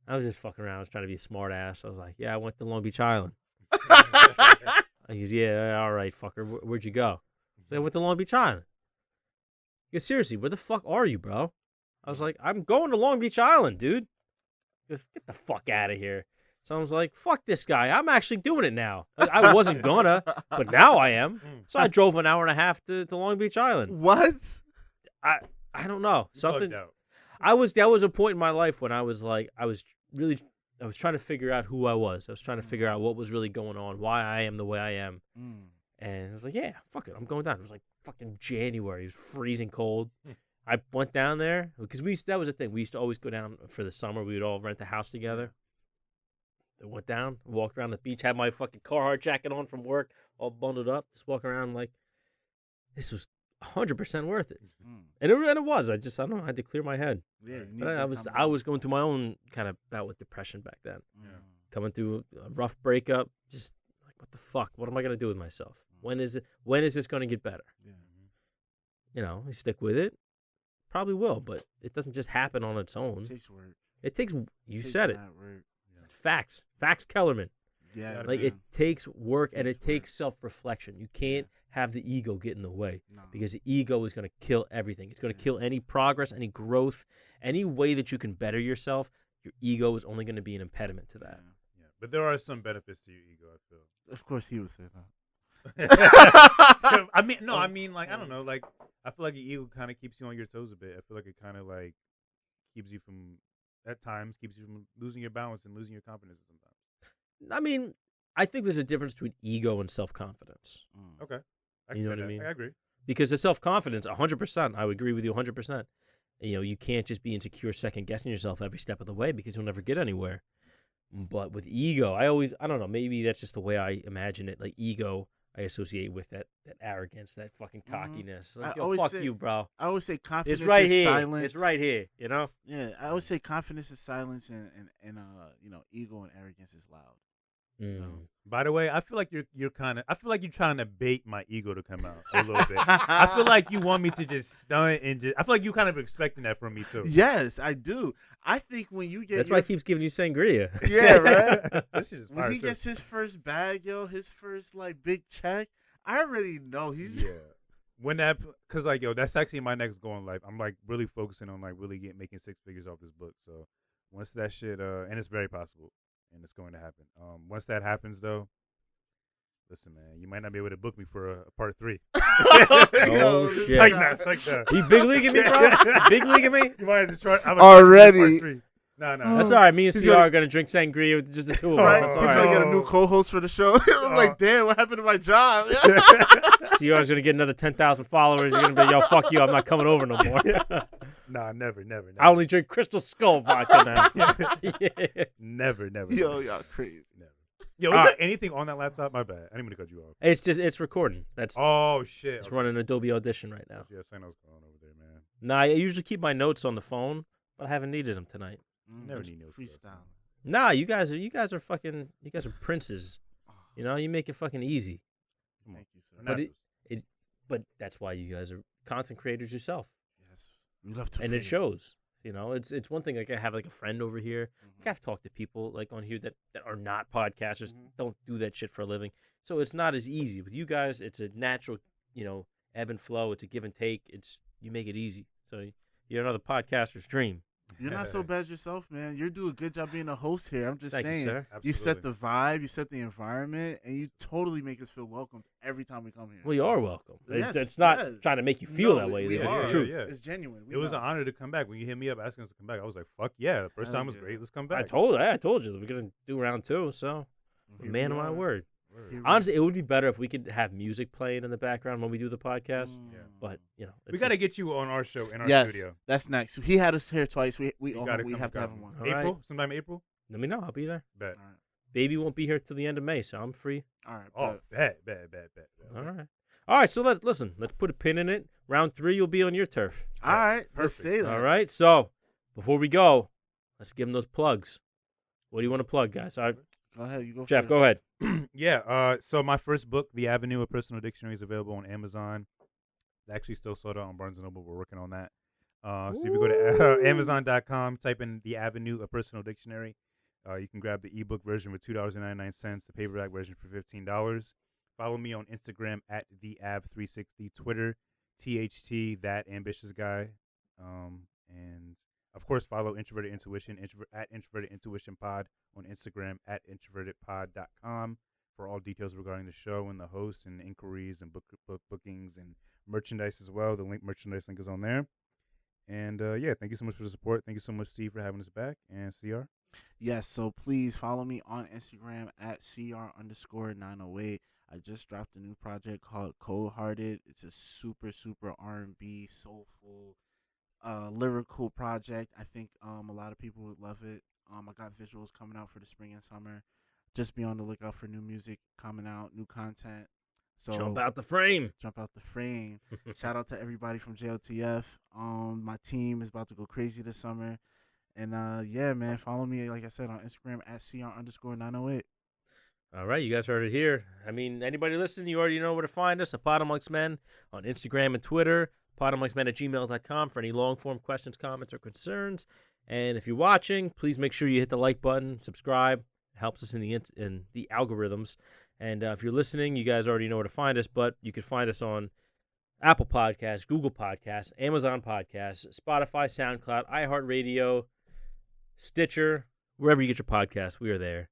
S1: I was just fucking around. I was trying to be a smart ass. I was like, yeah, I went to Long Beach Island. He goes, yeah, all right, fucker. Where'd you go? I said, I went to Long Beach Island. He goes, seriously, where the fuck are you, bro? I was like, I'm going to Long Beach Island, dude. He goes, get the fuck out of here. So I was like, fuck this guy. I'm actually doing it now. Like, I wasn't gonna, but now I am. So I drove an hour and a half to Long Beach Island.
S2: What?
S1: I don't know. Something. That was a point in my life when I was like, I was trying to figure out who I was. I was trying to figure out what was really going on, why I am the way I am. And I was like, yeah, fuck it. I'm going down. It was like fucking January. It was freezing cold. I went down there because that was the thing. We used to always go down for the summer. We would all rent a house together. I went down, walked around the beach, had my fucking Carhartt jacket on from work, all bundled up, just walking around like, this was 100% worth it. And it was. I don't know, I had to clear my head. Yeah, but I was going through my own kind of bout with depression back then. Yeah. Coming through a rough breakup, just like, what the fuck? What am I going to do with myself? When is this going to get better? Yeah. You stick with it. Probably will, but it doesn't just happen on its own.
S2: It takes work.
S1: It takes, you said it. Work. Facts. Facts, Kellerman.
S2: Yeah.
S1: Like, it takes work and it takes self-reflection. You can't have the ego get in the way because the ego is going to kill everything. It's going to kill any progress, any growth, any way that you can better yourself. Your ego is only going to be an impediment to that.
S3: Yeah. But there are some benefits to your ego, I feel.
S2: Of course he would say that.
S3: I mean, like, I don't know. Like, I feel like your ego kind of keeps you on your toes a bit. I feel like it kind of, like, keeps you from losing your balance and losing your confidence sometimes.
S1: I mean, I think there's a difference between ego and self-confidence.
S3: Okay.
S1: You know what I mean?
S3: I agree.
S1: Because the self-confidence, 100%, I would agree with you 100%. You can't just be insecure, second-guessing yourself every step of the way because you'll never get anywhere. But with ego, I don't know, maybe that's just the way I imagine it. Like, ego, I associate with that arrogance, that fucking cockiness. Like, fuck you, bro.
S2: I always say confidence
S1: is
S2: silence.
S1: It's right here,
S2: Yeah, I always say confidence is silence and ego and arrogance is loud.
S3: By the way, I feel like you're trying to bait my ego to come out a little bit. I feel like you want me to just stunt and I feel like you kind of expecting that from me too.
S2: Yes, I do. I think when you get
S1: why he keeps giving you sangria.
S2: Yeah, right.
S3: This is
S2: when he gets his first bag, his first like big check, I already know he's
S3: because like that's actually my next goal in life. I'm like really focusing on like really making 6 figures off this book. So once that shit and it's very possible. And it's going to happen. Once that happens, though, listen, man, you might not be able to book me for a part 3.
S1: Oh, shit.
S3: Like that.
S1: You big leaguing me, bro? Big leaguing me?
S3: You might have to try.
S2: Already.
S3: No.
S1: That's all right. Me and CR are going to drink sangria with just the two of us. That's all
S2: He's
S1: right.
S2: going to get a new co-host for the show. I'm like, damn, what happened to my job?
S1: CR's going to get another 10,000 followers. You're going to be, yo, fuck you. I'm not coming over no more.
S3: Nah, never.
S1: I only drink Crystal Skull vodka now.
S3: Yeah. Never.
S2: Yo, y'all crazy.
S3: Never. Yo, is there anything on that laptop? My bad. I didn't mean to cut you off.
S1: It's recording. That's
S3: Shit.
S1: It's running Adobe Audition right now.
S3: Yeah, I know what's going on over there, man.
S1: Nah, I usually keep my notes on the phone, but I haven't needed them tonight.
S3: Never need no
S2: freestyle.
S1: Nah, you guys are princes. You know, you make it fucking easy.
S2: Thank you, sir.
S1: But that's why you guys are content creators yourself.
S2: Yes, we love to.
S1: And it shows. You know, it's one thing like I have like a friend over here. Like I've talked to people like on here that are not podcasters, don't do that shit for a living. So it's not as easy. With you guys, it's a natural, ebb and flow. It's a give and take. You make it easy. So you're another podcaster's dream.
S2: You're not so bad yourself, man. You do a good job being a host here. I'm just
S1: Thank
S2: saying.
S1: you, sir.
S2: You set the vibe, you set the environment, and you totally make us feel welcome every time we come here.
S1: Well, you are welcome.
S2: Yes,
S1: it's not trying to make you feel that way.
S2: We
S1: It's
S2: are.
S1: the truth.
S3: Yeah.
S2: It's genuine.
S3: It was an honor to come back. When you hit me up asking us to come back, I was like, fuck yeah. The first time was great. Let's come back.
S1: I told you we're going to do round 2, so man of my word. Honestly, it would be better if we could have music playing in the background when we do the podcast. But
S3: we got to get you on our show in our studio.
S2: That's next. He had us here twice. We have to have him on.
S3: April, sometime April.
S1: Let me know. I'll be there.
S3: Bet.
S2: All right.
S1: Baby won't be here till the end of May, so I'm free.
S2: All right.
S3: Oh, bet.
S1: All right. So let's put a pin in it. Round 3, you'll be on your turf.
S2: All right. Let's say that.
S1: All right. So before we go, let's give them those plugs. What do you want to plug, guys? All right.
S2: Go ahead. You go.
S1: Jeff,
S2: first.
S1: go ahead.
S3: Yeah. So my first book, The Avenue: A Personal Dictionary, is available on Amazon. It's actually still sold out on Barnes & Noble. We're working on that. So if you go to Amazon.com, type in The Avenue: A Personal Dictionary, you can grab the ebook version for $2.99, the paperback version for $15. Follow me on Instagram at TheAv360, Twitter, THT, That Ambitious Guy. And of course, follow Introverted Intuition at Introverted Intuition Pod on Instagram at introvertedpod.com for all details regarding the show and the host and inquiries and bookings and merchandise as well. The merchandise link is on there. And thank you so much for the support. Thank you so much, Steve, for having us back. And CR?
S2: Yes, so please follow me on Instagram at CR_908. I just dropped a new project called Cold Hearted. It's a super, super R&B, soulful, lyrical project. I think a lot of people would love it. I got visuals coming out for the spring and summer. Just be on the lookout for new music coming out, new content. So
S1: Jump out the frame.
S2: Shout out to everybody from JLTF. My team is about to go crazy this summer. And man, follow me, like I said, on Instagram at CR_908.
S1: All right, you guys heard it here. I mean, anybody listening, you already know where to find us. Apodamongstmen on Instagram and Twitter. Apodamongstmen@gmail.com for any long-form questions, comments, or concerns. And if you're watching, please make sure you hit the like button, subscribe. It helps us in the algorithms. And if you're listening, you guys already know where to find us, but you can find us on Apple Podcasts, Google Podcasts, Amazon Podcasts, Spotify, SoundCloud, iHeartRadio, Stitcher, wherever you get your podcasts, we are there.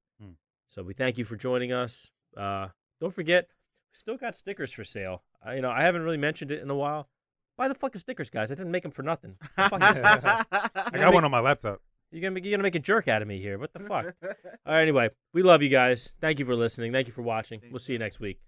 S1: So we thank you for joining us. Don't forget, we still got stickers for sale. I haven't really mentioned it in a while. Buy the fucking stickers, guys. I didn't make them for nothing. The fuck is this?
S3: I got one on my laptop.
S1: You're gonna make a jerk out of me here. What the fuck? All right, anyway, we love you guys. Thank you for listening. Thank you for watching. We'll see you next week.